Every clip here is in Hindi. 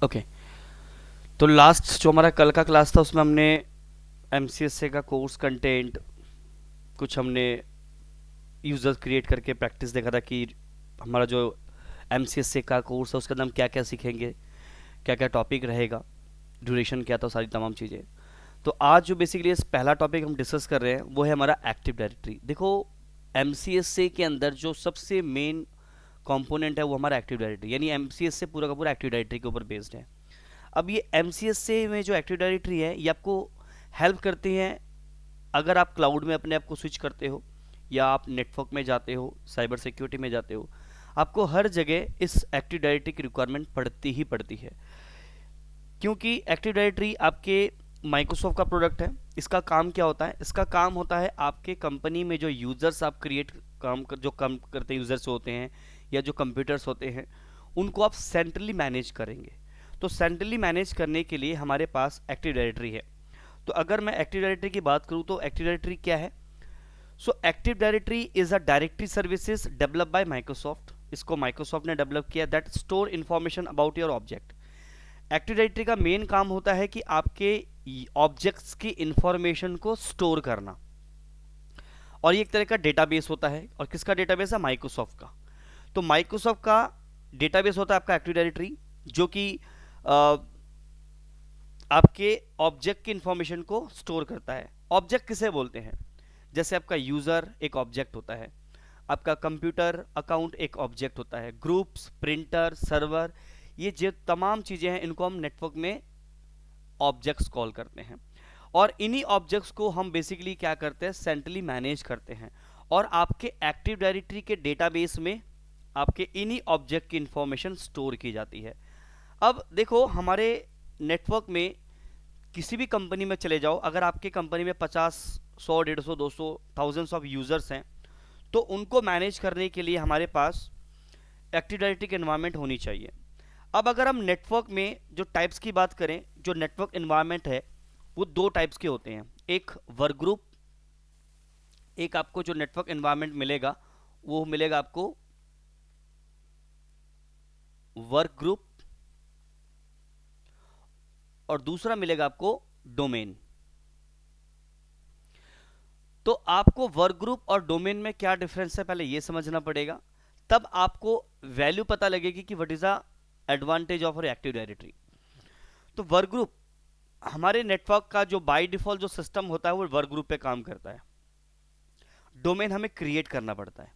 ओके। तो लास्ट जो हमारा कल का क्लास था उसमें हमने एमसीएसए का कोर्स कंटेंट कुछ हमने यूज़र क्रिएट करके प्रैक्टिस देखा था कि हमारा जो एमसीएसए का कोर्स है उसके अंदर हम क्या क्या सीखेंगे, क्या क्या टॉपिक रहेगा, ड्यूरेशन क्या था, सारी तमाम चीज़ें। तो आज जो बेसिकली इस पहला टॉपिक हम डिस्कस कर रहे हैं वो है हमारा एक्टिव डायरेक्टरी। देखो, एमसीएसए के अंदर जो सबसे मेन कंपोनेंट है वो हमारा एक्टिव डायरेक्टरी, यानी एमसीएसए पूरा का पूरा एक्टिव डायरेक्टरी के ऊपर बेस्ड है। अब ये एमसीएसए में जो एक्टिव डायरेक्टरी है ये आपको हेल्प करती हैं अगर आप क्लाउड में अपने आप को स्विच करते हो या आप नेटवर्क में जाते हो, साइबर सिक्योरिटी में जाते हो, आपको हर जगह इस एक्टिव डायरेक्टरी की रिक्वायरमेंट पड़ती ही पड़ती है, क्योंकि एक्टिव डायरेक्टरी आपके माइक्रोसॉफ्ट का प्रोडक्ट है। इसका काम क्या होता है? इसका काम होता है आपके कंपनी में जो यूज़र्स आप क्रिएट जो काम करते हैं, यूज़र्स होते हैं या जो कंप्यूटर्स होते हैं, उनको आप सेंट्रली मैनेज करेंगे। तो सेंट्रली मैनेज करने के लिए हमारे पास एक्टिव डायरेक्टरी है। तो अगर मैं एक्टिव डायरेक्टरी की बात करूं तो एक्टिव डायरेक्टरी क्या है? So active directory is a directory services develop by Microsoft. इसको माइक्रोसॉफ्ट ने डेवलप किया, that store information about your object. Active directory का मेन काम होता है कि आपके ऑब्जेक्ट्स की इंफॉर्मेशन को स्टोर करना, और ये एक तरह का डेटाबेस होता है। और किसका डेटाबेस है? माइक्रोसॉफ्ट का। तो माइक्रोसॉफ्ट का डेटाबेस होता है आपका एक्टिव डायरेक्टरी, जो कि आपके ऑब्जेक्ट की इंफॉर्मेशन को स्टोर करता है। ऑब्जेक्ट किसे बोलते हैं? जैसे आपका यूजर एक ऑब्जेक्ट होता है, आपका कंप्यूटर अकाउंट एक ऑब्जेक्ट होता है, ग्रुप्स, प्रिंटर, सर्वर, ये जो तमाम चीजें हैं इनको हम नेटवर्क में ऑब्जेक्ट्स कॉल करते हैं। और इन्हीं ऑब्जेक्ट्स को हम बेसिकली क्या करते हैं? सेंट्रली मैनेज करते हैं। और आपके एक्टिव डायरेक्टरी के डेटाबेस में आपके इन्हीं ऑब्जेक्ट की इंफॉर्मेशन स्टोर की जाती है। अब देखो, हमारे नेटवर्क में किसी भी कंपनी में चले जाओ, अगर आपके कंपनी में 50, 100, 150, 200, थाउजेंड्स ऑफ यूजर्स हैं, तो उनको मैनेज करने के लिए हमारे पास एक्टिव डायरेक्टरी की एनवायरनमेंट होनी चाहिए। अब अगर हम नेटवर्क में जो टाइप्स की बात करें, जो नेटवर्क एनवायरनमेंट है वो दो टाइप्स के होते हैं। एक वर्क ग्रुप, एक आपको जो नेटवर्क एनवायरनमेंट मिलेगा वो मिलेगा आपको वर्क ग्रुप, और दूसरा मिलेगा आपको डोमेन। तो आपको वर्क ग्रुप और डोमेन में क्या डिफरेंस है पहले ये समझना पड़ेगा, तब आपको वैल्यू पता लगेगी कि what is the advantage of active directory. तो वर्क ग्रुप, हमारे नेटवर्क का जो बाय डिफॉल्ट जो सिस्टम होता है वो वर्क ग्रुप पे काम करता है। डोमेन हमें क्रिएट करना पड़ता है।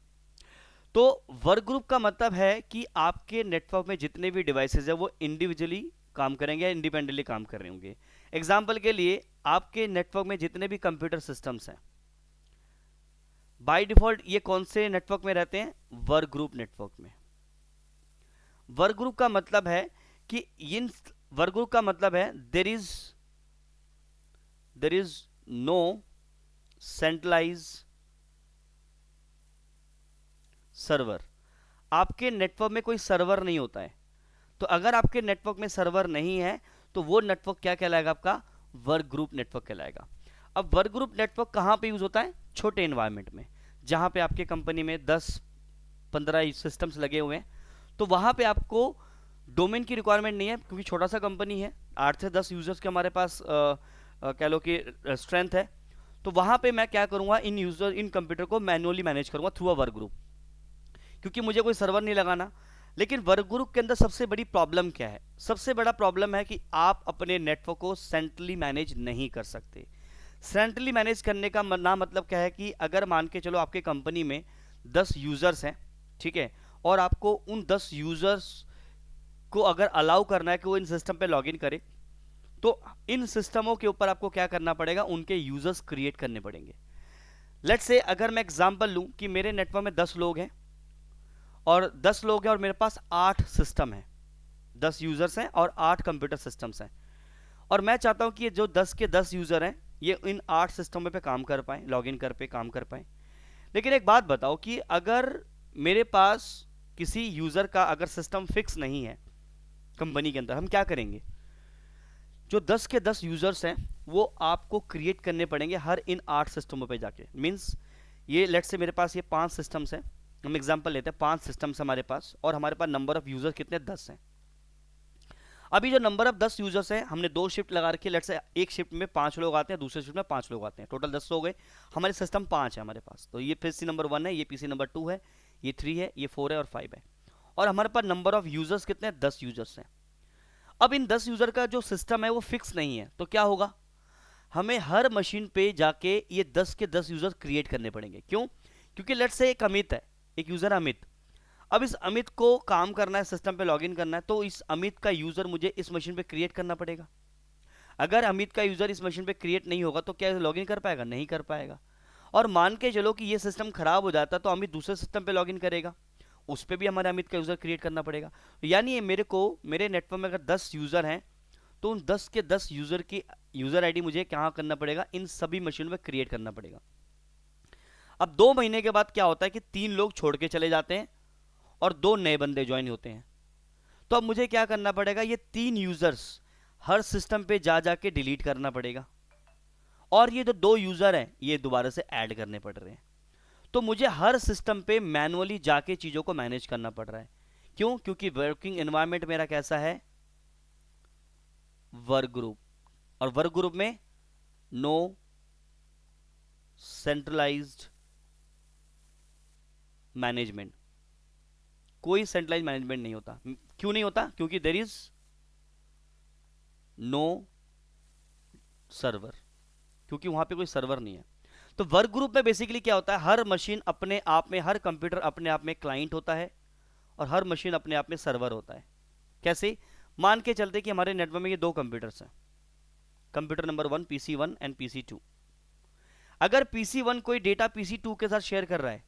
तो वर्क ग्रुप का मतलब है कि आपके नेटवर्क में जितने भी डिवाइसेज है वो इंडिविजुअली काम करेंगे या इंडिपेंडेंटली काम कर रहे होंगे। एग्जाम्पल के लिए, आपके नेटवर्क में जितने भी कंप्यूटर सिस्टम्स हैं, बाय डिफॉल्ट ये कौन से नेटवर्क में रहते हैं? वर्क ग्रुप नेटवर्क में। वर्क ग्रुप का मतलब है कि इन वर्क ग्रुप का मतलब है there is no centralize server. आपके नेटवर्क में कोई सर्वर नहीं होता है। तो अगर आपके नेटवर्क में सर्वर नहीं है तो वो नेटवर्क क्या कहलाएगा? आपका वर्क ग्रुप नेटवर्क कहलाएगा। अब वर्क ग्रुप नेटवर्क कहां पे यूज होता है? छोटे एनवायरनमेंट में, जहां पे आपके कंपनी में 10-15 सिस्टम्स लगे हुए हैं, तो वहां पे आपको डोमेन की रिक्वायरमेंट नहीं है, क्योंकि छोटा सा कंपनी है, 8 से 10 यूजर्स के हमारे पास कह लो कि स्ट्रेंथ है। तो वहां पे मैं क्या करूंगा? इन कंप्यूटर को मैनुअली मैनेज करूंगा थ्रू अ वर्क ग्रुप, क्योंकि मुझे कोई सर्वर नहीं लगाना। लेकिन वर्क ग्रुप के अंदर सबसे बड़ी प्रॉब्लम क्या है? सबसे बड़ा प्रॉब्लम है कि आप अपने नेटवर्क को सेंट्रली मैनेज नहीं कर सकते। सेंट्रली मैनेज करने का ना मतलब क्या है कि अगर मान के चलो आपके कंपनी में 10 यूजर्स हैं, ठीक है, और आपको उन 10 यूजर्स को अगर अलाउ करना है कि वो इन सिस्टम पे लॉगिन करे, तो इन सिस्टमों के ऊपर आपको क्या करना पड़ेगा? उनके यूजर्स क्रिएट करने पड़ेंगे। लेट्स से अगर मैं एग्जांपल लूं कि मेरे नेटवर्क में 10 लोग हैं, और 10 लोग हैं और मेरे पास 8 सिस्टम है, 10 यूजर्स हैं और 8 कंप्यूटर सिस्टम्स हैं, और मैं चाहता हूं कि ये जो 10 के 10 यूजर हैं ये इन 8 सिस्टमों पे काम कर पाए, लॉगिन कर पे काम कर पाए। लेकिन एक बात बताओ कि अगर मेरे पास किसी यूजर का अगर सिस्टम फिक्स नहीं है कंपनी के अंदर, हम क्या करेंगे? जो 10 के 10 यूजर्स हैं वो आपको क्रिएट करने पड़ेंगे हर इन 8 सिस्टमों पे जाके। मींस ये लेट्स से मेरे पास ये 5 सिस्टम्स हैं, हम एग्जांपल लेते हैं, 5 सिस्टम्स हमारे पास, और हमारे पास नंबर ऑफ यूजर कितने? 10 हैं। अभी जो नंबर ऑफ 10 यूजर्स हैं, हमने 2 शिफ्ट लगा रखी है, लेट्स से एक शिफ्ट में 5 लोग आते हैं, दूसरे शिफ्ट में 5 लोग आते हैं, टोटल 10 हो गए। हमारे सिस्टम 5 है हमारे पास, तो ये पीसी नंबर 1 है, ये पीसी नंबर 2 है, ये 3 है, ये 4 है और 5 है। और हमारे पास नंबर ऑफ यूजर्स कितने हैं? 10 यूजर्स हैं। अब इन 10 यूजर का जो सिस्टम है वो फिक्स नहीं है, तो क्या होगा, हमें हर मशीन पे जाके ये 10 के 10 यूजर क्रिएट करने पड़ेंगे। क्यों? क्योंकि लेट्स से एक अमित है, एक यूजर अमित, अब इस अमित को काम करना है, सिस्टम पे लॉगिन करना है, तो इस अमित का यूजर मुझे इस मशीन पे क्रिएट करना पड़ेगा। अगर अमित का यूजर इस मशीन पे क्रिएट नहीं होगा तो क्या लॉगिन कर पाएगा? नहीं कर पाएगा। और मान के चलो कि ये सिस्टम खराब हो जाता तो अमित दूसरे सिस्टम पे लॉगिन करेगा, उस पर भी हमारे अमित का यूजर क्रिएट करना पड़ेगा। यानी मेरे नेटवर्क में अगर 10 यूजर हैं तो उन 10 के 10 यूजर की यूजर आईडी मुझे क्या करना पड़ेगा? इन सभी मशीनों में क्रिएट करना पड़ेगा। अब 2 महीने के बाद क्या होता है कि 3 लोग छोड़ के चले जाते हैं और 2 नए बंदे ज्वाइन होते हैं। तो अब मुझे क्या करना पड़ेगा? ये 3 यूजर्स हर सिस्टम पे जा जाके डिलीट करना पड़ेगा, और ये जो 2 यूजर हैं ये दोबारा से ऐड करने पड़ रहे हैं। तो मुझे हर सिस्टम पे मैनुअली जाके चीजों को मैनेज करना पड़ रहा है। क्यों? क्योंकि वर्किंग एनवायरनमेंट मेरा कैसा है? वर्क ग्रुप, और वर्क ग्रुप में नो सेंट्रलाइज्ड मैनेजमेंट, कोई सेंट्रलाइज मैनेजमेंट नहीं होता। क्यों नहीं होता? क्योंकि देयर इज नो सर्वर, क्योंकि वहां पे कोई सर्वर नहीं है। तो वर्क ग्रुप में बेसिकली क्या होता है? हर मशीन अपने आप में, हर कंप्यूटर अपने आप में क्लाइंट होता है और हर मशीन अपने आप में सर्वर होता है। कैसे? मान के चलते कि हमारे नेटवर्क में ये 2 कंप्यूटर्स हैं, computer number 1 PC1 and PC2। अगर PC1 कोई डेटा PC2 के साथ शेयर कर रहा है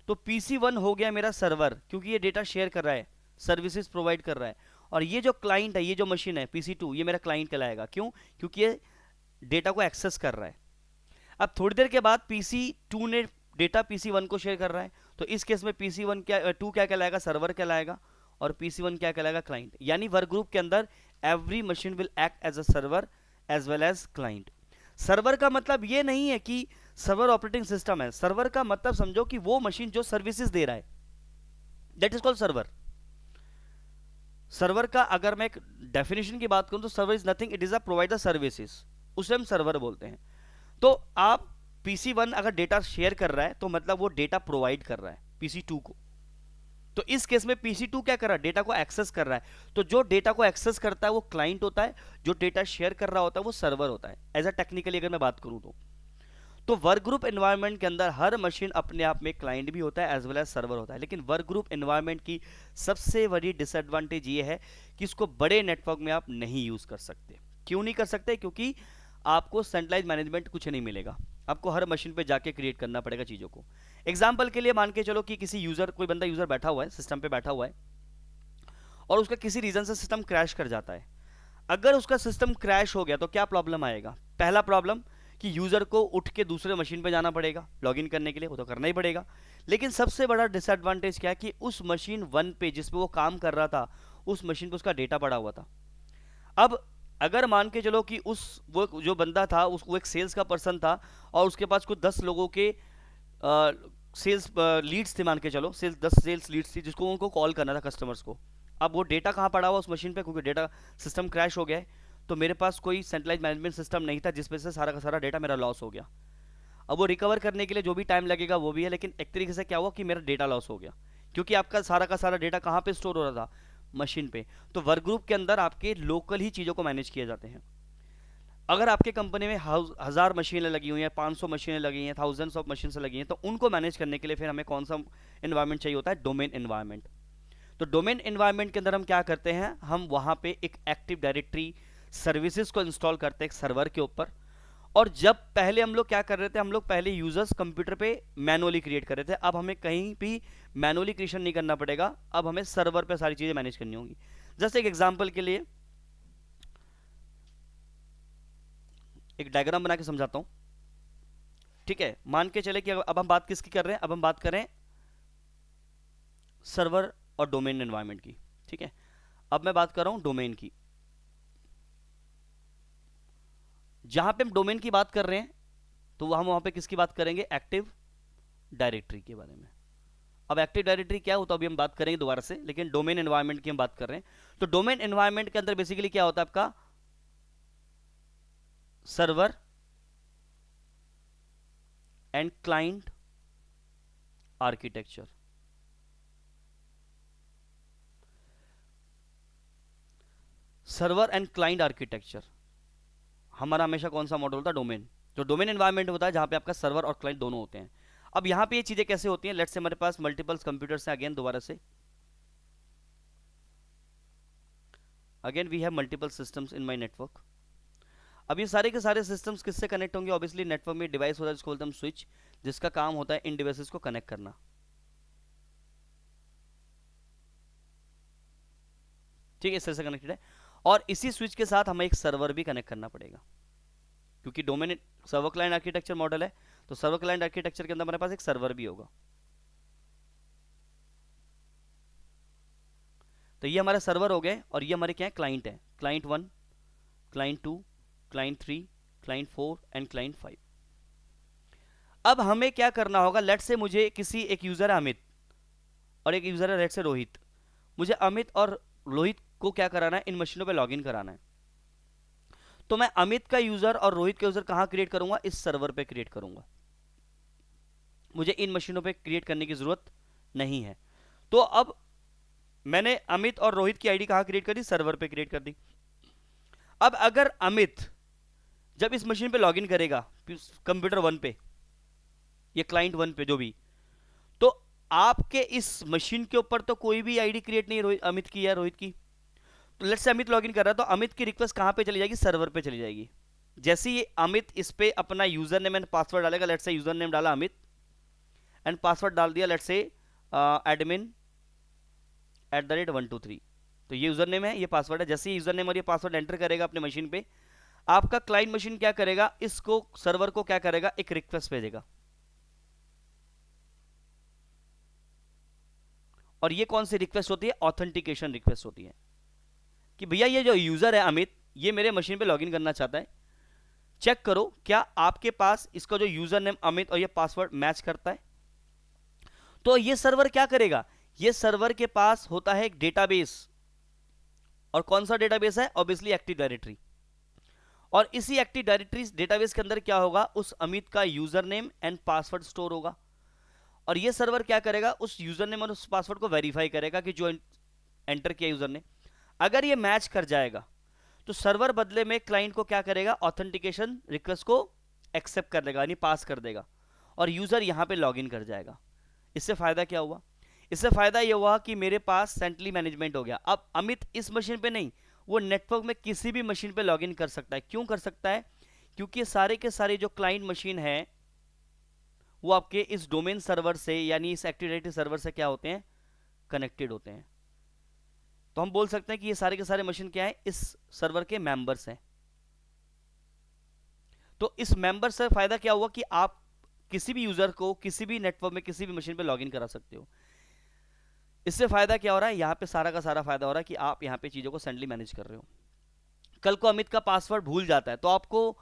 तो PC1 हो गया मेरा सर्वर, क्योंकि ये डेटा शेयर कर रहा है, सर्विसेज प्रोवाइड कर रहा है। और ये जो क्लाइंट है, ये जो मशीन है PC2, ये मेरा क्लाइंट कहलाएगा। क्यों? क्योंकि ये डेटा को एक्सेस कर रहा है। अब थोड़ी देर के बाद PC2 ने डेटा PC1 को शेयर कर रहा है, तो इस केस में PC1 क्या 2 क्या कहलाएगा? सर्वर कहलाएगा, और PC1 क्या कहलाएगा? क्लाइंट। यानी वर्क ग्रुप के अंदर every machine will act as a server as well as client. Server का मतलब ये नहीं है कि सर्वर ऑपरेटिंग सिस्टम है, सर्वर का मतलब समझो कि वो मशीन जो सर्विसेज दे रहा है, that is called server. Server का अगर मैं एक डेफिनेशन की बात करूं तो server is nothing, it is a provider services, उसे हम सर्वर बोलते हैं। तो आप PC1 अगर डेटा शेयर कर रहा है तो मतलब वो डेटा प्रोवाइड कर रहा है PC2 को। तो इस केस में PC2 क्या कर रहा है? डेटा को एक्सेस कर रहा है। तो जो डेटा को एक्सेस करता है वो क्लाइंट होता है, जो डेटा शेयर कर रहा होता है वो सर्वर होता है। एज अ टेक्निकली अगर मैं बात करूं तो वर्क ग्रुप एनवायरनमेंट के अंदर हर मशीन अपने आप में क्लाइंट भी होता है एज वेल एज सर्वर होता है। लेकिन वर्क ग्रुप एनवायरनमेंट की सबसे बड़ी डिसएडवांटेज ये है कि इसको बड़े नेटवर्क में आप नहीं यूज कर सकते। क्यों नहीं कर सकते? क्योंकि आपको सेंट्रलाइज मैनेजमेंट कुछ नहीं मिलेगा, आपको हर मशीन पे जाके क्रिएट करना पड़ेगा चीज़ों को। एग्जाम्पल के लिए मान के चलो कि किसी यूजर, कोई बंदा यूजर बैठा हुआ है, सिस्टम पे बैठा हुआ है, और उसका किसी रीजन से सिस्टम क्रैश कर जाता है। अगर उसका सिस्टम क्रैश हो गया तो क्या प्रॉब्लम आएगा? पहला प्रॉब्लम कि यूजर को उठ के दूसरे मशीन पे जाना पड़ेगा लॉगिन करने के लिए, वो तो करना ही पड़ेगा। लेकिन सबसे बड़ा डिसएडवांटेज क्या है कि उस मशीन 1 पे जिस पे वो काम कर रहा था, उस मशीन पे उसका डेटा पड़ा हुआ था। अब अगर मान के चलो कि वो जो बंदा था वो एक सेल्स का पर्सन था और उसके पास कुछ 10 लोगों के सेल्स लीड्स थे, मान के चलो 10 सेल्स लीड्स थी जिसको उनको कॉल करना था कस्टमर्स को। अब वो डेटा कहाँ पड़ा हुआ उस मशीन पे? क्योंकि डेटा सिस्टम क्रैश हो गया है, तो मेरे पास कोई सेंट्रलाइज मैनेजमेंट सिस्टम नहीं था जिस वजह से सारा का सारा डेटा मेरा लॉस हो गया। अब वो रिकवर करने के लिए जो भी टाइम लगेगा वो भी है, लेकिन एक तरीके से क्या हुआ कि मेरा डेटा लॉस हो गया, क्योंकि आपका सारा का सारा डेटा कहाँ पे स्टोर हो रहा था? मशीन पे। तो वर्क ग्रुप के अंदर आपके लोकल ही चीज़ों को मैनेज किए जाते हैं। अगर आपके कंपनी में 1000 मशीनें लगी हुई हैं, 500 मशीनें लगी हैं, थाउजेंड्स ऑफ मशीन लगी हैं, तो उनको मैनेज करने के लिए फिर हमें कौन सा इन्वायरमेंट चाहिए होता है? Domain environment. तो डोमेन इन्वायरमेंट के अंदर हम क्या करते हैं? हम वहां पे एक एक्टिव डायरेक्टरी सर्विसेज को इंस्टॉल करते हैं एक सर्वर के ऊपर। और जब पहले हम लोग क्या कर रहे थे, हम लोग पहले यूजर्स कंप्यूटर पे मैनुअली क्रिएट कर रहे थे, अब हमें कहीं भी मैनुअली क्रिएशन नहीं करना पड़ेगा, अब हमें सर्वर पे सारी चीजें मैनेज करनी होंगी। जस्ट एक एग्जांपल के लिए एक डायग्राम बना के समझाता हूं, ठीक है? मान के चले कि अब हम बात किसकी कर रहे हैं? अब हम बात करें सर्वर और डोमेन एनवायरनमेंट की, ठीक है? अब मैं बात कर रहा हूं डोमेन की। जहां पे हम डोमेन की बात कर रहे हैं तो हम वहां पे किसकी बात करेंगे? एक्टिव डायरेक्टरी के बारे में। अब एक्टिव डायरेक्टरी क्या होता है अभी हम बात करेंगे दोबारा से, लेकिन डोमेन एनवायरनमेंट की हम बात कर रहे हैं। तो डोमेन एनवायरनमेंट के अंदर बेसिकली क्या होता है आपका server and client architecture. Server and client architecture हमारा हमेशा कौन सा मॉडल होता है, डोमेन। जो डोमेन एनवायरनमेंट होता है जहां पे आपका सर्वर और क्लाइंट दोनों होते हैं। अब यहां पे ये चीजें कैसे होती हैं, लेट्स से हमारे पास मल्टीपल कंप्यूटर्स हैं, अगेन दोबारा से, again we have multiple systems in my network. अब ये सारे के सारे सिस्टम्स किससे कनेक्ट होंगे, ऑब्वियसली नेटवर्क में डिवाइस होता है जिसको बोलते हैं हम स्विच, जिसका काम होता है इन डिवाइसेस को कनेक्ट करना। ठीक है, इस तरह से कनेक्टेड है। और इसी स्विच के साथ हमें एक सर्वर भी कनेक्ट करना पड़ेगा, क्योंकि domain server client architecture model है, तो सर्वर क्लाइंट आर्किटेक्चर के अंदर हमारे पास एक सर्वर भी होगा। तो ये हमारे सर्वर हो गए, और ये हमारे क्या है, क्लाइंट है। Client 1, client 2, client 3, client 4 and client 5। अब हमें क्या करना होगा, लेट से मुझे किसी एक यूजर है अमित और एक यूजर है लेट से रोहित। मुझे अमित और रोहित को क्या कराना है, इन मशीनों पे लॉगिन कराना है। तो मैं अमित का यूजर और रोहित का यूजर कहां क्रिएट करूंगा, इस सर्वर पे क्रिएट करूंगा। मुझे इन मशीनों पे क्रिएट करने की जरूरत नहीं है। तो अब मैंने अमित और रोहित की आईडी कहां क्रिएट कर दी, सर्वर पे क्रिएट कर दी। अब अगर अमित जब इस मशीन पे लॉगिन करेगा कंप्यूटर 1 पे, ये क्लाइंट 1 पे जो भी, तो आपके इस मशीन के ऊपर तो कोई भी आईडी क्रिएट नहीं है अमित की या रोहित की। तो लेट्स से अमित लॉगिन कर रहा है, तो अमित की रिक्वेस्ट कहां पे चली जाएगी, सर्वर पे चली जाएगी। जैसे ये अमित इस पे अपना यूजर नेम एंड पासवर्ड डालेगा, लेट्स से यूजर नेम डाला अमित एंड पासवर्ड डाल दिया लेट्स से admin@123। तो ये यूजर नेम है, ये पासवर्ड है। जैसे ही यूजर नेम और ये पासवर्ड एंटर करेगा अपने मशीन पे, आपका क्लाइंट मशीन क्या करेगा, इसको सर्वर को क्या करेगा, एक रिक्वेस्ट भेजेगा। और ये कौन सी रिक्वेस्ट होती है, ऑथेंटिकेशन रिक्वेस्ट होती है, कि भैया ये जो यूजर है अमित, ये मेरे मशीन पे लॉगिन करना चाहता है, चेक करो क्या आपके पास इसका जो यूजर नेम अमित और ये पासवर्ड मैच करता है। तो ये सर्वर क्या करेगा, ये सर्वर के पास होता है एक डेटाबेस, और कौन सा डेटाबेस है, ऑब्वियसली एक्टिव डायरेक्टरी। और इसी एक्टिव डायरेक्टरी डेटाबेस के अंदर क्या होगा, उस अमित का user name and password store होगा। और ये सर्वर क्या करेगा, उस यूजर नेम और उस पासवर्ड को वेरीफाई करेगा कि जो एंटर किया यूजर ने, अगर ये मैच कर जाएगा तो सर्वर बदले में क्लाइंट को क्या करेगा, ऑथेंटिकेशन रिक्वेस्ट को एक्सेप्ट कर देगा, यानी पास कर देगा, और यूजर यहां पे लॉगिन कर जाएगा। इससे फायदा क्या हुआ, इससे फायदा यह हुआ कि मेरे पास सेंट्रली मैनेजमेंट हो गया। अब अमित इस मशीन पे नहीं, वो नेटवर्क में किसी भी मशीन पे लॉगिन कर सकता है। क्यों कर सकता है, क्योंकि सारे के सारे जो क्लाइंट मशीन है वो आपके इस डोमेन सर्वर से, यानी इस एक्टिव डायरेक्टरी सर्वर से क्या होते हैं, कनेक्टेड होते हैं। तो हम बोल सकते हैं कि ये सारे के सारे मशीन क्या है, इस सर्वर के मेंबर्स हैं। तो इस मेंबर से फायदा क्या हुआ कि आप किसी भी यूजर को किसी भी नेटवर्क में किसी भी मशीन पे लॉगिन करा सकते हो। इससे फायदा क्या हो रहा है, यहां पे सारा का सारा फायदा हो रहा है कि आप यहां पे चीजों को सेंट्रली मैनेज कर रहे हो। कल को अमित का पासवर्ड भूल जाता है, तो आपको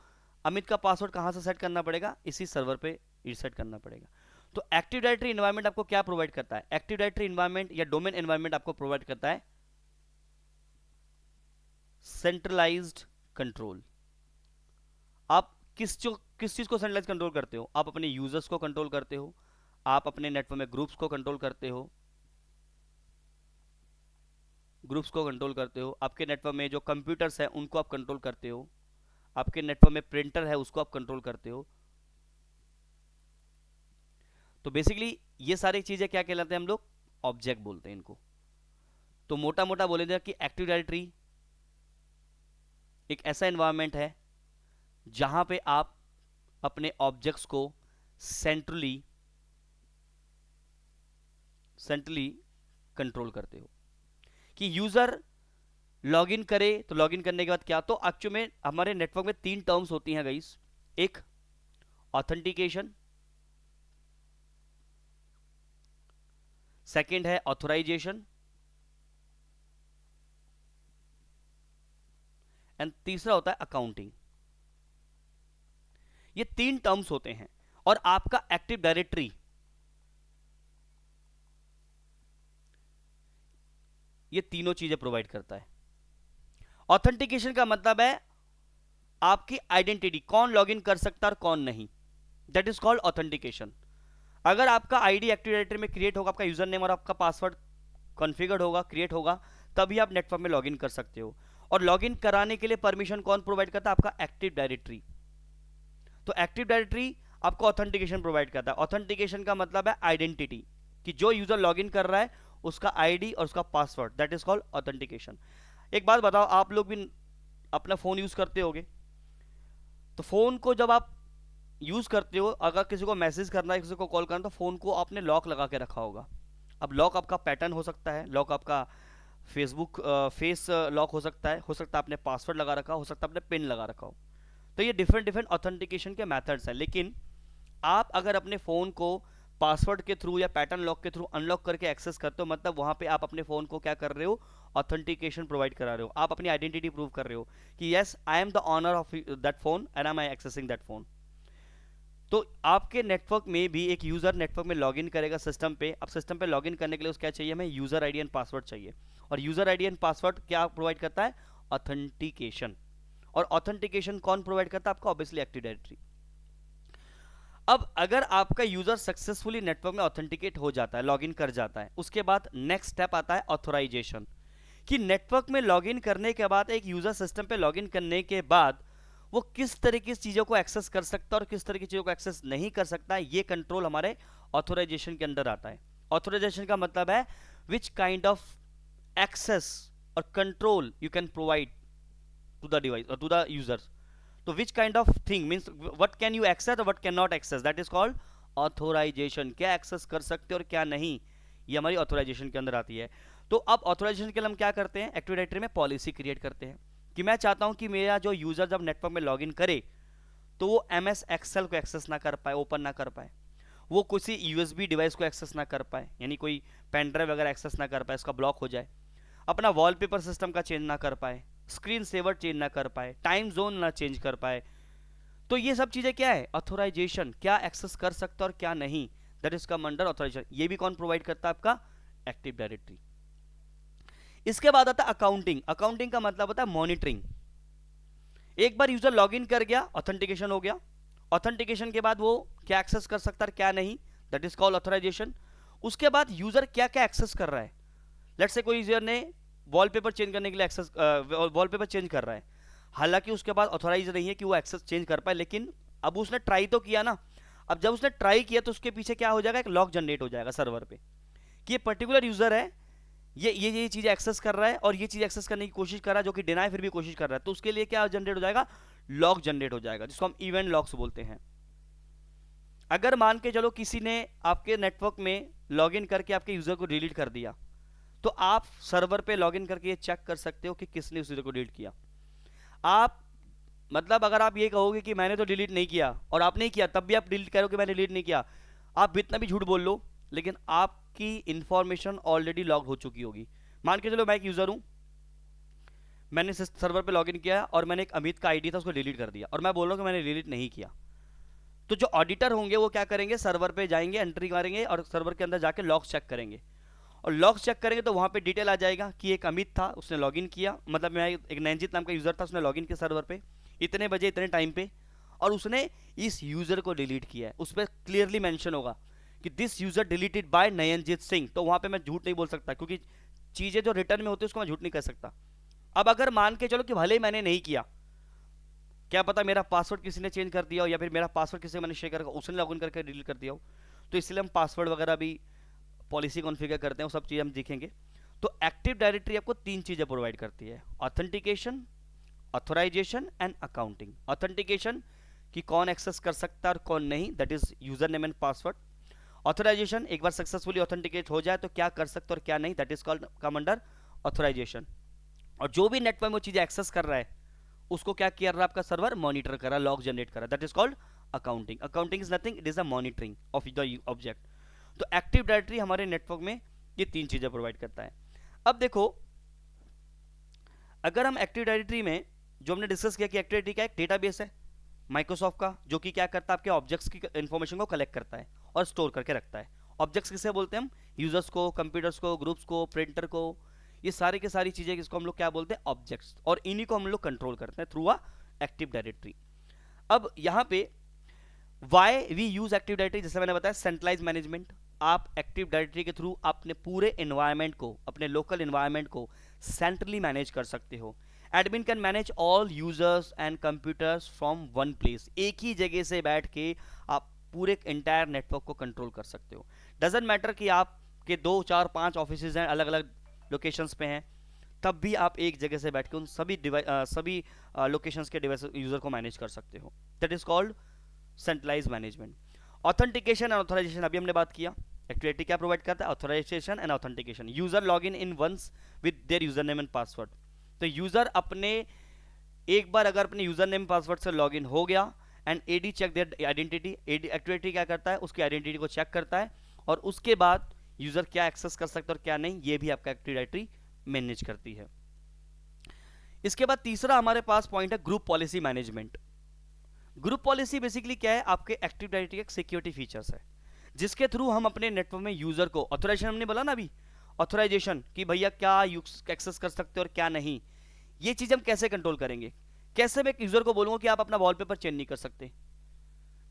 अमित का पासवर्ड कहां से सेट करना पड़ेगा, इसी सर्वर पे रीसेट करना पड़ेगा। तो एक्टिव डायरेक्टरी एनवायरनमेंट आपको क्या प्रोवाइड करता है, एक्टिव डायरेक्टरी एनवायरनमेंट या डोमेन एनवायरनमेंट आपको प्रोवाइड करता है सेंट्रलाइज्ड कंट्रोल। आप किस चीज को सेंट्रलाइज कंट्रोल करते हो, आप अपने यूजर्स को कंट्रोल करते हो, आप अपने नेटवर्क में ग्रुप्स को कंट्रोल करते हो, आपके नेटवर्क में जो कंप्यूटर्स हैं उनको आप कंट्रोल करते हो, आपके नेटवर्क में प्रिंटर है उसको आप कंट्रोल करते हो। तो बेसिकली ये सारी चीजें क्या कहलाते हैं, हम लोग ऑब्जेक्ट बोलते हैं इनको। तो मोटा मोटा बोले कि एक्टिव डायरेक्टरी एक ऐसा एनवायरनमेंट है जहां पे आप अपने ऑब्जेक्ट्स को सेंट्रली कंट्रोल करते हो। कि यूजर लॉगिन करे तो लॉगिन करने के बाद क्या, तो एक्चुअली में हमारे नेटवर्क में 3 टर्म्स होती हैं गाइस। एक ऑथेंटिकेशन, सेकंड है ऑथराइजेशन, एंड तीसरा होता है अकाउंटिंग। ये 3 टर्म्स होते हैं, और आपका एक्टिव डायरेक्टरी ये तीनों चीजें प्रोवाइड करता है। ऑथेंटिकेशन का मतलब है आपकी आइडेंटिटी, कौन लॉगिन कर सकता है और कौन नहीं, दैट इज कॉल्ड ऑथेंटिकेशन। अगर आपका आईडी एक्टिव डायरेक्टरी में क्रिएट होगा, आपका यूजर नेम और आपका पासवर्ड कॉन्फ़िगर्ड होगा, क्रिएट होगा, तभी आप नेटवर्क में लॉगिन कर सकते हो। और लॉगिन कराने के लिए परमिशन कौन प्रोवाइड करता है? आपका एक्टिव डायरेक्टरी। तो एक्टिव डायरेक्टरी आपको ऑथेंटिकेशन प्रोवाइड करता है। ऑथेंटिकेशन का मतलब है आइडेंटिटी, कि जो यूजर लॉगिन कर रहा है उसका आईडी और उसका password, that is called authentication. एक बात बताओ, आप लोग भी अपना फोन यूज करते होगे, तो फोन को जब आप यूज करते हो, अगर किसी को मैसेज करना है, किसी को कॉल करना, तो फोन को आपने लॉक लगा के रखा होगा। अब लॉक आपका पैटर्न हो सकता है, लॉक आपका फेसबुक फेस लॉक हो सकता है आपने पासवर्ड लगा रखा, हो सकता है आपने पिन लगा रखा हो। तो ये डिफरेंट डिफरेंट ऑथेंटिकेशन के मेथड्स हैं। लेकिन आप अगर अपने फ़ोन को पासवर्ड के थ्रू या पैटर्न लॉक के थ्रू अनलॉक करके एक्सेस करते हो, मतलब वहाँ पे आप अपने फ़ोन को क्या कर रहे हो? ऑथेंटिकेशन प्रोवाइड करा रहे हो, आप अपनी आइडेंटिटी प्रूव कर रहे हो कि yes I am the owner of that phone and I am accessing that phone. तो आपके नेटवर्क में भी एक यूज़र नेटवर्क में लॉगिन करेगा सिस्टम पे। अब सिस्टम पे लॉगिन करने के लिए उसको क्या चाहिए? हमें यूज़र आईडी एंड पासवर्ड चाहिए। और यूज़र आईडी एंड पासवर्ड क्या प्रोवाइड करता है? ऑथेंटिकेशन। और ऑथेंटिकेशन कौन प्रोवाइड करता है? आपका ऑब्वियसली एक्टिव डायरेक्टरी। अब अगर आपका यूजर सक्सेसफुली नेटवर्क में ऑथेंटिकेट हो जाता है, लॉगिन कर जाता है, उसके बाद नेक्स्ट स्टेप आता है ऑथोराइजेशन, कि नेटवर्क में लॉगिन करने के बाद एक यूजर सिस्टम पे लॉगिन करने के बाद वो किस तरह की चीजों को एक्सेस कर सकता है और किस तरह की चीजों को एक्सेस नहीं कर सकता है, ये कंट्रोल हमारे ऑथोराइजेशन के अंदर आता है। ऑथोराइजेशन का मतलब है विच काइंड ऑफ एक्सेस और control you can provide to the device और टू द यूजर्स। तो which kind of thing means what can you access और what can not access, that is called authorization. क्या एक्सेस कर सकते हो और क्या नहीं, ये हमारी ऑथोराइजेशन के अंदर आती है। तो अब ऑथोराइजेशन के लिए हम क्या करते हैं? एक्टिव डायरेक्टरी में पॉलिसी क्रिएट करते हैं कि मैं चाहता हूं कि मेरा जो यूजर जब नेटवर्क में लॉगिन करे तो वो MS एक्सेल को एक्सेस ना कर पाए, ओपन ना कर पाए, वो किसी USB डिवाइस को एक्सेस ना कर पाए, यानी कोई पेन ड्राइव वगैरह एक्सेस ना कर पाए, उसका ब्लॉक हो जाए, अपना वॉलपेपर सिस्टम का चेंज ना कर पाए, स्क्रीन सेवर चेंज ना कर पाए, टाइम जोन ना चेंज कर पाए। तो ये सब चीजें क्या है? ऑथोराइजेशन, क्या एक्सेस कर सकता है और क्या नहीं, that is come under authorization. ये भी कौन प्रोवाइड करता है? आपका एक्टिव डायरेक्टरी। इसके बाद आता है अकाउंटिंग। अकाउंटिंग का मतलब होता है मॉनिटरिंग। एक बार यूजर लॉगिन कर गया, ऑथेंटिकेशन हो गया, ऑथेंटिकेशन के बाद वो क्या एक्सेस कर सकता है क्या नहीं, दैट इज कॉल्ड ऑथोराइजेशन। उसके बाद यूजर क्या क्या एक्सेस कर रहा है, लेट्स से कोई यूजर ने वॉलपेपर चेंज करने के लिए एक्सेस वॉलपेपर चेंज कर रहा है, हालांकि उसके बाद ऑथोराइज नहीं है कि वो एक्सेस चेंज कर पाए, लेकिन अब उसने ट्राई तो किया ना। अब जब उसने ट्राई किया तो उसके पीछे क्या हो जाएगा? एक लॉक जनरेट हो जाएगा सर्वर पे कि ये पर्टिकुलर यूजर है, ये चीज़ एक्सेस कर रहा है और ये चीज़ एक्सेस करने की कोशिश कर रहा है, जो कि डिनाई फिर भी कोशिश कर रहा है। तो उसके लिए क्या जनरेट हो जाएगा? लॉक जनरेट हो जाएगा, जिसको हम इवेंट लॉक्स बोलते हैं। अगर मान के चलो किसी ने आपके नेटवर्क में लॉगिन करके आपके यूजर को डिलीट कर दिया, तो आप सर्वर पे लॉगिन करके ये चेक कर सकते हो कि किसने उस यूजर को डिलीट किया। आप मतलब अगर आप ये कहोगे कि मैंने तो डिलीट नहीं किया और आप नहीं किया, तब भी आप डिलीट करो कि मैंने डिलीट नहीं किया, आप इतना भी झूठ बोल लो, लेकिन आपकी इंफॉर्मेशन ऑलरेडी लॉग हो चुकी होगी। मान के चलो मैं एक यूजर हूं, मैंने सर्वर पे लॉगिन किया और मैंने एक अमित का आईडी था उसको डिलीट कर दिया, और मैं बोल रहा हूं कि मैंने डिलीट नहीं किया। तो जो ऑडिटर होंगे वो क्या करेंगे? सर्वर पे जाएंगे, एंट्री मारेंगे और सर्वर के अंदर जाके लॉग्स चेक करेंगे, और लॉग्स चेक करेंगे तो वहां पे डिटेल आ जाएगा कि एक अमित था, उसने लॉगिन किया, मतलब मैं एक नैनजीत नाम का यूजर था, उसने लॉगिन किया सर्वर पे इतने बजे इतने टाइम पे, और उसने इस यूजर को डिलीट किया है। उस पर क्लियरली मेंशन होगा कि this user deleted by Nayanjit Singh. तो वहां पे मैं झूठ नहीं बोल सकता, क्योंकि चीजें जो रिटर्न में होती है उसको मैं झूठ नहीं कर सकता। अब अगर मान के चलो कि भले ही मैंने नहीं किया, क्या पता मेरा पासवर्ड किसी ने चेंज कर दिया हो, या फिर मेरा पासवर्ड किसी मैंने शेयर कर उसने लॉगिन करके डिलीट कर दिया हो, तो इसलिए हम पासवर्ड वगैरह भी पॉलिसी कॉन्फ़िगर करते हैं, वो सब चीज़ें हम दिखेंगे। तो एक्टिव डायरेक्टरी आपको तीन चीज़ें प्रोवाइड करती है: authentication, authorization and accounting. Authentication कि कौन एक्सेस कर सकता है और कौन नहीं, that is user name and password. Authorization, एक बार सक्सेसफुली ऑथेंटिकेट हो जाए तो क्या कर सकते और क्या नहीं, that is called come under authorization. और जो भी नेटवर्क में वो चीज़ें एक्सेस कर रहा है उसको क्या कर रहा है आपका सर्वर? मॉनिटर कर रहा है, लॉग जनरेट कर रहा है, that is called accounting. Accounting is nothing, it is a monitoring of the object. तो एक्टिव डायरेक्टरी हमारे नेटवर्क में ये तीन चीजें प्रोवाइड करता है। अब देखो, अगर हम एक्टिव डायरेक्टरी में जो हमने डिस्कस किया कि एक्टिव डायरेक्टरी का एक डेटाबेस है माइक्रोसॉफ्ट का, जो कि क्या करता है? आपके ऑब्जेक्ट्स की इंफॉर्मेशन को कलेक्ट करता है और स्टोर करके रखता है। ऑब्जेक्ट्स किसे बोलते हैं हम? यूजर्स को, कंप्यूटर्स को, ग्रुप्स को, प्रिंटर को, ये सारे के सारी चीजें जिसको हम लोग क्या बोलते हैं, ऑब्जेक्ट्स, और इन्हीं को हम लोग कंट्रोल करते हैं थ्रू अ एक्टिव डायरेक्टरी। अब यहाँ पे why we use active directory, जैसे मैंने बताया सेंट्रलाइज मैनेजमेंट। आप एक्टिव डायरेक्टरी के थ्रू अपने पूरे एनवायरनमेंट को, अपने लोकल एनवायरनमेंट को सेंट्रली मैनेज कर सकते हो। Admin can manage all users and computers from one place, एक ही जगह से बैठ के आप पूरे इंटायर नेटवर्क को कंट्रोल कर सकते हो। डजेंट मैटर कि आपके 2 4 5 ऑफिस हैं, अलग अलग लोकेशंस पे हैं, तब भी आप एक जगह से बैठ के उन सभी लोकेशंस के डिवाइस यूजर को मैनेज कर सकते हो। That is called centralize management. Authentication and authorization अभी हमने बात किया। एक्टिविटी क्या प्रोवाइड करता है, authorization and authentication. User log in once with their user name and password. तो यूजर अपने एक बार अगर अपने यूजर नेम पासवर्ड से लॉग इन हो गया and AD check their identity, activity क्या करता है, उसकी आइडेंटिटी को चेक करता है और उसके बाद यूजर क्या एक्सेस कर सकता है और क्या नहीं, ये भी आपका एक्टिव डायरेक्टरी मैनेज करती है। इसके बाद तीसरा हमारे पास पॉइंट है group policy management. Group policy basically क्या है, आपके एक्टिव डायरेक्टरी एक सिक्योरिटी फीचर्स है जिसके थ्रू हम अपने नेटवर्क में यूजर को, ऑथराइजेशन हमने बोला ना अभी, ऑथराइजेशन कि भैया क्या एक्सेस कर सकते हो और क्या नहीं, ये चीज हम कैसे कंट्रोल करेंगे। कैसे मैं यूजर को बोलूंगा कि आप अपना वॉलपेपर चेंज नहीं कर सकते,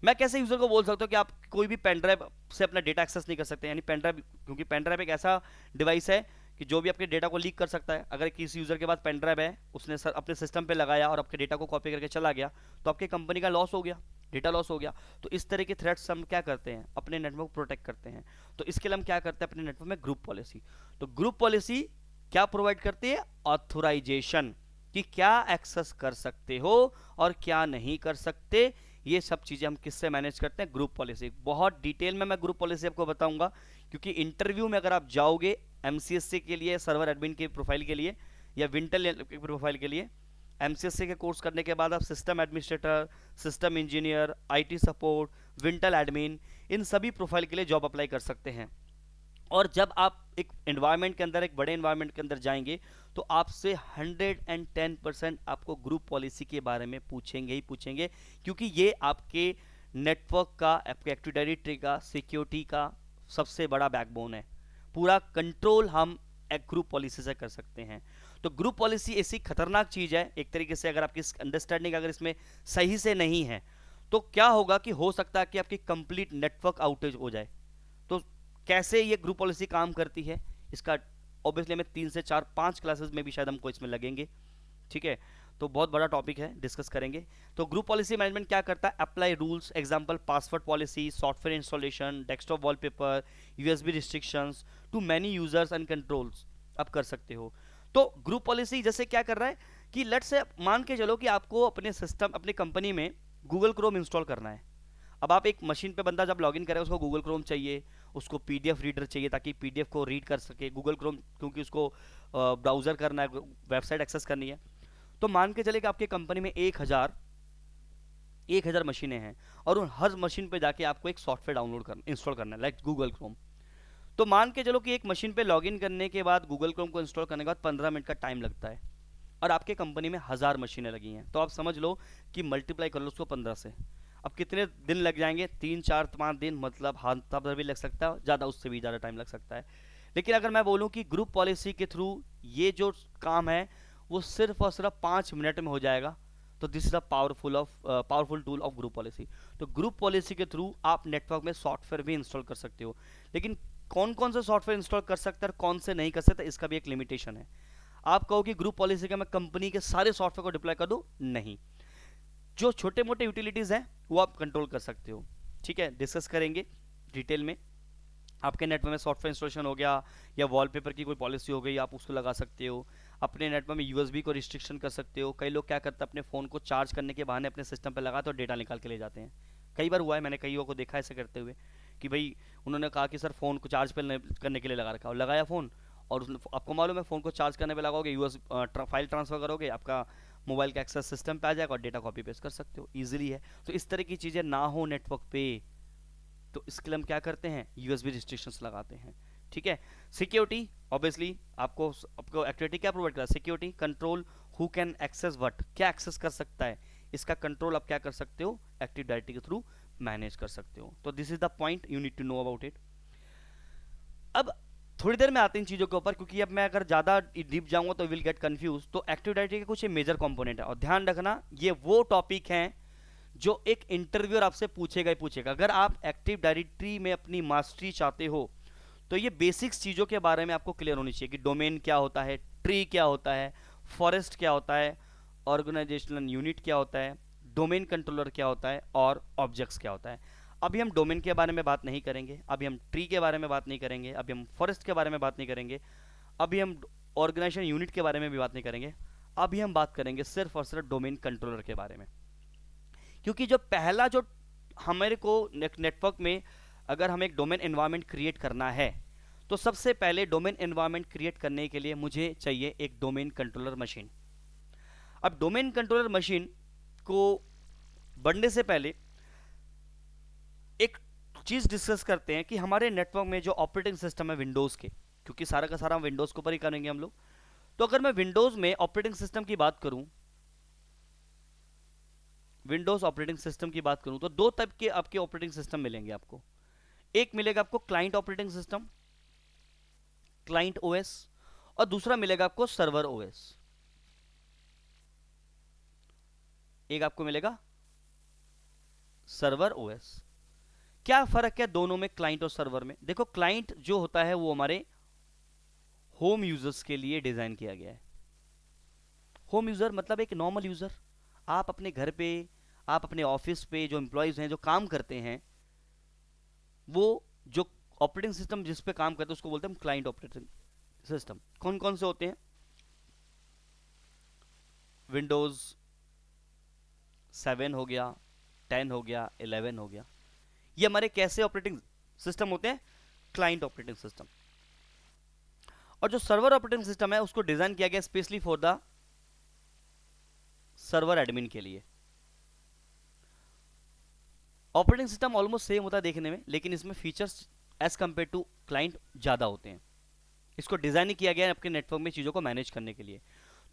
मैं कैसे यूजर को बोल सकता हूँ कि आप कोई भी पेन ड्राइव से अपना डेटा एक्सेस नहीं कर सकते, यानी पेन ड्राइव, क्योंकि पेन ड्राइव एक ऐसा डिवाइस है कि जो भी आपके डेटा को लीक कर सकता है। अगर किसी यूजर के पास पेन ड्राइव है, उसने सर अपने सिस्टम पे लगाया और आपके डेटा को कॉपी करके चला गया, तो आपकी कंपनी का लॉस हो गया, डेटा लॉस हो गया। तो इस तरह के थ्रेट्स हम क्या करते हैं, अपने नेटवर्क प्रोटेक्ट करते हैं। तो इसके लिए हम क्या करते हैं अपने नेटवर्क में, ग्रुप पॉलिसी। तो ग्रुप पॉलिसी क्या प्रोवाइड करती है, ऑथराइजेशन, कि क्या एक्सेस कर सकते हो और क्या नहीं कर सकते। ये सब चीजें हम किससे मैनेज करते हैं, ग्रुप पॉलिसी। बहुत डिटेल में मैं ग्रुप पॉलिसी आपको बताऊंगा, क्योंकि इंटरव्यू में अगर आप जाओगे एमसीएससी के लिए, सर्वर एडमिन के प्रोफाइल के लिए या विंटल के प्रोफाइल के लिए, एमसीएससी के कोर्स करने के बाद आप system administrator, system engineer, IT support, Wintel admin, इन सभी प्रोफाइल के लिए जॉब अप्लाई कर सकते हैं। और जब आप एक एनवायरनमेंट के अंदर, एक बड़े एनवायरनमेंट के अंदर जाएंगे, तो आपसे 110% आपको ग्रुप पॉलिसी के बारे में पूछेंगे ही पूछेंगे, क्योंकि ये आपके नेटवर्क का, आपके एक्टिव डायरेक्टरी का, सिक्योरिटी का सबसे बड़ा बैकबोन है। पूरा कंट्रोल हम एक ग्रुप पॉलिसी से कर सकते हैं। तो ग्रुप पॉलिसी ऐसी खतरनाक चीज है एक तरीके से, अगर आपकी अंडरस्टैंडिंग अगर इसमें सही से नहीं है, तो क्या होगा कि हो सकता है कि आपकी कंप्लीट नेटवर्क आउटेज हो जाए। तो कैसे ये ग्रुप पॉलिसी काम करती है, इसका ऑब्वियसली हमें 3 से 4 5 क्लासेस में भी शायद हमको इसमें लगेंगे, ठीक है। तो बहुत बड़ा टॉपिक है, डिस्कस करेंगे। तो ग्रुप पॉलिसी मैनेजमेंट क्या करता है, apply rules, example password policy, software installation, desktop wallpaper, USB restrictions to many users and controls आप कर सकते हो। तो ग्रुप पॉलिसी जैसे क्या कर रहा है कि लेट्स से मान के चलो कि आपको अपने सिस्टम, अपनी कंपनी में गूगल क्रोम इंस्टॉल करना है। अब आप एक मशीन पे बंदा जब लॉगिन करे, उसको गूगल क्रोम चाहिए, उसको पीडीएफ रीडर चाहिए ताकि पीडीएफ को रीड कर सके। गूगल क्रोम क्योंकि उसको ब्राउजर करना है, वेबसाइट एक्सेस करनी है। तो मान के चले कि आपकी कंपनी में 1000 मशीनें हैं और उन हर मशीन पे जाके आपको एक सॉफ्टवेयर डाउनलोड करना, इंस्टॉल करना है, लाइक गूगल क्रोम। तो मान के चलो कि एक मशीन पे लॉगिन करने के बाद, गूगल क्रोम को इंस्टॉल करने के बाद 15 मिनट का टाइम लगता है, और आपके कंपनी में 1000 मशीनें लगी हैं। तो आप समझ लो कि मल्टीप्लाई कर लो उसको 15 से, अब कितने दिन लग जाएंगे, 3 4 5 दिन, मतलब हफ्ता भर भी लग सकता है, ज़्यादा उससे भी ज़्यादा टाइम लग सकता है। लेकिन अगर मैं बोलूं कि ग्रुप पॉलिसी के थ्रू ये जो काम है वो सिर्फ और सिर्फ 5 मिनट में हो जाएगा, तो this is a powerful tool of group policy. तो ग्रुप पॉलिसी के थ्रू आप नेटवर्क में सॉफ्टवेयर भी इंस्टॉल कर सकते हो। लेकिन कौन कौन से सॉफ्टवेयर इंस्टॉल कर सकते हैं और कौन से नहीं कर सकते, इसका भी एक लिमिटेशन है। आप कहो कि ग्रुप पॉलिसी का मैं कंपनी के सारे सॉफ्टवेयर को डिप्लॉय कर दूं, नहीं, जो छोटे मोटे यूटिलिटीज हैं वो आप कंट्रोल कर सकते हो, ठीक है। डिस्कस करेंगे डिटेल में। आपके नेटवर्क में सॉफ्टवेयर इंस्टॉलेशन हो गया या वॉलपेपर की कोई पॉलिसी हो गई, आप उसको लगा सकते हो। अपने नेटवर्क में यूएसबी को रिस्ट्रिक्शन कर सकते हो। कई लोग क्या करते हैं, अपने फ़ोन को चार्ज करने के बहाने अपने सिस्टम पर लगाते और डेटा निकाल के ले जाते हैं। कई बार हुआ है, मैंने कईयों को देखा ऐसे करते हुए कि भाई उन्होंने कहा कि सर फ़ोन को चार्ज पे करने के लिए लगा रखा, और लगाया फ़ोन, और आपको मालूम है फ़ोन को चार्ज करने पे लगाओगे, यूएस फाइल ट्रांसफ़र करोगे, आपका मोबाइल का एक्सेस सिस्टम पे आ जाएगा और डेटा कॉपी पेस्ट कर सकते हो, ईजिली है। तो इस तरह की चीज़ें ना हो नेटवर्क पे, तो इसके लिए हम क्या करते हैं, यूएसबी रिस्ट्रिक्शंस लगाते हैं, ठीक है। सिक्योरिटी, ऑब्वियसली आपको एक्टिविटी क्या प्रोवाइड करा, security, control who can access what, क्या एक्सेस कर सकता है, इसका कंट्रोल आप क्या कर सकते हो, एक्टिव डायरेक्टरी के थ्रू मैनेज कर सकते हो। तो this is the point you need to know about it. अब थोड़ी देर में आते हैं इन चीज़ों के ऊपर, क्योंकि अब मैं अगर ज़्यादा डीप जाऊंगा तो विल गेट कंफ्यूज। तो एक्टिव डायरेक्टरी के कुछ मेजर कंपोनेंट है, और ध्यान रखना ये वो टॉपिक हैं जो एक इंटरव्यूअर आपसे पूछेगा ही पूछेगा। अगर आप एक्टिव डायरेक्टरी में अपनी मास्टरी चाहते हो तो ये बेसिक्स चीज़ों के बारे में आपको क्लियर होनी चाहिए कि डोमेन क्या होता है, ट्री क्या होता है, फॉरेस्ट क्या होता है, ऑर्गेनाइजेशनल यूनिट क्या होता है, डोमेन कंट्रोलर क्या होता है, और ऑब्जेक्ट्स क्या होता है। अभी हम डोमेन के बारे में बात नहीं करेंगे, अभी हम ट्री के बारे में बात नहीं करेंगे, अभी हम फॉरेस्ट के बारे में बात नहीं करेंगे, अभी हम ऑर्गेनाइजेशन यूनिट के बारे में भी बात नहीं करेंगे। अभी हम बात करेंगे सिर्फ और सिर्फ डोमेन कंट्रोलर के बारे में। क्योंकि जो पहला जो हमारे को नेटवर्क में अगर हमें एक डोमेन एनवायरनमेंट क्रिएट करना है तो सबसे पहले डोमेन एनवायरनमेंट क्रिएट करने के लिए मुझे चाहिए एक डोमेन कंट्रोलर मशीन। अब डोमेन कंट्रोलर मशीन को बढ़ने से पहले एक चीज डिस्कस करते हैं कि हमारे नेटवर्क में जो ऑपरेटिंग सिस्टम है विंडोज के, क्योंकि सारा का सारा विंडोज के ऊपर ही करेंगे हम लोग। तो अगर मैं विंडोज में ऑपरेटिंग सिस्टम की बात करूं, विंडोज ऑपरेटिंग सिस्टम की बात करूं तो दो टाइप के आपके ऑपरेटिंग सिस्टम मिलेंगे आपको। एक मिलेगा आपको client operating system, client OS, और दूसरा मिलेगा आपको सर्वर ओएस। एक आपको मिलेगा सर्वर ओएस। क्या फर्क है दोनों में, क्लाइंट और सर्वर में? देखो, क्लाइंट जो होता है वो हमारे होम यूजर्स के लिए डिजाइन किया गया है। होम यूजर मतलब एक नॉर्मल यूजर, आप अपने घर पे, आप अपने ऑफिस पे जो एम्प्लॉयज हैं, जो काम करते हैं, वो जो ऑपरेटिंग सिस्टम जिस पे काम करते हैं उसको बोलते हैं क्लाइंट ऑपरेटिंग सिस्टम। कौन कौन से होते हैं? विंडोज 7 हो गया, 10 हो गया, 11 हो गया। ये हमारे कैसे ऑपरेटिंग सिस्टम होते हैं? Client operating system. और जो सर्वर ऑपरेटिंग सिस्टम है उसको डिजाइन किया गया specially for the server admin के लिए। ऑपरेटिंग सिस्टम ऑलमोस्ट सेम होता है देखने में, लेकिन इसमें features as compare to client ज्यादा होते हैं। इसको डिजाइन ही किया गया है आपके नेटवर्क में चीजों को मैनेज करने के लिए।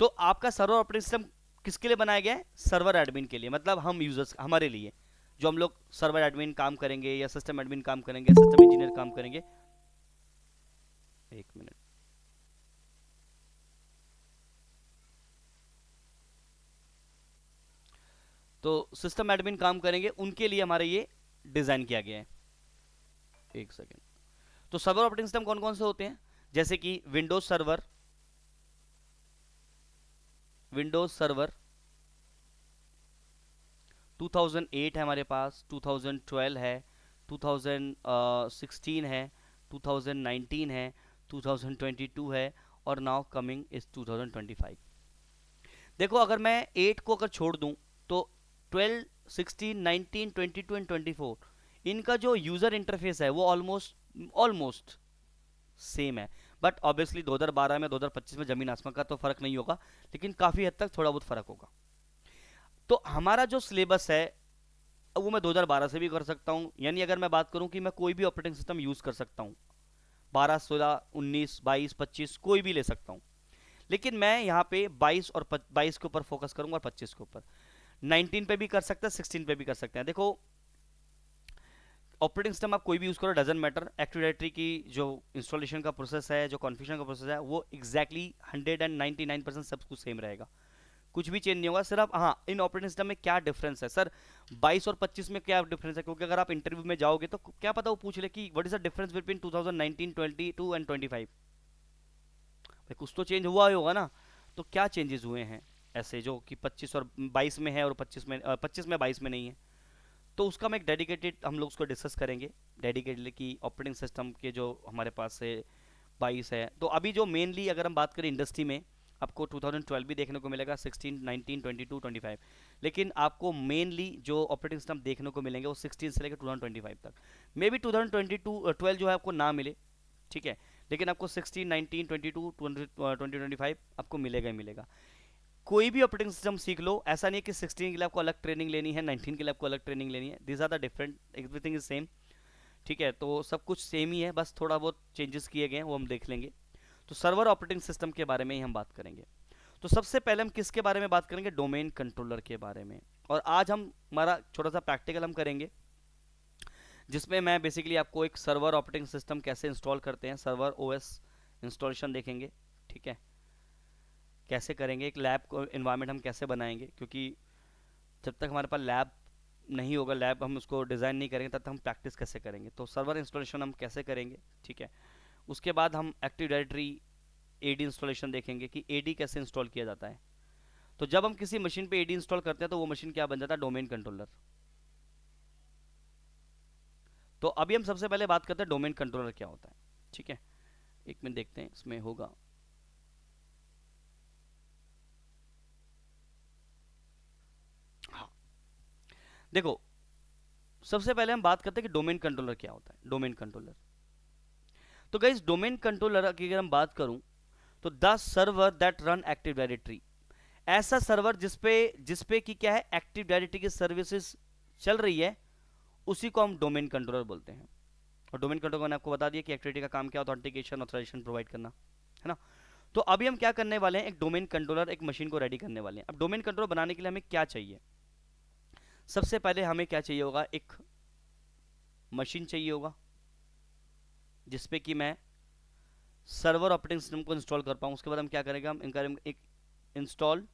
तो आपका सर्वर ऑपरेटिंग सिस्टम किसके लिए बनाया गया है? सर्वर एडमिन के लिए, मतलब हम यूजर्स, हमारे लिए, जो हम लोग सर्वर एडमिन काम करेंगे या सिस्टम एडमिन काम करेंगे, सिस्टम इंजीनियर काम करेंगे। एक मिनट, तो सिस्टम एडमिन काम करेंगे, उनके लिए हमारे ये डिजाइन किया गया है। एक सेकेंड। तो सर्वर ऑपरेटिंग सिस्टम कौन कौन से होते हैं? जैसे कि विंडोज सर्वर, विंडोज सर्वर 2008 है हमारे पास, 2012 है, 2016 है, 2019 है, 2022 है, और नाउ कमिंग इज 2025। देखो, अगर मैं 8 को अगर छोड़ दूं तो 12, 16, 19, 22 एंड 24 इनका जो यूजर इंटरफेस है वो ऑलमोस्ट सेम है। बट ऑब्वियसली 2012 में 2025 में जमीन आसमान का तो फर्क नहीं होगा, लेकिन काफी हद तक थोड़ा बहुत फर्क होगा। तो हमारा जो सिलेबस है वो मैं 2012 से भी कर सकता हूं, यानी अगर मैं बात करूं कि मैं कोई भी ऑपरेटिंग सिस्टम यूज कर सकता हूं, 12, 16, 19, 22, 25 कोई भी ले सकता हूं। लेकिन मैं यहाँ पे 22 और 22 के ऊपर फोकस करूंगा और 25 के ऊपर। 19 पे भी कर सकते हैं, 16 पे भी कर सकते हैं। देखो, ऑपरेटिंग सिस्टम आप कोई भी यूज करो, डजंट मैटर। एक्टिव डायरेक्टरी की जो इंस्टॉलेशन का प्रोसेस है, जो कॉन्फ़िगरेशन का प्रोसेस है, वो एग्जैक्टली 199% सब कुछ सेम रहेगा, कुछ भी चेंज नहीं होगा। सिर्फ हाँ, इन ऑपरेटिंग सिस्टम में क्या डिफरेंस है सर, 22 और 25 में क्या डिफरेंस है? क्योंकि अगर आप इंटरव्यू में जाओगे तो क्या पता वो पूछ ले कि what is the difference between 2019, 22 and 25। भाई कुछ तो चेंज हुआ ही होगा ना। तो क्या चेंजेस हुए हैं ऐसे जो कि 25 और 22 में है और 25 में 22 में नहीं है? तो उसका मैं एक डेडिकेटेड, हम लोग उसको डिस्कस करेंगे डेडिकेटली कि ऑपरेटिंग सिस्टम के जो हमारे पास है 22 है। तो अभी जो मेनली अगर हम बात करें इंडस्ट्री में, आपको 2012 भी देखने को मिलेगा, 16, 19, 22, 25, लेकिन आपको मेनली जो ऑपरेटिंग सिस्टम देखने को मिलेंगे वो 16 से लेकर 2025 तक। मे बी 2022 12 जो है आपको ना मिले, ठीक है, लेकिन आपको 16, 19, 22, 2025 आपको मिलेगा ही मिलेगा। कोई भी ऑपरेटिंग सिस्टम सीख लो, ऐसा नहीं है कि 16 के लिए आपको अलग ट्रेनिंग लेनी है, 19 के लिए आपको अलग ट्रेनिंग लेनी है। This are the different, everything is same, ठीक है। तो सब कुछ सेम ही है, बस थोड़ा बहुत चेंजेस किए गए हैं, वो हम देख लेंगे। तो सर्वर ऑपरेटिंग सिस्टम के बारे में ही हम बात करेंगे। तो सबसे पहले हम किसके बारे में बात करेंगे? डोमेन कंट्रोलर के बारे में। और आज हम हमारा छोटा सा प्रैक्टिकल हम करेंगे। जिसमें मैं बेसिकली आपको एक सर्वर ऑपरेटिंग सिस्टम कैसे इंस्टॉल करते हैं, सर्वर ओएस इंस्टॉलेशन देखेंगे, ठीक है, कैसे करेंगे, एक लैब को इन्वायरमेंट हम कैसे बनाएंगे, क्योंकि जब तक हमारे पास लैब नहीं होगा, लैब हम उसको डिज़ाइन नहीं करेंगे, तब तक हम प्रैक्टिस कैसे करेंगे। तो सर्वर इंस्टॉलेशन हम कैसे करेंगे, ठीक है। उसके बाद हम एक्टिव डायरेक्टरी एडी इंस्टॉलेशन देखेंगे कि एडी कैसे इंस्टॉल किया जाता है। तो जब हम किसी मशीन पे एडी इंस्टॉल करते हैं तो वो मशीन क्या बन जाता है, डोमेन कंट्रोलर। तो अभी हम सबसे पहले बात करते हैं डोमेन कंट्रोलर क्या होता है, ठीक है। एक मिनट देखते हैं इसमें होगा। हाँ, देखो सबसे पहले हम बात करते हैं कि डोमेन कंट्रोलर क्या होता है। डोमेन कंट्रोलर, तो गाइस डोमेन कंट्रोलर की अगर हम बात करूं तो the server that run active directory, ऐसा सर्वर जिसपे की क्या है, एक्टिव डायरेक्टरी की सर्विसेज चल रही है, उसी को हम डोमेन कंट्रोलर बोलते हैं। और डोमेन कंट्रोलर मैंने आपको बता दिया कि एक्टिविटी का काम क्या होता है, ऑथेंटिकेशन ऑथराइजेशन प्रोवाइड करना, है ना। तो अभी हम क्या करने वाले हैं, एक डोमेन कंट्रोलर, एक मशीन को रेडी करने वाले हैं। अब डोमेन कंट्रोलर बनाने के लिए हमें क्या चाहिए, सबसे पहले हमें क्या चाहिए होगा, एक मशीन चाहिए होगा जिसपे कि मैं सर्वर ऑपरेटिंग सिस्टम को इंस्टॉल कर पाऊँ। उसके बाद हम क्या करेंगे, हम एक install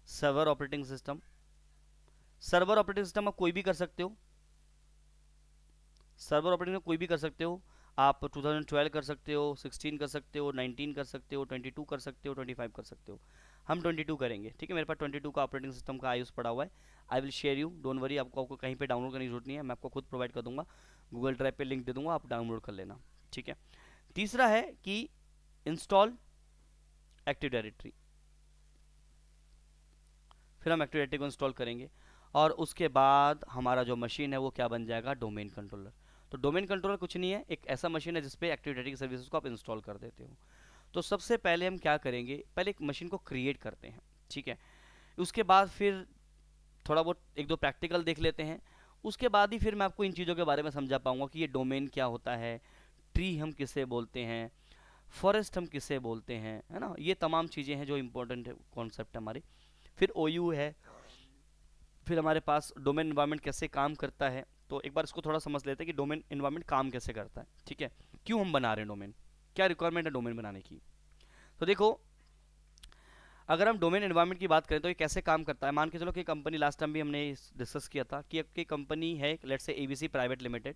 server operating system. Server operating system आप कोई भी कर सकते हो, सर्वर ऑपरेटिंग कोई भी कर सकते हो आप। 2012 कर सकते हो, 16 कर सकते हो, 19 कर सकते हो, 22 कर सकते हो, 25 कर सकते हो। हम 22 करेंगे, ठीक है। मेरे पास 22 का ऑपरेटिंग सिस्टम का आयुष पड़ा हुआ है। I will share you, don't worry, आपको कहीं पे डाउनलोड करने की जरूरत नहीं है, मैं आपको खुद प्रोवाइड कर दूंगा, गूगल ड्राइव पे लिंक दे दूंगा, आप डाउनलोड कर लेना, ठीक है। तीसरा है कि इंस्टॉल एक्टिव डायरेक्टरी, फिर हम एक्टिव डायरेक्टरी को इंस्टॉल करेंगे और उसके बाद हमारा जो मशीन है वो क्या बन जाएगा, डोमेन कंट्रोलर। तो डोमेन कंट्रोलर कुछ नहीं है, एक ऐसा मशीन है जिसपे एक्टिव डायरेक्टरी की सर्विसेज को आप इंस्टॉल कर देते हो। तो सबसे पहले हम क्या करेंगे, पहले एक मशीन को क्रिएट करते हैं, ठीक है। उसके बाद फिर थोड़ा बहुत एक दो प्रैक्टिकल देख लेते हैं। उसके बाद ही फिर मैं आपको इन चीज़ों के बारे में समझा पाऊंगा कि ये डोमेन क्या होता है, ट्री हम किसे बोलते हैं, फॉरेस्ट हम किसे बोलते हैं, है ना। ये तमाम चीज़ें हैं जो इंपॉर्टेंट कॉन्सेप्ट है हमारे। फिर ओयू है, फिर हमारे पास डोमेन इन्वायरमेंट कैसे काम करता है। तो एक बार इसको थोड़ा समझ लेते हैं कि डोमेन इन्वायरमेंट काम कैसे करता है, ठीक है, क्यों हम बना रहे हैं डोमेन, क्या रिक्वायरमेंट है डोमेन बनाने की। तो देखो, अगर हम डोमेन एनवायरनमेंट की बात करें तो ये कैसे काम करता है। मान के चलो कि कंपनी, लास्ट टाइम भी हमने डिस्कस किया था कि आपकी कंपनी है, let's say ABC private limited,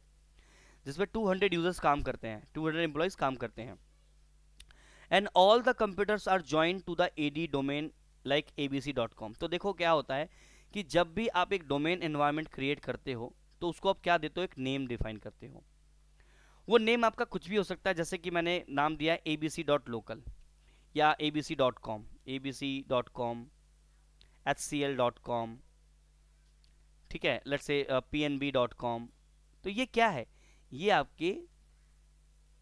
जिसमें 200 यूजर्स काम करते हैं, 200 एम्प्लॉयज काम करते हैं, and all the computers are join to the AD domain like abc.com। तो देखो क्या होता है कि जब भी आप एक डोमेन एनवायरनमेंट क्रिएट करते हो तो उसको आप क्या देते हो, एक नेम डिफाइन करते हो। वो नेम आपका कुछ भी हो सकता है, जैसे कि मैंने नाम दिया है abc.local या abc.com, abc.com, hcl.com, ठीक है, लेट्स से pnb.com। तो ये क्या है, ये आपके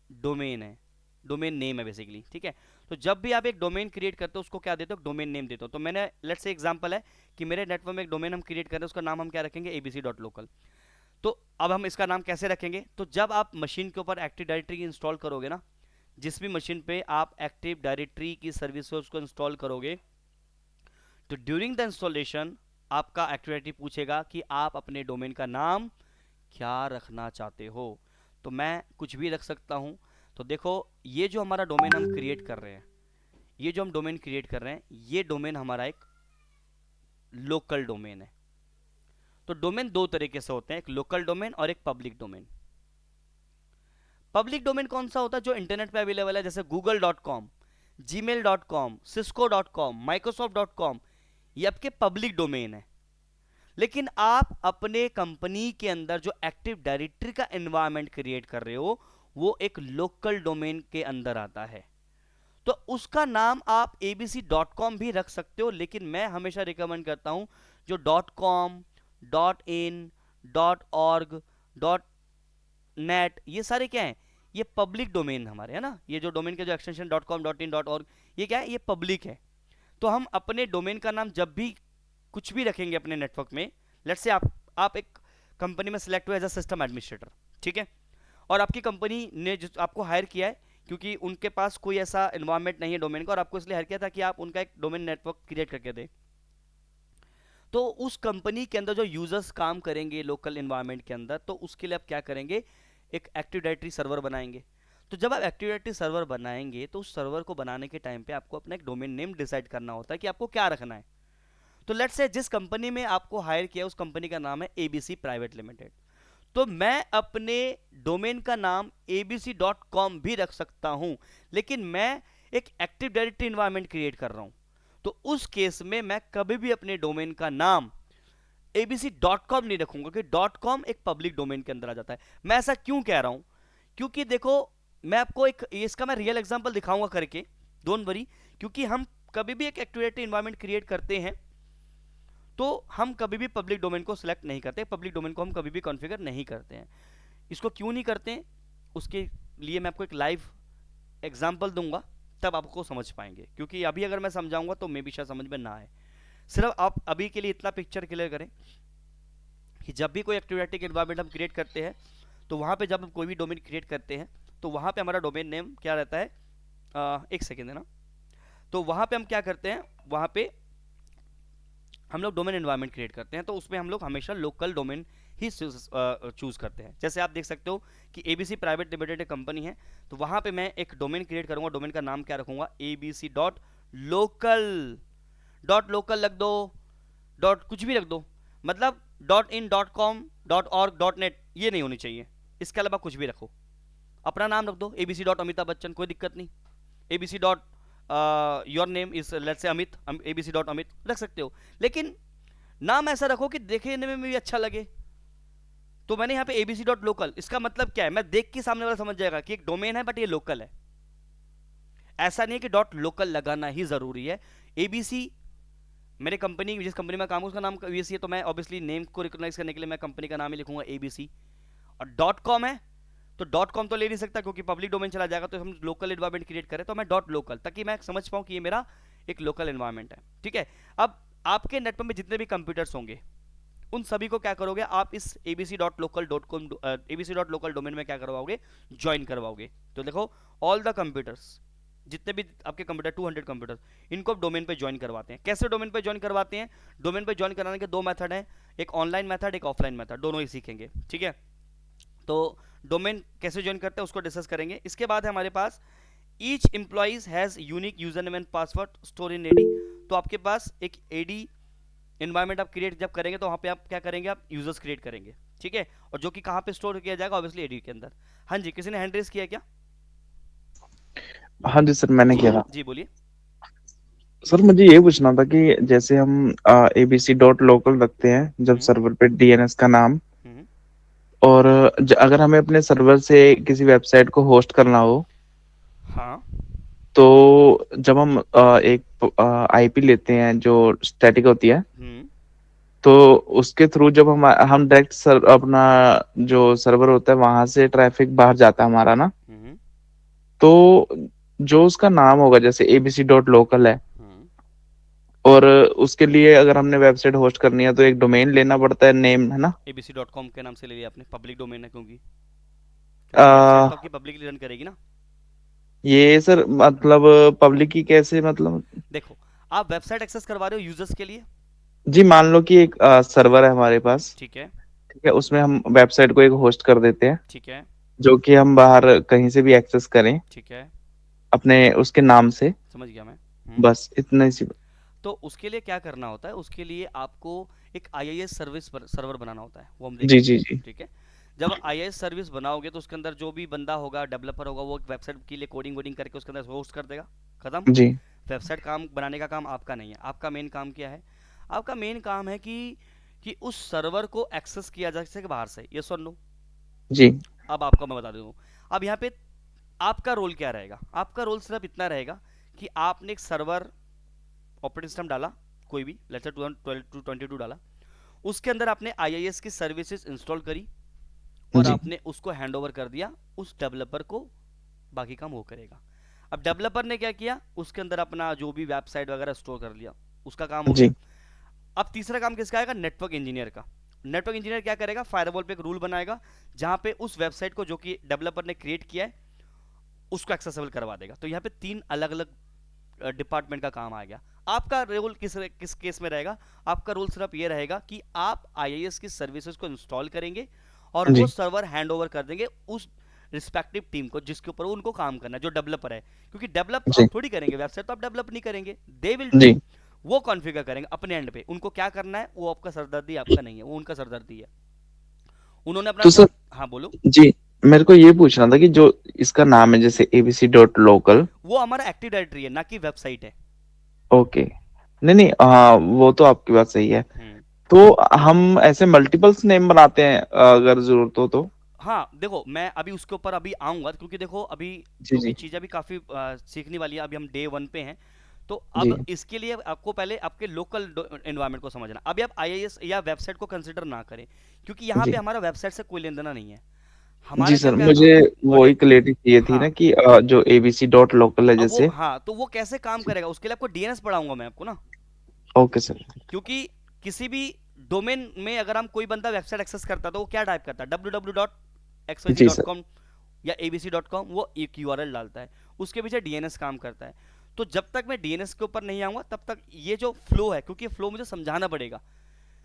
डोमेन है, डोमेन नेम है बेसिकली, ठीक है। तो जब भी आप एक डोमेन क्रिएट करते हो उसको क्या देते हो, डोमेन नेम देते हो। तो मैंने लेट्स से एग्जांपल है कि मेरे नेटवर्क में एक डोमेन हम क्रिएट कर रहे हैं, उसका नाम हम क्या रखेंगे, abc.local। तो अब हम इसका नाम कैसे रखेंगे, तो जब आप मशीन के ऊपर एक्टिव डायरेक्टरी इंस्टॉल करोगे ना, जिस भी मशीन पे आप एक्टिव डायरेक्टरी की सर्विसेज को इंस्टॉल करोगे, तो ड्यूरिंग द इंस्टॉलेशन आपका एक्टिव डायरेक्टरी पूछेगा कि आप अपने डोमेन का नाम क्या रखना चाहते हो। तो मैं कुछ भी रख सकता हूं। तो देखो, ये जो हमारा डोमेन हम क्रिएट कर रहे हैं, ये जो हम डोमेन क्रिएट कर रहे हैं, ये डोमेन हमारा एक लोकल डोमेन है। तो डोमेन दो तरीके से होते हैं, एक लोकल डोमेन और एक पब्लिक डोमेन। पब्लिक डोमेन कौन सा होता है, जो इंटरनेट पे अवेलेबल है, जैसे google.com, gmail.com, cisco.com, microsoft.com, ये आपके पब्लिक डोमेन है। लेकिन आप अपने कंपनी के अंदर जो एक्टिव डायरेक्टरी का एनवायरनमेंट क्रिएट कर रहे हो, वो एक लोकल डोमेन के अंदर आता है। तो उसका नाम आप abc.com भी रख सकते हो, लेकिन मैं हमेशा रिकमेंड करता हूं जो .com, .in, .org, .net, ये सारे क्या हैं, ये पब्लिक डोमेन हमारे, है ना। ये जो डोमेन के जो एक्सटेंशन .com, .in, .org, ये क्या है, ये पब्लिक है। तो हम अपने डोमेन का नाम जब भी कुछ भी रखेंगे अपने नेटवर्क में, लेट्स से आप एक कंपनी में सिलेक्ट हुए एज अ सिस्टम एडमिनिस्ट्रेटर, ठीक है, और आपकी कंपनी ने जो आपको हायर किया है, क्योंकि उनके पास कोई ऐसा एनवायरनमेंट नहीं है डोमेन का, और आपको इसलिए हायर किया था कि आप उनका एक डोमेन नेटवर्क क्रिएट करके दें। तो उस कंपनी के अंदर जो यूजर्स काम करेंगे लोकल इन्वायरमेंट के अंदर, तो उसके लिए आप क्या करेंगे, एक एक्टिव डायरेक्टरी सर्वर बनाएंगे। तो जब आप एक्टिव डायरेक्टरी सर्वर बनाएंगे तो उस सर्वर को बनाने के टाइम पे आपको अपना एक डोमेन नेम डिसाइड करना होता है कि आपको क्या रखना है। तो लेट्स से जिस कंपनी में आपको हायर किया उस कंपनी का नाम है एबीसी प्राइवेट लिमिटेड, तो मैं अपने डोमेन का नाम abc.com भी रख सकता हूं, लेकिन मैं एक एक्टिव डायरेक्टरी इन्वायरमेंट क्रिएट कर रहा हूं। तो उस केस में मैं कभी भी अपने डोमेन का नाम abc.com नहीं रखूंगा, कि .com एक पब्लिक डोमेन के अंदर आ जाता है। मैं ऐसा क्यों कह रहा हूं, क्योंकि देखो मैं आपको एक इसका मैं रियल एग्जांपल दिखाऊंगा करके, डोंट वरी। क्योंकि हम कभी भी एक एक्टिव डायरेक्टरी इन्वायरमेंट क्रिएट करते हैं तो हम कभी भी पब्लिक डोमेन को सिलेक्ट नहीं करते, पब्लिक डोमेन को हम कभी भी कॉन्फ़िगर नहीं करते हैं। इसको क्यों नहीं करते हैं, उसके लिए मैं आपको एक लाइव एग्जांपल दूंगा, तब आपको समझ पाएंगे। क्योंकि अभी अगर मैं समझाऊंगा तो मे भी शायद समझ में ना आए। सिर्फ आप अभी के लिए इतना पिक्चर क्लियर करें कि जब भी कोई एक्टिविटी एनवायरनमेंट हम क्रिएट करते हैं, तो वहाँ पे जब हम कोई भी डोमेन क्रिएट करते हैं तो वहाँ पे हमारा डोमेन नेम क्या रहता है, एक सेकेंड है ना। तो वहाँ पे हम क्या करते हैं, वहाँ पे हम लोग डोमेन एनवायरनमेंट क्रिएट करते हैं, तो उसमें हम लोग हमेशा लोकल डोमेन ही चूज करते हैं। जैसे आप देख सकते हो कि एबीसी प्राइवेट लिमिटेड एक कंपनी है, तो वहाँ पे मैं एक डोमेन क्रिएट करूँगा, डोमेन का नाम क्या रखूँगा, abc.local। डॉट लोकल रख दो, डॉट कुछ भी रख दो, मतलब .in.com .org .net ये नहीं होनी चाहिए। इसके अलावा कुछ भी रखो, अपना नाम रख दो abc.अमिताभ बच्चन, कोई दिक्कत नहीं। abc. Your name is let's say Amit, abc.अमित रख सकते हो, लेकिन नाम ऐसा रखो कि देखने में भी अच्छा लगे। तो मैंने यहाँ पे abc.local, इसका मतलब क्या है, मैं देख के सामने वाला समझ जाएगा कि एक डोमेन है बट ये लोकल है। ऐसा नहीं है कि .local लगाना ही जरूरी है। abc मेरे कंपनी, जिस कंपनी में काम उसका नाम abc है, तो मैं ऑब्वियसली नेम को रिकॉग्नाइज करने के लिए मैं कंपनी का नाम ही लिखूंगा abc। और .com है तो .com तो ले नहीं सकता क्योंकि पब्लिक डोमेन चला जाएगा, तो हम लोकल एनवायरनमेंट क्रिएट करें तो मैं .local, ताकि मैं समझ पाऊँ कि ये मेरा एक लोकल एनवायरनमेंट है। ठीक है, अब आपके नेटवर्क में जितने भी कंप्यूटर्स होंगे उन सभी को क्या करोगे, आप इस abc.local.com abc.local डोमेन में क्या करवाओगे, ज्वाइन करवाओगे। तो देखो ऑल द कंप्यूटर्स, जितने भी आपके कंप्यूटर 200 कंप्यूटर, इनको डोमेन पे ज्वाइन करवाते हैं। कैसे डोमेन पे ज्वाइन करवाते हैं, डोमेन पे ज्वाइन कराने के दो मेथड हैं, एक ऑनलाइन मेथड एक ऑफलाइन मेथड, दोनों ही सीखेंगे। ठीक है, तो डोमेन कैसे ज्वाइन करते हैं उसको डिस्कस करेंगे। इसके बाद है हमारे पास each employees has unique user name and password store in AD. तो आपके पास एक एडी इन्वायरमेंट आप क्रिएट जब करेंगे तो वहाँ पे आप क्या करेंगे, आप यूजर्स क्रिएट करेंगे। ठीक है, और जो कि कहाँ पे स्टोर किया जाएगा, ऑब्वियसली एडी के अंदर। हाँ जी, किसी ने हैंड रेस किया क्या? हाँ जी सर, मैंने किया था। जी बोलिए। सर मुझे ये पूछना था कि जैसे हम abc.local रखते हैं जब हम्म सर्वर पे डीएनएस का नाम, हम्म और अगर हमें अपने सर्वर से किसी वेबसाइट को होस्ट करना हो, हाँ तो जब हम एक आईपी लेते हैं जो स्टैटिक होती है, हम्म तो उसके थ्रू जब हम डायरेक्ट अपना जो सर्वर होता है वहां से ट्रैफिक बाहर जाता है हमारा ना, हम्म तो जो उसका नाम होगा जैसे abc.local है, हम्म और उसके लिए अगर हमने वेबसाइट होस्ट करनी है तो एक डोमेन लेना पड़ता है, नेम है ना। abc.com के नाम से ले लिया आपने, पब्लिक डोमेन है क्योंकि वेबसाइट तो आ, आपकी पब्लिकली रन करेगी ना। ये सर मतलब पब्लिक की कैसे मतलब। देखो, आप वेबसाइट एक्सेस करवा रहे हो यूजर्स के लिए। जी मान लो कि एक सर्वर है हमारे पास, ठीक है ठीक है, उसमें हम वेबसाइट को एक होस्ट कर देते हैं, ठीक है जो कि हम बाहर कहीं से भी एक्सेस करें ठीक है, अपने उसके नाम से, समझ गया मैं। बस इतना सी। तो उसके लिए क्या करना होता है, उसके लिए आपको एक आईआईएस सर्विस सर्वर बनाना होता है, वो हम जी देखेंगे। जी जी। ठीक है, जब आईआईएस सर्विस बनाओगे तो उसके अंदर जो भी बंदा होगा, डेवलपर होगा, वो एक वेबसाइट के लिए कोडिंग वोडिंग करके उसके अंदर होस्ट कर देगा, खत्म। जी वेबसाइट काम बनाने का काम आपका नहीं है। आपका मेन काम क्या है, आपका मेन काम है कि उस सर्वर को एक्सेस किया जा सके बाहर से, यस और नो। जी अब आपको मैं बता दूँ, अब यहाँ पे आपका रोल क्या रहेगा, आपका रोल सिर्फ इतना रहेगा कि आपने एक सर्वर ऑपरेटिंग सिस्टम डाला, कोई भी लेट्स से 2022 डाला, उसके अंदर आपने आईआईएस की सर्विसेज इंस्टॉल करी और जी आपने उसको हैंड ओवर कर दिया उस डेवलपर को, बाकी काम वो करेगा। अब डेवलपर ने क्या किया, उसके अंदर अपना जो भी वेबसाइट वगैरह स्टोर कर लिया, उसका काम हो गया। जी अब तीसरा काम किसका आएगा, नेटवर्क इंजीनियर का। नेटवर्क इंजीनियर क्या करेगा, फायरवॉल पे एक रूल बनाएगा जहां पे उस वेबसाइट को जो कि डेवलपर ने क्रिएट किया है उसको एक्सेसिबल करवा देगा। तो यहाँ पे तीन अलग अलग डिपार्टमेंट का काम आ गया। आपका रोल किस किस केस में रहेगा? आपका रोल सिर्फ ये रहेगा कि आप आईआईएस की सर्विसेज को इंस्टॉल करेंगे और वो जी सर्वर हैंड ओवर कर देंगे उस रिस्पेक्टिव टीम को जिसके ऊपर उनको काम करना है, जो डेवलपर है। क्योंकि डेवलप जी आप थोड़ी करेंगे, वेबसाइट तो आप डेवलप नहीं करेंगे, दे विल डू। जी। वो कॉन्फ़िगर करेंगे अपने एंड पे, उनको क्या करना है वो आपका सरदर्दी आपका नहीं है, वो उनका सरदर्दी है। उन्होंने अपना तो सर, हाँ बोलो। जी, मेरे को ये पूछना था कि जो इसका नाम है जैसे abc.local। वो हमारा एक्टिव डायरेक्टरी है, ना कि वेबसाइट है। ओके। नहीं नहीं, हाँ वो तो आपकी बात सही है। हम्म। तो हम ऐसे मल्टीपल्स नेम बनाते हैं अगर जरूरत हो तो। हाँ देखो, मैं अभी उसके ऊपर अभी आऊंगा, क्योंकि देखो अभी जी क्योंकि जी चीज़ें भी काफ़ी सीखनी वाली है, अभी हम डे वन पे हैं। तो जी अब इसके लिए आपको पहले आपके लोकल एनवायरनमेंट को समझना। अभी आप आईआईएस या वेबसाइट को कंसिडर ना करें, क्योंकि यहाँ पे जी हमारा वेबसाइट से कोई लेन देना नहीं है। जी हमारा क्या सर, क्या मुझे गॉट वही इट। क्लैरिटी चाहिए थी हाँ, ना कि जो abc.local है अब वो जैसे। हाँ तो वो कैसे काम जी, करेगा उसके लिए आपको डीएनएस पढ़ाऊंगा मैं आपको ना। Okay sir. क्योंकि किसी भी डोमेन में अगर हम कोई बंदा वेबसाइट एक्सेस करता है तो वो क्या टाइप करता है, जी सर। www.xyz.com या abc.com, वो एक यूआरएल डालता है। उसके पीछे डीएनएस काम करता है। तो जब तक मैं डीएनएस के ऊपर नहीं आऊंगा तब तक ये जो फ्लो है, क्योंकि फ्लो मुझे समझाना पड़ेगा।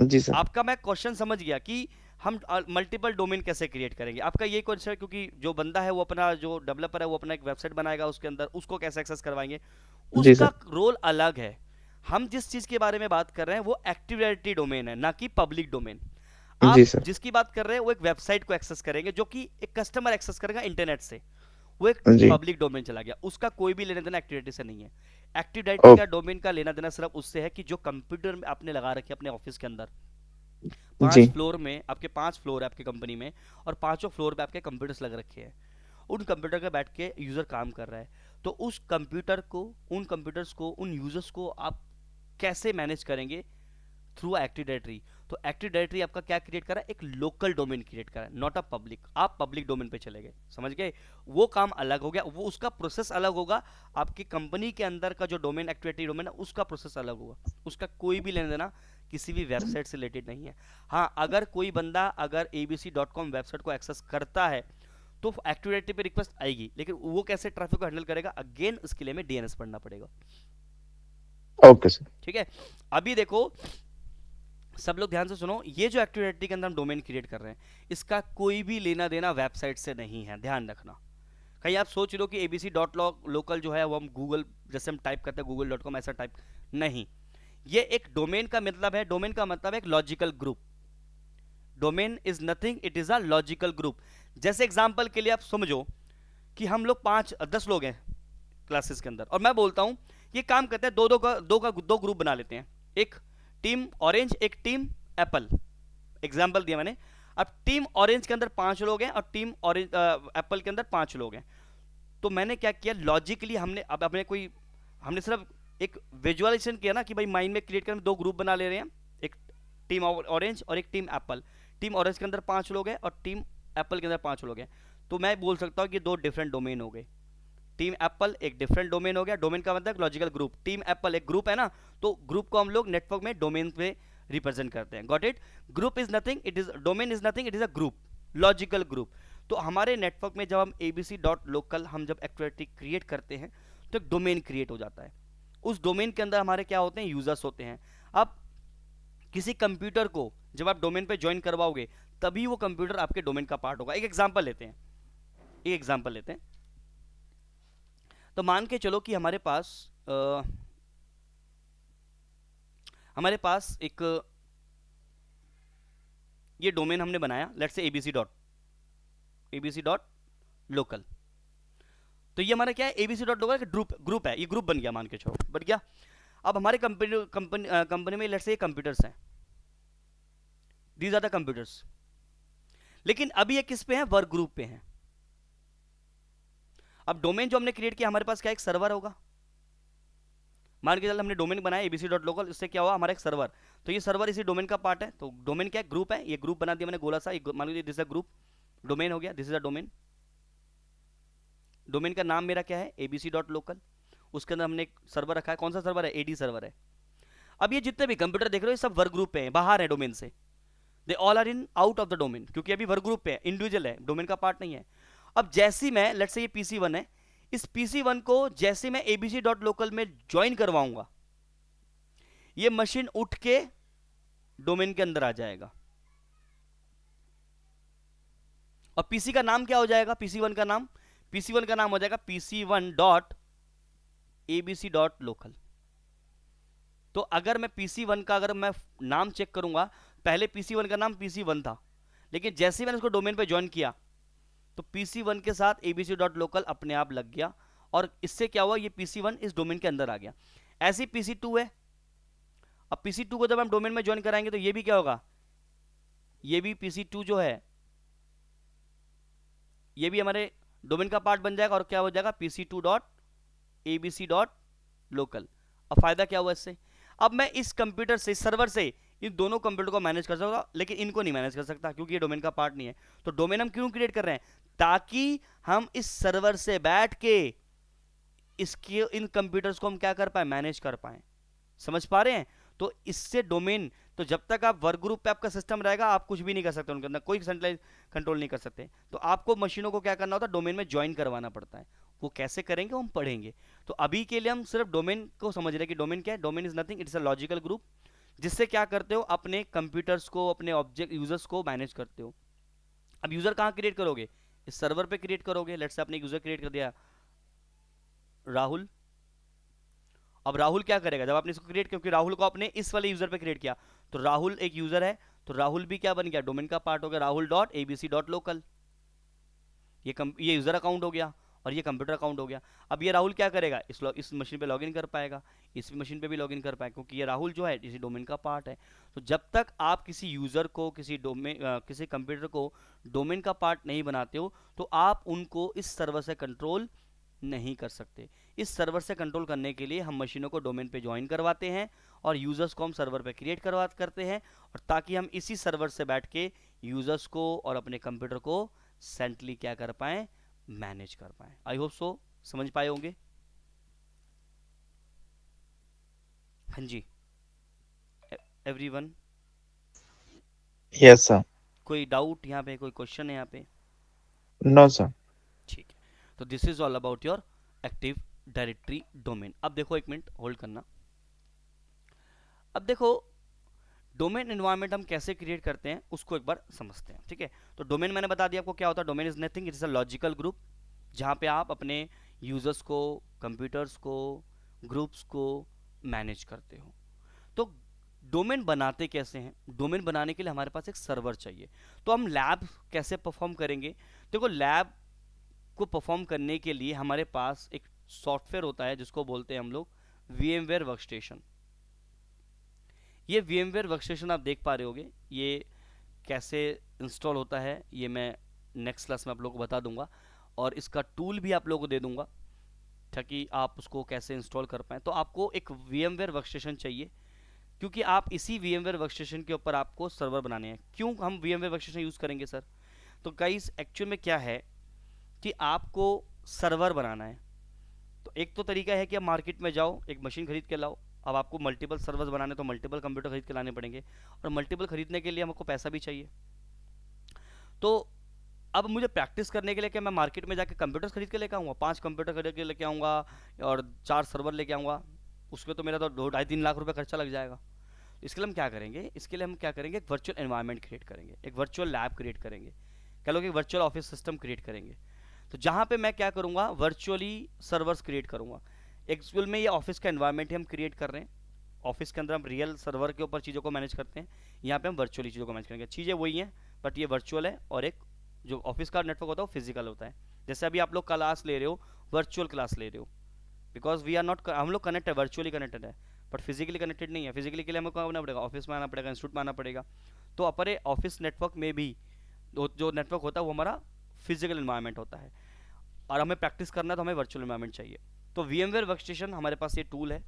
जी सर। आपका मैं क्वेश्चन समझ गया कि हम मल्टीपल डोमेन कैसे क्रिएट करेंगे, आपका ये क्वेश्चन है। क्योंकि जो बंदा है वो अपना जो डेवलपर है वो अपना एक वेबसाइट बनाएगा, उसके अंदर उसको कैसे एक्सेस करवाएंगे, जी उसका सर। रोल अलग है। हम जिस चीज के बारे में बात कर रहे हैं वो एक्टिव डायरेक्टरी डोमेन है, ना कि पब्लिक डोमेन। जी आप सर। जिसकी बात कर रहे हैं वो एक वेबसाइट को एक्सेस करेंगे, जो कि एक कस्टमर एक्सेस करेगा इंटरनेट से, वो एक जी। पब्लिक डोमेन चला गया, उसका कोई भी लेना देना एक्टिव डायरेक्टरी से नहीं है। एक्टिव डायरेक्टरी का डोमेन का लेना देना सिर्फ उससे है कि जो कंप्यूटर में आपने लगा रखे अपने ऑफिस के अंदर, पांच जी फ्लोर में आपके 5 फ्लोर है आपकी कंपनी में, और पांचों फ्लोर पे आपके कंप्यूटर्स लग रखे हैं। उन कंप्यूटर पे बैठ के यूजर काम कर रहा है। तो उस कंप्यूटर को, उन कंप्यूटर्स को, उन यूजर्स को आप कैसे मैनेज करेंगे? Through active directory. तो एक्टिव डायरेक्टरी आपका क्या क्रिएट करा है? एक लोकल डोमेन क्रिएट करा है, नॉट अ पब्लिक। आप पब्लिक डोमेन पे चले गए, समझ गए? वो काम अलग हो गया, वो उसका प्रोसेस अलग होगा। आपकी कंपनी के अंदर का जो डोमेन एक्टिव डायरेक्टरी डोमेन है उसका प्रोसेस अलग होगा। उसका कोई भी लेना देना किसी भी वेबसाइट से रिलेटेड नहीं है। हाँ, अगर कोई बंदा अगर abc.com वेबसाइट को एक्सेस करता है तो एक्टिव डायरेक्टरी पे रिक्वेस्ट आएगी, लेकिन वो कैसे ट्रैफिक को हैंडल करेगा, अगेन उसके लिए हमें डीएनएस पढ़ना पड़ेगा। Okay sir. ठीक है। अभी देखो, सब लोग ध्यान से सुनो, ये जो एक्टिव डायरेक्टरी के अंदर हम डोमेन क्रिएट कर रहे हैं इसका कोई भी लेना देना वेबसाइट से नहीं है, ध्यान रखना। कहीं आप सोच लो कि abc.local जो है वो हम गूगल जैसे हम टाइप करते हैं google.com ऐसा टाइप नहीं। ये एक डोमेन का मतलब है, डोमेन का मतलब है एक logical group. Domain is nothing, it is a logical group. जैसे एग्जांपल के लिए आप समझो कि हम लोग 5-10 लोग हैं क्लासेस के अंदर, और मैं बोलता हूं ये काम करते हैं, दो ग्रुप बना लेते हैं, एक टीम ऑरेंज एक टीम एप्पल। एग्जाम्पल दिया मैंने। अब टीम ऑरेंज के अंदर 5 लोग हैं और टीम ऑरेंज एप्पल के अंदर 5 लोग हैं। तो मैंने क्या किया, लॉजिकली हमने अब अपने कोई हमने सिर्फ एक विजुअलाइजेशन किया ना कि भाई माइंड में क्रिएट कर 2 ग्रुप बना ले रहे हैं, एक टीम ऑरेंज और एक टीम एप्पल। टीम ऑरेंज के अंदर 5 लोग हैं और टीम एप्पल के अंदर 5 लोग हैं। तो मैं बोल सकता हूँ कि 2 डिफरेंट डोमेन हो गए। टीम एप्पल एक डिफरेंट डोमेन हो गया, डोमेन का मतलब लॉजिकल ग्रुप। टीम एप्पल एक ग्रुप है ना, तो ग्रुप को हम लोग नेटवर्क में डोमेन पे रिप्रेजेंट करते हैं। Got it? Group is nothing, it is domain is nothing, it is a group, logical group. तो हमारे नेटवर्क में जब हम abc.local हम जब एक्टिविटी क्रिएट करते हैं तो एक डोमेन क्रिएट हो जाता है। उस डोमेन के अंदर हमारे क्या होते हैं, यूजर्स होते हैं। अब किसी कंप्यूटर को जब आप डोमेन पे ज्वाइन करवाओगे तभी वो कंप्यूटर आपके डोमेन का पार्ट होगा। एक एग्जांपल लेते हैं, एक एग्जांपल लेते हैं। तो मान के चलो कि हमारे पास एक ये डोमेन हमने बनाया, लेट्स से abc.local। तो ये हमारा क्या है, abc.local का ग्रुप है, ये ग्रुप बन गया, मान के चलो बन गया। अब हमारे कंपनी में लेट्स से ये कंप्यूटर्स हैं, दीज आर द कंप्यूटर्स। लेकिन अभी ये किस पे हैं, वर्क ग्रुप पे हैं। अब डोमेन जो हमने क्रिएट किया, हमारे पास क्या एक सर्वर होगा। मान के चल हमने डोमेन बनाया abc.local, इससे क्या हुआ, हमारा एक सर्वर। तो ये सर्वर इसी डोमेन का पार्ट है। तो डोमेन क्या है, ग्रुप है। ये ग्रुप बना दिया मैंने गोला सा, मान लीजिए this is a group, domain हो गया, this is a domain. Domain का नाम मेरा क्या है, abc.local। उसके अंदर हमने एक सर्वर रखा है, कौन सा सर्वर है, एडी सर्वर है। अब ये जितने भी कंप्यूटर देख रहे हो ये सब वर्क ग्रुप पे हैं, बाहर है डोमेन से। They all are in out of the domain, क्योंकि अभी वर्क ग्रुप पे है, इंडिविजुअल है, डोमेन का पार्ट नहीं है। अब जैसी मैं लेट्स से ये PC1 है, इस PC1 को जैसे मैं abc.local में ज्वाइन करवाऊंगा, ये मशीन उठ के डोमेन के अंदर आ जाएगा। और पीसी का नाम क्या हो जाएगा, पीसी1 का नाम, पीसी1 का नाम हो जाएगा pc1 dot abc dot local. तो अगर मैं pc1 का अगर मैं नाम चेक करूंगा, पहले pc1 का नाम pc1 था, लेकिन जैसे ही मैंने उसको डोमेन पे ज्वाइन किया तो pc1 के साथ abc डॉट लोकल अपने आप लग गया, और इससे क्या हुआ, ये pc1 इस डोमेन के अंदर आ गया। ऐसे ही pc2 है। अब pc2 को जब हम डोमेन में ज्वाइन कराएंगे तो ये भी क्या होगा, ये भी pc2 जो है ये भी हमारे डोमेन का पार्ट बन जाएगा, और क्या हो जाएगा pc2 dot abc dot local. अब फायदा क्या हुआ इससे, अब मैं इस कंप्यूटर से, सर्वर से इन दोनों कंप्यूटर को मैनेज कर सकता, लेकिन इनको नहीं मैनेज कर सकता क्योंकि ये डोमेन का पार्ट नहीं है। तो डोमेन हम क्यों क्रिएट कर रहे हैं, ताकि हम इस सर्वर से बैठ के इसके इन कंप्यूटर्स को हम क्या कर पाए, मैनेज कर पाए। समझ पा रहे हैं। तो इससे डोमेन, तो जब तक आप वर्क ग्रुप पे आपका सिस्टम रहेगा आप कुछ भी नहीं कर सकते, उनके अंदर कोई सेंट्रलाइज कंट्रोल नहीं कर सकते। तो आपको मशीनों को क्या करना होता है, डोमेन में ज्वाइन करवाना पड़ता है। वो कैसे करेंगे वो हम पढ़ेंगे। तो अभी के लिए हम सिर्फ डोमेन को समझ रहे हैं कि डोमेन क्या है। Domain is nothing, it's a logical group, जिससे क्या करते हो, अपने कंप्यूटर्स को, अपने ऑब्जेक्ट यूजर्स को मैनेज करते हो। अब यूजर कहाँ क्रिएट करोगे, इस सर्वर पे क्रिएट करोगे। लेट्स से आपने एक यूजर क्रिएट कर दिया राहुल। अब राहुल क्या करेगा, जब आपने इसको क्रिएट, क्योंकि राहुल को आपने इस वाले यूजर पे क्रिएट किया, तो राहुल एक यूजर है, तो राहुल भी क्या बन गया, डोमेन का पार्ट हो गया, Rahul dot ABC dot local. ये यूजर अकाउंट हो गया और ये कंप्यूटर अकाउंट हो गया। अब ये राहुल क्या करेगा, इस मशीन पे लॉगिन कर पाएगा, इस मशीन पे भी लॉगिन कर पाएगा, क्योंकि ये राहुल जो है इसी डोमेन का पार्ट है। तो जब तक आप किसी यूजर को, किसी कंप्यूटर को डोमेन का पार्ट नहीं बनाते हो, तो आप उनको इस सर्वर से कंट्रोल नहीं कर सकते। इस सर्वर से कंट्रोल करने के लिए हम मशीनों को डोमेन पे ज्वाइन करवाते हैं और यूजर्स को हम सर्वर पे क्रिएट करते हैं, और ताकि हम इसी सर्वर से बैठ के यूजर्स को और अपने कंप्यूटर को सेंट्रली क्या कर पाए, मैनेज कर पाए। आई होप सो समझ पाए होंगे। हाँ जी, एवरीवन, यस सर। कोई डाउट यहाँ पे, कोई क्वेश्चन है यहाँ पे? No sir. ठीक है, तो this is all about your active directory domain. अब देखो, एक मिनट होल्ड करना। अब देखो, डोमेन एनवायरनमेंट हम कैसे क्रिएट करते हैं उसको एक बार समझते हैं। ठीक है, तो डोमेन मैंने बता दिया आपको क्या होता है। Domain is nothing, it is a logical group, जहाँ पे आप अपने यूजर्स को, कंप्यूटर्स को, ग्रुप्स को मैनेज करते हो। तो डोमेन बनाते कैसे हैं, डोमेन बनाने के लिए हमारे पास एक सर्वर चाहिए। तो हम लैब कैसे परफॉर्म करेंगे, देखो लैब को परफॉर्म करने के लिए हमारे पास एक सॉफ्टवेयर होता है जिसको बोलते हैं हम लोग VMware वर्कस्टेशन। ये VMware वर्कस्टेशन आप देख पा रहे होगे, ये कैसे इंस्टॉल होता है ये मैं नेक्स्ट क्लास में आप लोगों को बता दूंगा, और इसका टूल भी आप लोगों को दे दूंगा ताकि आप उसको कैसे इंस्टॉल कर पाएँ। तो आपको एक VMware वर्कस्टेशन चाहिए, क्योंकि आप इसी VMware वर्कस्टेशन के ऊपर आपको सर्वर बनाने हैं। क्यों हम VMware वर्कस्टेशन यूज़ करेंगे सर, तो गाइस एक्चुअल में क्या है कि आपको सर्वर बनाना है। तो एक तो तरीका है कि आप मार्केट में जाओ, एक मशीन खरीद के लाओ। अब आपको मल्टीपल सर्वर्स बनाने तो मल्टीपल कंप्यूटर खरीद के लाने पड़ेंगे, और मल्टीपल खरीदने के लिए हमको पैसा भी चाहिए। तो अब मुझे प्रैक्टिस करने के लिए क्या मैं मार्केट में जाके कंप्यूटर्स खरीद के लेके आऊँगा, 5 कंप्यूटर खरीद के लेके आऊँगा और 4 सर्वर लेके आऊँगा, उसमें तो मेरा तो 2-2.5-3 लाख रुपये खर्चा लग जाएगा। इसके लिए हम क्या करेंगे, इसके लिए हम क्या करेंगे, एक वर्चुअल एनवायरनमेंट क्रिएट करेंगे, एक वर्चुअल लैब क्रिएट करेंगे, कह लो कि वर्चुअल ऑफिस सिस्टम क्रिएट करेंगे। तो जहाँ पे मैं क्या करूँगा, वर्चुअली सर्वर्स क्रिएट करूँगा। एक्चुअल में ये ऑफिस का एनवायरनमेंट ही हम क्रिएट कर रहे हैं। ऑफिस के अंदर हम रियल सर्वर के ऊपर चीज़ों को मैनेज करते हैं, यहाँ पे हम वर्चुअली चीज़ों को मैनेज करेंगे। चीज़ें वही हैं बट ये वर्चुअल है, और एक जो ऑफिस का नेटवर्क होता है वो फिजिकल होता है। जैसे अभी आप लोग क्लास ले रहे हो, वर्चुअल क्लास ले रहे हो, बिकॉज वी आर नॉट, हम लोग कनेक्ट है, वर्चुअली कनेक्टेड है, बट फिजिकली कनेक्टेड नहीं है। फिजिकली के लिए हमको आना पड़ेगा, ऑफिस में आना पड़ेगा, इंस्टीट्यूट में आना पड़ेगा। तो अपने ऑफिस नेटवर्क में भी जो नेटवर्क होता है वो हमारा फिजिकल इन्वायरमेंट होता है, और हमें प्रैक्टिस करना है तो हमें वर्चुअल इन्वायरमेंट चाहिए। तो VMware वर्कस्टेशन हमारे पास ये टूल है।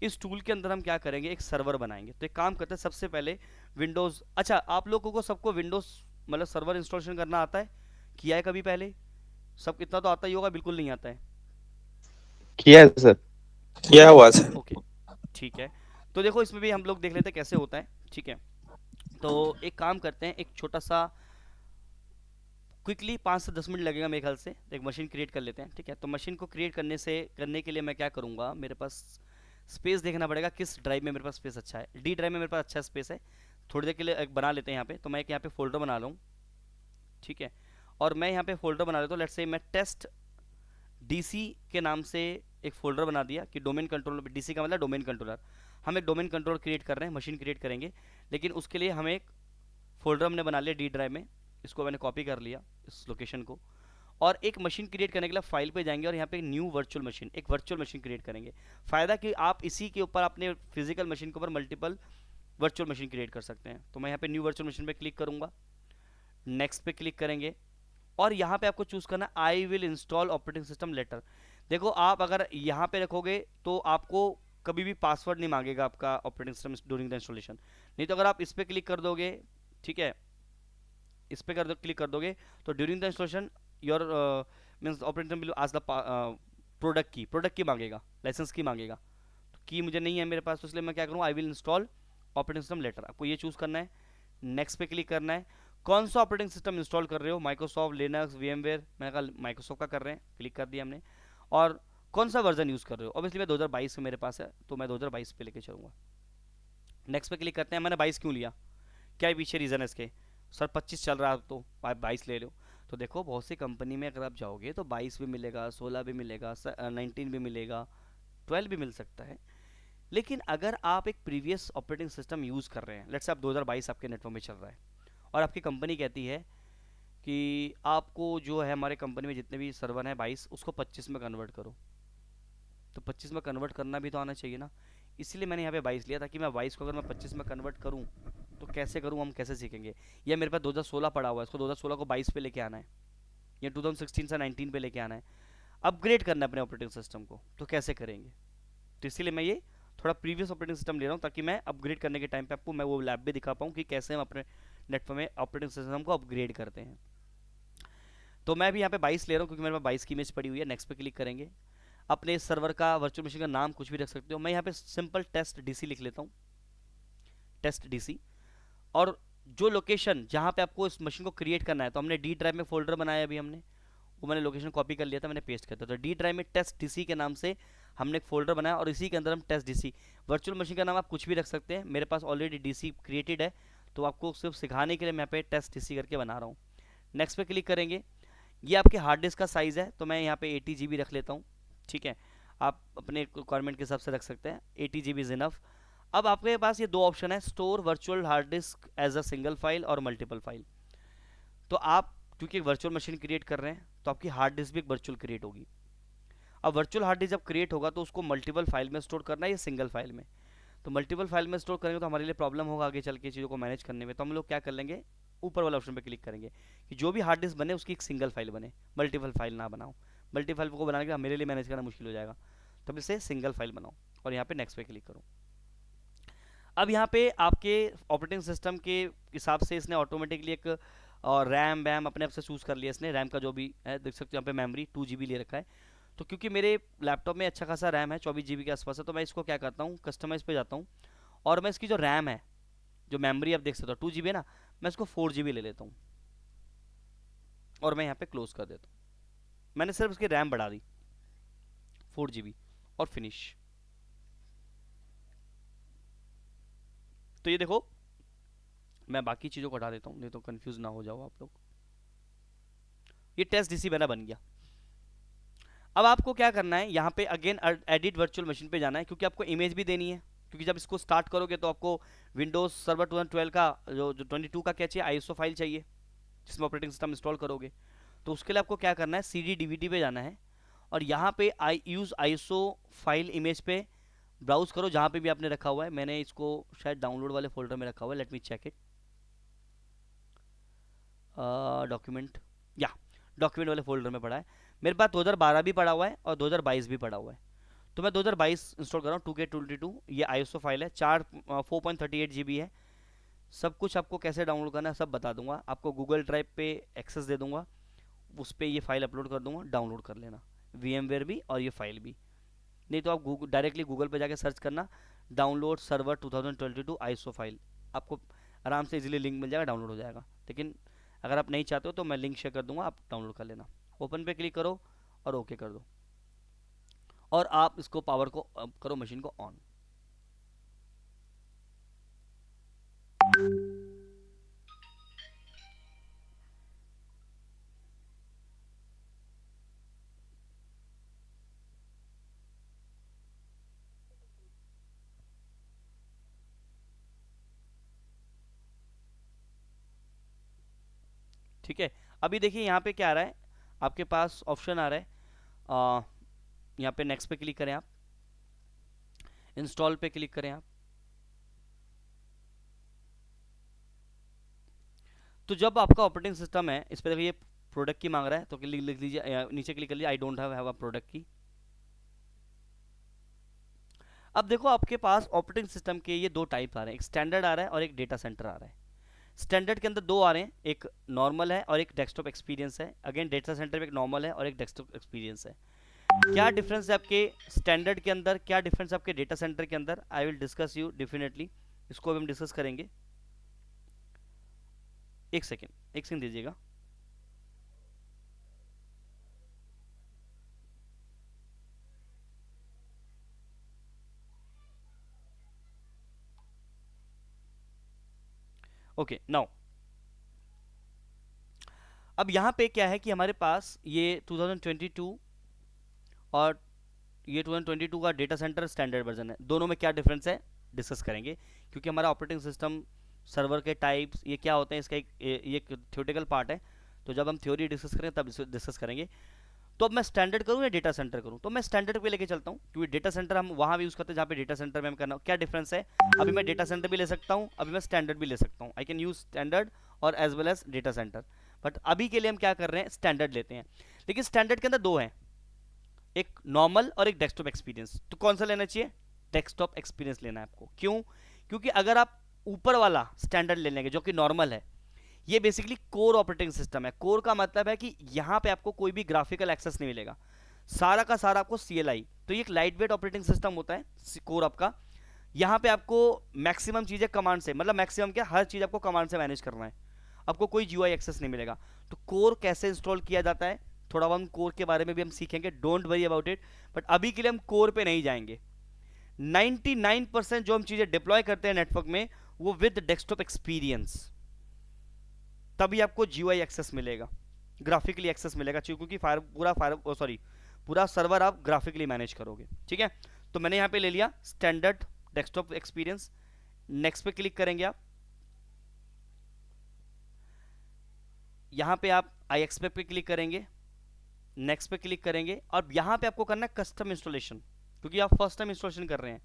इस टूल के अंदर हम क्या करेंगे, एक सर्वर बनाएंगे। तो एक काम करते हैं, सबसे पहले विंडोज़, अच्छा आप लोगों को सबको विंडोज़ मतलब सर्वर इंस्टॉलेशन करना आता है, किया है कभी पहले? सब इतना तो आता ही होगा, बिल्कुल नहीं आता है? किया है सर। किया हुआ सर। ओके, ठीक है। तो देखो इसमें भी हम लोग देख लेते हैं कैसे होता है। ठीक है, तो एक काम करते हैं, एक छोटा सा क्विकली 5 से 10 मिनट लगेगा मेरे ख्याल से, एक मशीन क्रिएट कर लेते हैं। ठीक है, तो मशीन को क्रिएट करने के लिए मैं क्या करूँगा, मेरे पास स्पेस देखना पड़ेगा किस ड्राइव में मेरे पास स्पेस अच्छा है। डी ड्राइव में मेरे पास अच्छा स्पेस है, थोड़ी देर के लिए एक बना लेते हैं यहाँ पे। तो मैं एक यहाँ पे फोल्डर बना लूँ, ठीक है। और मैं यहाँ पे फोल्डर बना लेता हूँ, लेट्स से मैं टेस्ट डीसी के नाम से एक फोल्डर बना दिया कि डोमेन कंट्रोलर, डीसी का मतलब डोमेन कंट्रोलर। हम एक डोमेन कंट्रोलर क्रिएट कर रहे हैं, मशीन क्रिएट करेंगे, लेकिन उसके लिए हमें एक फोल्डर हमने बना लिया डी ड्राइव में। इसको मैंने कॉपी कर लिया इस लोकेशन को, और एक मशीन क्रिएट करने के लिए फाइल पे जाएंगे और यहाँ पे न्यू वर्चुअल मशीन, एक वर्चुअल मशीन क्रिएट करेंगे। फ़ायदा कि आप इसी के ऊपर अपने फिजिकल मशीन के ऊपर मल्टीपल वर्चुअल मशीन क्रिएट कर सकते हैं। तो मैं यहाँ पे न्यू वर्चुअल मशीन पे क्लिक करूँगा, नेक्स्ट पे क्लिक करेंगे, और यहाँ पे आपको चूज़ करना I will install operating system later. देखो आप अगर यहाँ पे रखोगे तो आपको कभी भी पासवर्ड नहीं मांगेगा आपका operating system during the installation. नहीं तो अगर आप इस पर क्लिक कर दोगे, ठीक है, इस पर क्लिक कर दोगे, तो during the installation your means operating will आज द प्रोडक्ट की मांगेगा, लाइसेंस की मांगेगा। तो की मुझे नहीं है मेरे पास, तो इसलिए मैं क्या करूँ, I will install operating system later, आपको ये चूज़ करना है। नेक्स्ट पे क्लिक करना है। कौन सा ऑपरेटिंग सिस्टम इंस्टॉल कर रहे हो, माइक्रोसॉफ्ट, लिनक्स, वीएमवेयर, मैंने कहा माइक्रोसॉफ्ट का कर रहे हैं, क्लिक कर दिया हमने। और कौन सा वर्जन यूज़ कर रहे हो, ऑब्वियसली मैं 2022 से मेरे पास है, तो मैं 2022 पे लेके चलूँगा। नेक्स्ट पे क्लिक करते हैं। मैंने 22 क्यों लिया, क्या पीछे रीज़न है इसके, सर 25 चल रहा है तो 22 ले लो। तो देखो बहुत सी कंपनी में अगर आप जाओगे तो 22 भी मिलेगा, 16 भी मिलेगा, 19 भी मिलेगा, 12 भी मिल सकता है। लेकिन अगर आप एक प्रीवियस ऑपरेटिंग सिस्टम यूज़ कर रहे हैं, लेट्स से आप 2022 आपके नेटवर्क में चल रहा है, और आपकी कंपनी कहती है कि आपको जो है हमारे कंपनी में जितने भी सर्वर हैं 22, उसको 25 में कन्वर्ट करो, तो 25 में कन्वर्ट करना भी तो आना चाहिए ना। इसलिए मैंने यहाँ पे 22 लिया, ताकि मैं 22 को अगर मैं 25 में कन्वर्ट करूँ तो कैसे करूँ, हम कैसे सीखेंगे। या मेरे पास 2016 पड़ा हुआ है, इसको 2016 को 22 पे लेके आना है, या 2016 से 19 पे लेके आना है, अपग्रेड करना है अपने ऑपरेटिंग सिस्टम को, तो कैसे करेंगे। तो इसीलिए मैं ये थोड़ा प्रीवियस ऑपरेटिंग सिस्टम ले रहा हूँ, ताकि मैं अपग्रेड करने के टाइम पे आपको मैं वो लैब भी दिखा पाऊँ कि कैसे हम अपने नेटवर्क में ऑपरेटिंग सिस्टम को अपग्रेड करते हैं। तो मैं भी यहाँ पे 22 ले रहा हूँ क्योंकि मेरे पास 22 की इमेज पड़ी हुई है। नेक्स्ट पे क्लिक करेंगे। अपने सर्वर का, वर्चुअल मशीन का नाम कुछ भी रख सकते हो। मैं यहाँ पे सिंपल टेस्ट डीसी लिख लेता हूँ, टेस्ट डीसी। और जो लोकेशन जहाँ पे आपको इस मशीन को क्रिएट करना है, तो हमने डी ड्राइव में फोल्डर बनाया अभी हमने, वो मैंने लोकेशन कॉपी कर लिया था, मैंने पेस्ट कर दिया। तो डी ड्राइव में टेस्ट डीसी के नाम से हमने एक फोल्डर बनाया, और इसी के अंदर हम टेस्ट डीसी, वर्चुअल मशीन का नाम आप कुछ भी रख सकते हैं, मेरे पास ऑलरेडी डीसी क्रिएटेड है, तो आपको सिर्फ सिखाने के लिए मैं यहाँ पे टेस्ट डीसी करके बना रहा हूँ। नेक्स्ट पे क्लिक करेंगे। ये आपके हार्ड डिस्क का साइज़ है, तो मैं यहाँ पे 80 GB रख लेता हूँ, ठीक है। आप अपने रिक्वायरमेंट के हिसाब से रख सकते हैं, 80 GB इज़ इनफ। अब आपके पास ये दो ऑप्शन है, store virtual hard disk as a single file और मल्टीपल फाइल। तो आप क्योंकि एक वर्चुअल मशीन क्रिएट कर रहे हैं, तो आपकी हार्ड डिस्क भी एक वर्चुअल क्रिएट होगी। अब वर्चुअल हार्ड डिस्क जब क्रिएट होगा तो उसको मल्टीपल फाइल में स्टोर करना है या सिंगल फाइल में। तो मल्टीपल फाइल में स्टोर करेंगे तो हमारे लिए प्रॉब्लम होगा आगे चल के चीज़ों को मैनेज करने में। तो हम लोग क्या कर लेंगे, ऊपर वाला ऑप्शन पे क्लिक करेंगे कि जो भी हार्ड डिस्क बने उसकी एक सिंगल फाइल बने, मल्टीपल फाइल ना बनाओ। मल्टीपल को बनाने के मेरे लिए मैनेज करना मुश्किल हो जाएगा, तब इसे सिंगल फाइल बनाओ, और यहाँ पे नेक्स्ट पे क्लिक करो। अब यहाँ पे आपके ऑपरेटिंग सिस्टम के हिसाब से इसने ऑटोमेटिकली एक और रैम वैम अपने आप से चूज़ कर लिया इसने। रैम का जो भी है देख सकते हो यहाँ पे, मेमोरी 2 GB ले रखा है। तो क्योंकि मेरे लैपटॉप में अच्छा खासा रैम है, 24 GB के आसपास है, तो मैं इसको क्या करता हूँ, कस्टमाइज पे जाता हूँ, और मैं इसकी जो रैम है, जो मेमोरी आप देख सकते हो 2 GB है ना, मैं इसको 4 GB ले लेता हूँ, और मैं यहाँ पे क्लोज कर देता हूँ। मैंने सिर्फ इसकी रैम बढ़ा दी 4 GB, और फिनिश। तो ये देखो, मैं बाकी चीज़ों को हटा देता हूँ नहीं तो कंफ्यूज ना हो जाओ आप लोग। ये टेस्ट डीसी मेरा बन गया। अब आपको क्या करना है, यहाँ पे अगेन एडिट वर्चुअल मशीन पे जाना है, क्योंकि आपको इमेज भी देनी है। क्योंकि जब इसको स्टार्ट करोगे तो आपको विंडोज सर्वर 2012 का जो 22 का क्या चाहिए, आईएसओ फाइल चाहिए जिसमें ऑपरेटिंग सिस्टम इंस्टॉल करोगे। तो उसके लिए आपको क्या करना है, CD DVD पे जाना है, और यहाँ पे आई यूज़ आईएसओ फाइल इमेज पे ब्राउज करो, जहाँ पे भी आपने रखा हुआ है। मैंने इसको शायद डाउनलोड वाले फोल्डर में रखा हुआ है, let me check it. Document, या डॉक्यूमेंट वाले फोल्डर में पड़ा है। मेरे पास 2012 भी पड़ा हुआ है और 2022 भी पड़ा हुआ है। तो मैं 2022 इंस्टॉल कर रहा हूँ, 2K22। ये आईएसओ फाइल है, 4.38 GB है। सब कुछ आपको कैसे डाउनलोड करना है सब बता दूंगा, आपको गूगल ड्राइव पे एक्सेस दे दूंगा, उस पर ये फाइल अपलोड कर दूंगा, डाउनलोड कर लेना, VMware भी और ये फाइल भी। नहीं तो आप डायरेक्टली गूगल पे जाके सर्च करना, डाउनलोड सर्वर 2022 आईएसओ फाइल, आपको आराम से इजीली लिंक मिल जाएगा, डाउनलोड हो जाएगा। लेकिन अगर आप नहीं चाहते हो तो मैं लिंक शेयर कर दूंगा, आप डाउनलोड कर लेना। ओपन पे क्लिक करो और ओके कर दो। और आप इसको पावर को करो मशीन को ऑन। ठीक है, अभी देखिए यहाँ पे क्या आ रहा है, आपके पास ऑप्शन आ रहा है, यहाँ पे नेक्स्ट पे क्लिक करें आप, इंस्टॉल पे क्लिक करें आप। तो जब आपका ऑपरेटिंग सिस्टम है, इस पे देखिए ये प्रोडक्ट की मांग रहा है, तो लिख लीजिए, नीचे क्लिक कर लीजिए I don't have a product की। अब देखो आपके पास ऑपरेटिंग सिस्टम के ये दो टाइप आ रहे हैं, एक स्टैंडर्ड आ रहा है और एक डेटा सेंटर आ रहा है। स्टैंडर्ड के अंदर दो आ रहे हैं, एक नॉर्मल है और एक डेस्कटॉप एक्सपीरियंस है। अगेन डेटा सेंटर में एक नॉर्मल है और एक डेस्कटॉप एक्सपीरियंस है। क्या डिफरेंस है आपके स्टैंडर्ड के अंदर, क्या डिफरेंस है आपके डेटा सेंटर के अंदर, I will discuss you definitely, इसको भी हम डिस्कस करेंगे। एक सेकंड दीजिएगा। ओके नाउ, अब यहाँ पे क्या है कि हमारे पास ये 2022 और ये 2022 का डेटा सेंटर स्टैंडर्ड वर्जन है, दोनों में क्या डिफरेंस है डिस्कस करेंगे, क्योंकि हमारा ऑपरेटिंग सिस्टम सर्वर के टाइप्स ये क्या होते हैं, इसका ये एक थ्योरेटिकल पार्ट है, तो जब हम थ्योरी डिस्कस करें तब डिस्कस करेंगे। तो अब मैं स्टैंडर्ड करूँ या डेटा सेंटर करूँ, तो मैं स्टैंडर्ड पे लेके चलता हूँ, क्योंकि डेटा सेंटर हम वहाँ भी यूज़ करते हैं जहाँ पे डेटा सेंटर में हम करना, क्या डिफरेंस है, अभी मैं डेटा सेंटर भी ले सकता हूँ, अभी मैं स्टैंडर्ड भी ले सकता हूँ, आई कैन यूज स्टैंडर्ड और as well as data center. But अभी के लिए हम क्या कर रहे हैं, स्टैंडर्ड लेते हैं। लेकिन स्टैंडर्ड के अंदर दो हैं, एक नॉर्मल और एक डेस्कटॉप एक्सपीरियंस। तो कौन सा लेना चाहिए, डेस्कटॉप एक्सपीरियंस लेना है आपको। क्यों, क्योंकि अगर आप ऊपर वाला स्टैंडर्ड ले लेंगे जो कि नॉर्मल है, ये बेसिकली कोर ऑपरेटिंग सिस्टम है। कोर का मतलब है कि यहाँ पे आपको कोई भी ग्राफिकल एक्सेस नहीं मिलेगा, सारा का सारा आपको CLI, तो ये एक लाइट वेट ऑपरेटिंग सिस्टम होता है कोर आपका। यहाँ पे आपको मैक्सिमम चीज़ें कमांड से, मतलब मैक्सिमम क्या, हर चीज़ आपको कमांड से मैनेज करना है, आपको कोई GUI एक्सेस नहीं मिलेगा। तो कोर कैसे इंस्टॉल किया जाता है, थोड़ा हम कोर के बारे में भी हम सीखेंगे, don't worry about it. But अभी के लिए हम कोर पे नहीं जाएंगे। 99% जो हम चीज़ें डिप्लॉय करते हैं नेटवर्क में, वो विद डेस्कटॉप एक्सपीरियंस, तभी आपको GUI एक्सेस मिलेगा, ग्राफिकली एक्सेस मिलेगा, क्योंकि पूरा सर्वर आप ग्राफिकली मैनेज करोगे। ठीक है, तो मैंने यहाँ पे ले लिया स्टैंडर्ड डेस्कटॉप एक्सपीरियंस। नेक्स्ट पे क्लिक करेंगे आप, यहाँ पे आप आई एक्सपेक्ट पे क्लिक करेंगे, नेक्स्ट पे क्लिक करेंगे, और यहाँ पे आपको करना है कस्टम इंस्टॉलेशन, क्योंकि आप फर्स्ट टाइम इंस्टॉलेशन कर रहे हैं।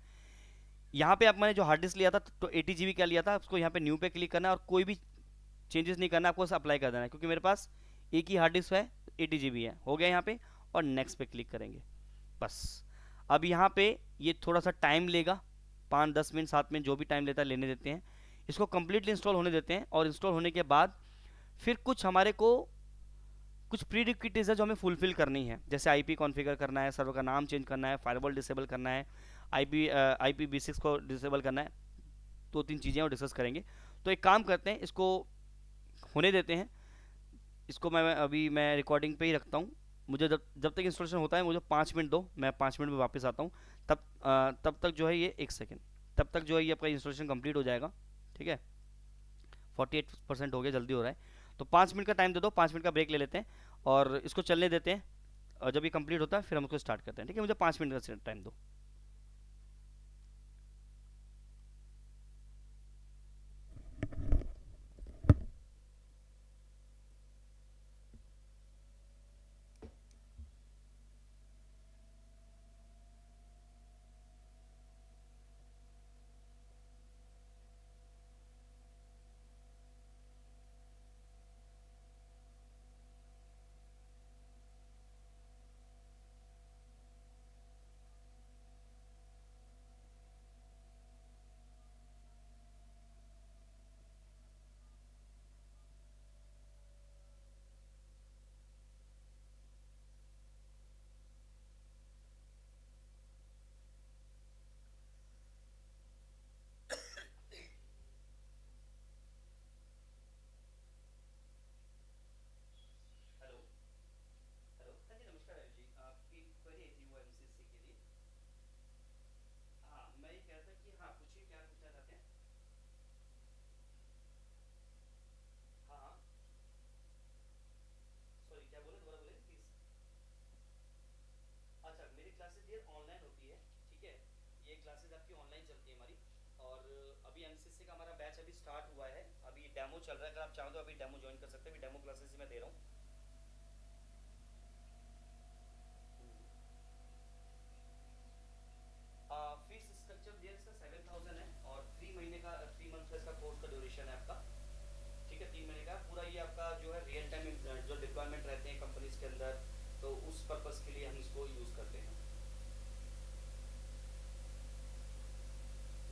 यहाँ पे आप, मैंने जो हार्ड डिस्क लिया था तो 80 GB का लिया था, उसको यहाँ पे न्यू पे क्लिक करना है और कोई भी चेंजेस नहीं करना, आपको अप्लाई कर देना है, क्योंकि मेरे पास एक ही हार्ड डिस्क है, 80 GB है, हो गया यहाँ पे। और नेक्स्ट पे क्लिक करेंगे बस। अब यहाँ पे ये थोड़ा सा टाइम लेगा, 5-10 मिनट 7 मिनट जो भी टाइम लेता है लेने देते हैं, इसको कम्प्लीटली इंस्टॉल होने देते हैं। और इंस्टॉल होने के बाद फिर कुछ हमारे को कुछ प्रीरिक्विजिट्स है जो हमें फुलफिल करनी है, जैसे IP कॉन्फ़िगर करना है, सर्वर का नाम चेंज करना है, फायरवॉल डिसेबल करना है, IPv6 को डिसेबल करना है, दो तीन चीज़ें और डिस्कस करेंगे। तो एक काम करते हैं, इसको होने देते हैं, इसको मैं रिकॉर्डिंग पे ही रखता हूँ। मुझे जब जब तक इंस्टॉलेशन होता है मुझे 5 मिनट दो, मैं 5 मिनट में वापस आता हूँ। तब तक जो है ये एक सेकेंड, तब तक जो है ये आपका इंस्टॉलेशन कंप्लीट हो जाएगा। ठीक है, 48% हो गया, जल्दी हो रहा है। तो 5 मिनट का टाइम दे दो, 5 मिनट का ब्रेक ले लेते हैं और इसको चलने देते हैं, और जब ये कंप्लीट होता है फिर हम उसको स्टार्ट करते हैं। ठीक है, मुझे 5 मिनट का टाइम दो। क्लासेस आपकी ऑनलाइन चलती है हमारी, और अभी एमसीसी का हमारा बैच अभी स्टार्ट हुआ है, अभी डेमो चल रहा है, अगर आप चाहो तो अभी डेमो ज्वाइन कर सकते हैं, अभी डेमो क्लासेस मैं दे रहा हूँ। फीस स्ट्रक्चर दिया इसका 7000 है, और 3 महीने का 3 मंथ का इसका कोर्स का ड्यूरेशन है आपका। ठीक है, 3 महीने का पूरा ये आपका जो है रियल टाइम जो डिप्लॉयमेंट रहते हैं कंपनीज के अंदर, तो उस पर्पस के लिए हम इसको यूज करते हैं।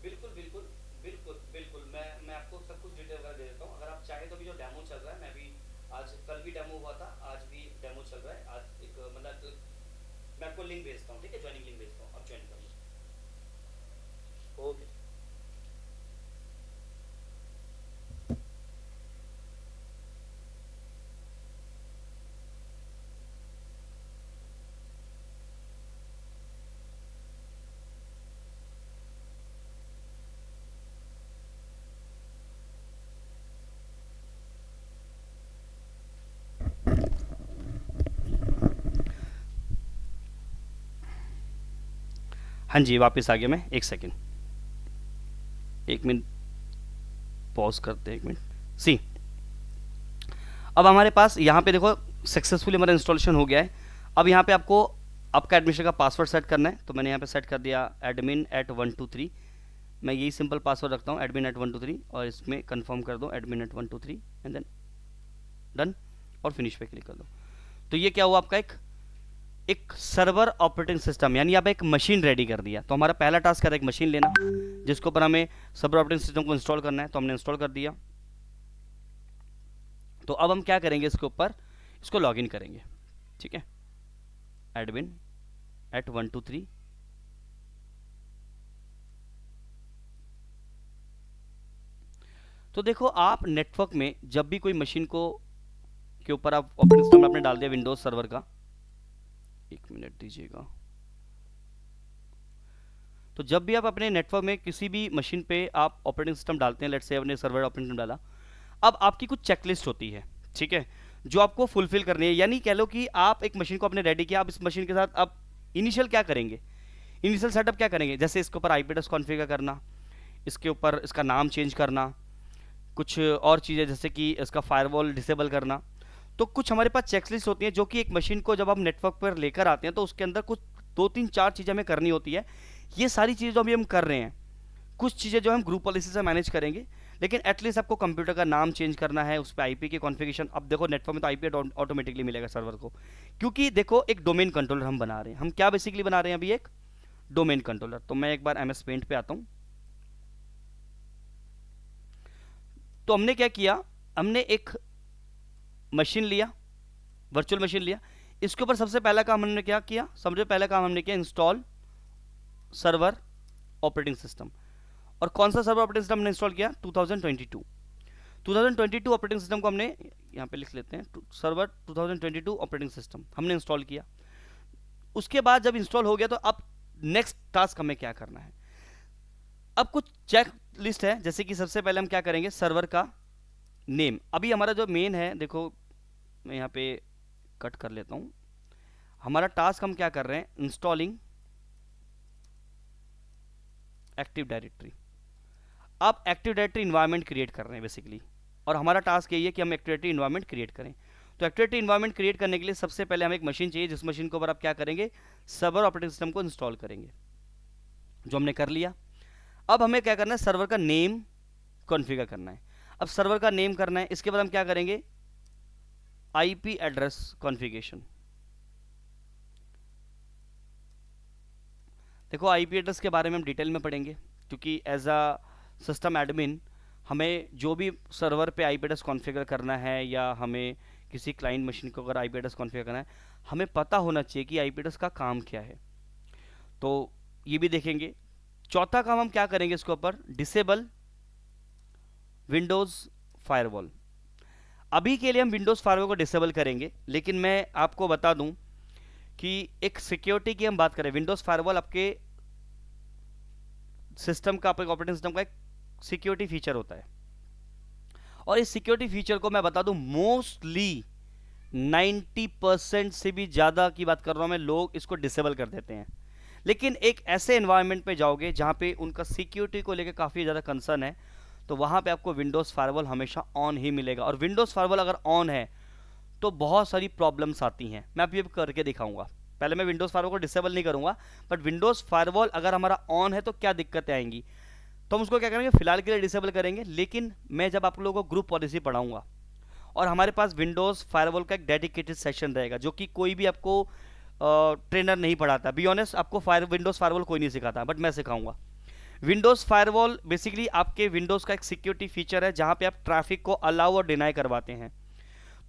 बिल्कुल बिल्कुल बिल्कुल बिल्कुल, मैं आपको सब कुछ डिटेल वगैरह दे देता हूँ, अगर आप चाहें तो। अभी जो डेमो चल रहा है, मैं भी आज कल भी डेमो हुआ था, आज भी डेमो चल रहा है, आज एक मतलब मैं आपको लिंक भेजता हूँ, ठीक है, ज्वाइनिंग लिंक भेजता हूँ, आप ज्वाइन कर लो। ओके। हाँ जी, वापस आ गया मैं, एक सेकंड, 1 मिनट पॉज करते हैं, 1 मिनट। सी, अब हमारे पास यहाँ पे देखो सक्सेसफुली हमारा इंस्टॉलेशन हो गया है। अब यहाँ पे आपको आपका एडमिशन का पासवर्ड सेट करना है, तो मैंने यहाँ पे सेट कर दिया admin@123। मैं यही सिंपल पासवर्ड रखता हूँ, admin@123, और इसमें कंफर्म कर दो admin@123, एंड देन डन, और फिनिश पे क्लिक कर दो। तो ये क्या हुआ आपका एक सर्वर ऑपरेटिंग सिस्टम, यानी आप एक मशीन रेडी कर दिया। तो हमारा पहला टास्क है एक मशीन लेना, जिसके ऊपर हमें सर्वर ऑपरेटिंग सिस्टम को इंस्टॉल करना है, तो हमने इंस्टॉल कर दिया। तो अब हम क्या करेंगे, इसके ऊपर इसको लॉगिन करेंगे, ठीक है, admin@123। तो देखो आप नेटवर्क में जब भी कोई मशीन को के ऊपर आप ऑपरेटिंग सिस्टम आपने डाल दिया विंडोज सर्वर का, 1 मिनट दीजिएगा। तो जब भी आप अपने नेटवर्क में किसी भी मशीन पे आप ऑपरेटिंग सिस्टम डालते हैं, लेट्स से अपने सर्वर ऑपरेटिंग सिस्टम डाला, अब आपकी कुछ चेकलिस्ट होती है, ठीक है, जो आपको फुलफिल करनी है। यानी कह लो कि आप एक मशीन को आपने रेडी किया, आप इस मशीन के साथ आप इनिशियल क्या करेंगे, इनिशियल सेटअप क्या करेंगे, जैसे इसके ऊपर आईपी एड्रेस कॉन्फ़िगर करना, इसके ऊपर इसका नाम चेंज करना, कुछ और चीज़ें जैसे कि इसका फायरवॉल डिसेबल करना। तो कुछ हमारे पास चेकलिस्ट होती है, जो कि एक मशीन को जब हम नेटवर्क पर लेकर आते हैं तो उसके अंदर कुछ 2 3 4 चीज़ें हमें करनी होती है। ये सारी चीज़ें जो अभी हम कर रहे हैं, कुछ चीज़ें जो हम ग्रुप पॉलिसी से मैनेज करेंगे, लेकिन एटलीस्ट आपको कंप्यूटर का नाम चेंज करना है, उस पर आईपी की कॉन्फ़िगरेशन। अब देखो नेटवर्क में तो आईपी ऑटोमेटिकली मिलेगा सर्वर को, क्योंकि देखो एक डोमेन कंट्रोलर हम बना रहे हैं। हम क्या बेसिकली बना रहे हैं अभी, एक डोमेन कंट्रोलर। तो मैं एक बार एमएस पेंट पे आता हूँ। तो हमने क्या किया, हमने एक मशीन लिया, वर्चुअल मशीन लिया, इसके ऊपर सबसे पहला काम हमने क्या किया, सबसे पहला काम हमने किया इंस्टॉल सर्वर ऑपरेटिंग सिस्टम। और कौन सा सर्वर ऑपरेटिंग सिस्टम हमने इंस्टॉल किया, 2022 ऑपरेटिंग सिस्टम को हमने यहाँ पे लिख लेते हैं, सर्वर 2022 ऑपरेटिंग सिस्टम हमने इंस्टॉल किया। उसके बाद जब इंस्टॉल हो गया, तो अब नेक्स्ट टास्क हमें क्या करना है। अब कुछ चेक लिस्ट है, जैसे कि सबसे पहले हम क्या करेंगे, सर्वर का नेम। अभी हमारा जो मेन है, देखो मैं यहाँ पे कट कर लेता हूँ, हमारा टास्क हम क्या कर रहे हैं, इंस्टॉलिंग एक्टिव डायरेक्टरी। आप एक्टिव डायरेक्टरी इन्वायरमेंट क्रिएट कर रहे हैं बेसिकली, और हमारा टास्क यही है कि हम एक्टिव डायरेक्टरी इन्वायरमेंट क्रिएट करें। तो एक्टिव डायरेक्टरी इन्वायरमेंट क्रिएट करने के लिए सबसे पहले हमें एक मशीन चाहिए, जिस मशीन के ऊपर आप क्या करेंगे, सर्वर ऑपरेटिंग सिस्टम को इंस्टॉल करेंगे, जो हमने कर लिया। अब हमें क्या करना है, सर्वर का नेम कॉन्फ़िगर करना है। अब सर्वर का नेम करना है, इसके बाद हम क्या करेंगे, आईपी एड्रेस कॉन्फ़िगरेशन। देखो आईपी एड्रेस के बारे में हम डिटेल में पढ़ेंगे, क्योंकि एज अ सिस्टम एडमिन हमें जो भी सर्वर पे आईपी एड्रेस कॉन्फ़िगर करना है, या हमें किसी क्लाइंट मशीन को अगर आईपी एड्रेस कॉन्फ़िगर करना है, हमें पता होना चाहिए कि आईपी एड्रेस का काम क्या है। तो ये भी देखेंगे। चौथा काम हम क्या करेंगे इसके ऊपर, डिसेबल विंडोज़ फायरवॉल। अभी के लिए हम विंडोज़ फायरवॉल को डिसेबल करेंगे, लेकिन मैं आपको बता दूं कि एक सिक्योरिटी की हम बात करें, विंडोज़ फायरवॉल आपके सिस्टम का, आपके ऑपरेटिंग सिस्टम का एक सिक्योरिटी फीचर होता है। और इस सिक्योरिटी फीचर को मैं बता दूं, मोस्टली 90% से भी ज़्यादा की बात कर रहा हूं मैं, लोग इसको डिसेबल कर देते हैं। लेकिन एक ऐसे एनवायरनमेंट पे जाओगे जहाँ पे उनका सिक्योरिटी को लेकर काफ़ी ज़्यादा कंसर्न है, तो वहाँ पे आपको विंडोज़ फायरवॉल हमेशा ऑन ही मिलेगा। और विंडोज़ फायरवॉल अगर ऑन है तो बहुत सारी प्रॉब्लम्स आती हैं, मैं अभी करके दिखाऊंगा। पहले मैं विंडोज़ फायरवॉल को डिसेबल नहीं करूंगा, बट विंडोज़ फायरवॉल अगर हमारा ऑन है तो क्या दिक्कतें आएंगी, तो हम उसको क्या करेंगे, फिलहाल के लिए डिसेबल करेंगे। लेकिन मैं जब आप लोगों को ग्रुप पॉलिसी पढ़ाऊंगा और हमारे पास विंडोज़ फायरवॉल का एक डेडिकेटेड सेशन रहेगा, जो कि कोई भी आपको ट्रेनर नहीं पढ़ाता। बी ऑनेस्ट, आपको विंडोज़ फायरवॉल कोई नहीं सिखाता, बट मैं सिखाऊंगा। विंडोज़ फायरवॉल बेसिकली आपके विंडोज़ का एक सिक्योरिटी फीचर है, जहां पे आप ट्रैफिक को अलाउ और डिनाई करवाते हैं।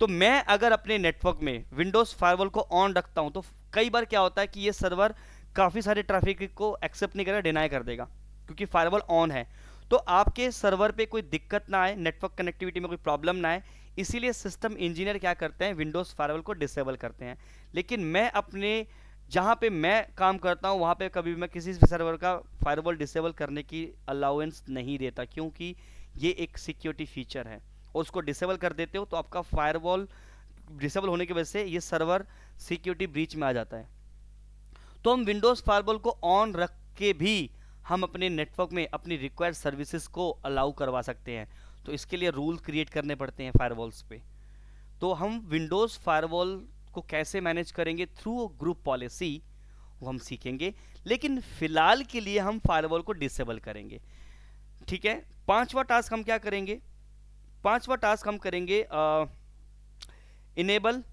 तो मैं अगर अपने नेटवर्क में विंडोज़ फायरवॉल को ऑन रखता हूं, तो कई बार क्या होता है कि ये सर्वर काफ़ी सारे ट्रैफिक को एक्सेप्ट नहीं करेगा, डिनाई कर देगा, क्योंकि फायरवॉल ऑन है। तो आपके सर्वर पे कोई दिक्कत ना आए, नेटवर्क कनेक्टिविटी में कोई प्रॉब्लम ना आए, इसीलिए सिस्टम इंजीनियर क्या करते हैं, विंडोज़ फायरवॉल को डिसेबल करते हैं। लेकिन मैं अपने जहाँ पे मैं काम करता हूँ वहाँ पे कभी भी मैं किसी भी सर्वर का फायरवॉल डिसेबल करने की अलाउंस नहीं देता, क्योंकि ये एक सिक्योरिटी फीचर है। और उसको डिसेबल कर देते हो तो आपका फायरवॉल डिसेबल होने की वजह से ये सर्वर सिक्योरिटी ब्रीच में आ जाता है। तो हम विंडोज़ फायरवॉल को ऑन रख के भी हम अपने नेटवर्क में अपनी रिक्वायर्ड सर्विसेज को अलाउ करवा सकते हैं। तो इसके लिए रूल क्रिएट करने पड़ते हैं फायरवॉल्स पे। तो हम विंडोज़ फायरवॉल को कैसे मैनेज करेंगे थ्रू ग्रुप पॉलिसी, वो हम सीखेंगे। लेकिन फिलहाल के लिए हम फायरवॉल को डिसेबल करेंगे, ठीक है। पांचवा टास्क हम क्या करेंगे, पांचवा टास्क हम करेंगे enable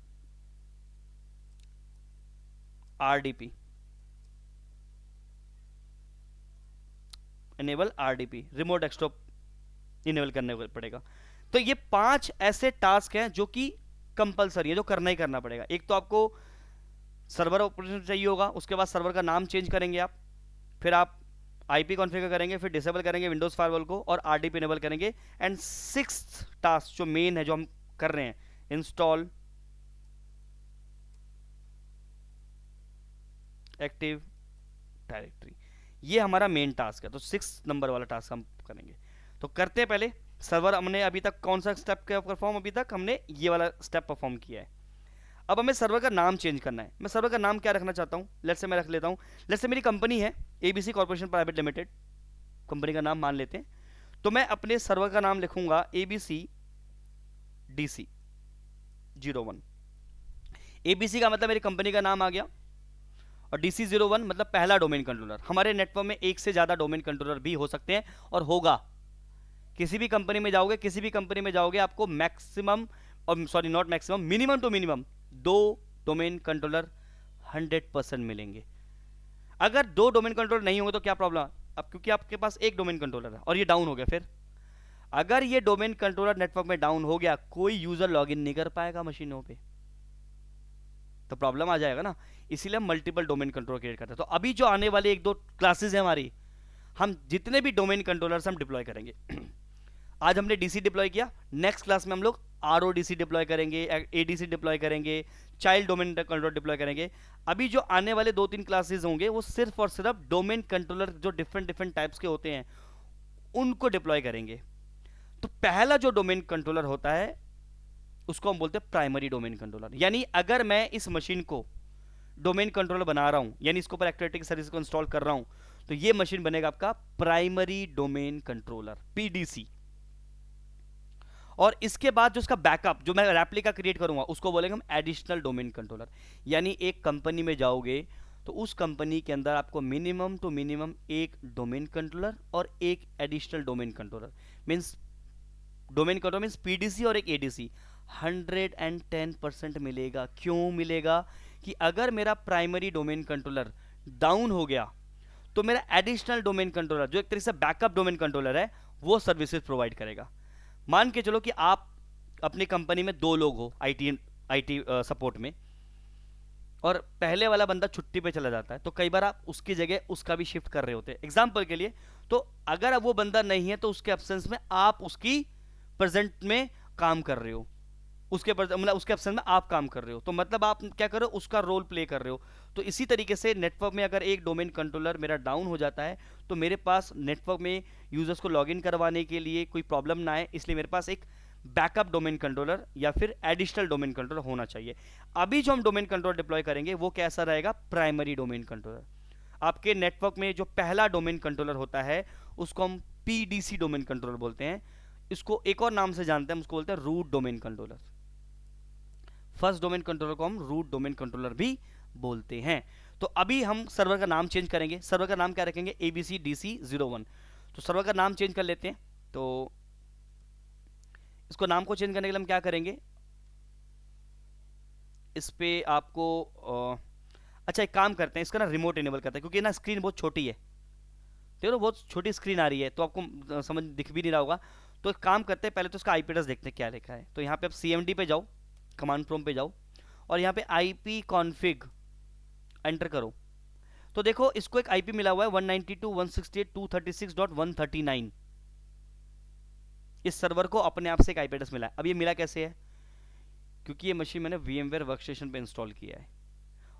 RDP. Enable RDP, remote desktop enable करने को पड़ेगा। तो ये 5 ऐसे टास्क हैं जो कि कंपलसरी है, जो करना ही करना पड़ेगा। एक तो आपको सर्वर ऑपरेशन चाहिए होगा, उसके बाद सर्वर का नाम चेंज करेंगे आप, फिर आप आईपी कॉन्फ़िगर करेंगे, फिर डिसेबल करेंगे विंडोज़ फायरवॉल को और आरडीपी इनेबल करेंगे। एंड सिक्स्थ टास्क जो मेन है, जो हम कर रहे हैं, इंस्टॉल एक्टिव डायरेक्टरी, ये हमारा मेन टास्क है। तो 6 नंबर वाला टास्क हम करेंगे। तो करते हैं पहले सर्वर। हमने अभी तक कौन सा स्टेप परफॉर्म, अभी तक हमने ये वाला स्टेप परफॉर्म किया है। अब हमें सर्वर का नाम चेंज करना है। मैं सर्वर का नाम क्या रखना चाहता हूँ, लेट्स से मैं रख लेता हूँ, लेट्स से मेरी कंपनी है ABC corporation private limited, company का नाम मान लेते हैं। तो मैं अपने सर्वर का नाम लिखूंगा एबीसी डीसी 01। एबीसी का मतलब मेरी कंपनी का नाम आ गया, और DC01 मतलब पहला डोमेन कंट्रोलर। हमारे नेटवर्क में एक से ज़्यादा डोमेन कंट्रोलर भी हो सकते हैं और होगा। किसी भी कंपनी में जाओगे, किसी भी कंपनी में जाओगे, आपको मैक्सिमम, और sorry not maximum, minimum to minimum 2 domain controller 100% मिलेंगे। अगर 2 डोमेन कंट्रोलर नहीं होंगे तो क्या प्रॉब्लम, अब क्योंकि आपके पास एक डोमेन कंट्रोलर है और ये डाउन हो गया, फिर अगर ये डोमेन कंट्रोलर नेटवर्क में डाउन हो गया, कोई यूजर लॉगिन नहीं कर पाएगा मशीनों पे, तो प्रॉब्लम आ जाएगा ना। इसीलिए हम मल्टीपल डोमेन कंट्रोल क्रिएट करते हैं। तो अभी जो आने वाले 1-2 क्लासेस हैं हमारी, हम जितने भी डोमेन कंट्रोलर्स हम डिप्लॉय करेंगे। आज हमने डीसी डिप्लॉय किया, नेक्स्ट क्लास में हम लोग आरओडीसी डिप्लॉय करेंगे, एडीसी डिप्लॉय करेंगे, चाइल्ड डोमेन कंट्रोलर डिप्लॉय करेंगे। अभी जो आने वाले 2-3 क्लासेस होंगे वो सिर्फ और सिर्फ डोमेन कंट्रोलर जो डिफरेंट डिफरेंट टाइप्स के होते हैं उनको डिप्लॉय करेंगे। तो पहला जो डोमेन कंट्रोलर होता है उसको हम बोलते हैं प्राइमरी डोमेन कंट्रोलर। यानी अगर मैं इस मशीन को डोमेन कंट्रोलर बना रहा हूं, यानी इसके ऊपर एक्टिविटी सर्विस को इंस्टॉल कर रहा हूं, तो ये मशीन बनेगा आपका प्राइमरी डोमेन कंट्रोलर, पीडीसी। और इसके बाद जो उसका बैकअप, जो मैं रेप्लिका क्रिएट करूंगा, उसको बोलेंगे हम एडिशनल डोमेन कंट्रोलर। यानी एक कंपनी में जाओगे तो उस कंपनी के अंदर आपको मिनिमम टू मिनिमम एक डोमेन कंट्रोलर और एक additional domain controller, means domain controller means PDC और एक एडीसी 110% मिलेगा। क्यों मिलेगा कि अगर मेरा प्राइमरी डोमेन कंट्रोलर डाउन हो गया तो मेरा एडिशनल डोमेन कंट्रोलर, जो एक तरीके से बैकअप डोमेन कंट्रोलर है, वो सर्विसेज प्रोवाइड करेगा। मान के चलो कि आप अपनी कंपनी में 2 लोग हो आईटी सपोर्ट में, और पहले वाला बंदा छुट्टी पे चला जाता है, तो कई बार आप उसकी जगह उसका भी शिफ्ट कर रहे होते हैं एग्जाम्पल के लिए। तो अगर वो बंदा नहीं है तो उसके एब्सेंस में आप उसकी प्रेजेंट में काम कर रहे हो, उसके मतलब उसके एब्सेंस में आप काम कर रहे हो, तो मतलब आप क्या कर रहे हो, उसका रोल प्ले कर रहे हो। तो इसी तरीके से नेटवर्क में अगर एक डोमेन कंट्रोलर मेरा डाउन हो जाता है तो मेरे पास नेटवर्क में यूजर्स को लॉगिन करवाने के लिए कोई प्रॉब्लम ना आए, इसलिए मेरे पास एक बैकअप डोमेन कंट्रोलर या फिर एडिशनल डोमेन कंट्रोलर होना चाहिए। अभी जो हम डोमेन कंट्रोलर डिप्लॉय करेंगे वो कैसा रहेगा, प्राइमरी डोमेन कंट्रोलर। आपके नेटवर्क में जो पहला डोमेन कंट्रोलर होता है उसको हम पीडीसी डोमेन कंट्रोलर बोलते हैं। इसको एक और नाम से जानते हैं, हम उसको बोलते हैं root domain controller. First domain controller को हम रूट डोमेन कंट्रोलर भी बोलते हैं। तो अभी हम सर्वर का नाम चेंज करेंगे। सर्वर का नाम क्या रखेंगे? ABCDC01। तो सर्वर का नाम चेंज कर लेते हैं। तो इसको नाम को चेंज करने के लिए हम क्या करेंगे, इस पे आपको अच्छा एक काम करते हैं, इसका ना रिमोट इनेबल करते हैं, क्योंकि ना स्क्रीन बहुत छोटी है, देखो बहुत छोटी स्क्रीन आ रही है, तो आपको समझ दिख भी नहीं रहा होगा। तो एक काम करते हैं, पहले तो इसका IP एड्रेस देखते हैं क्या लिखा है। तो यहाँ पे आप CMD पे जाओ, कमांड प्रॉम्प्ट पे जाओ, और यहाँ पे IP कॉन्फ़िग एंटर करो। तो देखो इसको एक IP मिला हुआ है 192.168.236.139। इस सर्वर को अपने आप से एक IP एड्रेस मिला है। अब ये मिला कैसे है? क्योंकि ये मशीन मैंने VMware वर्कस्टेशन पे इंस्टॉल किया है,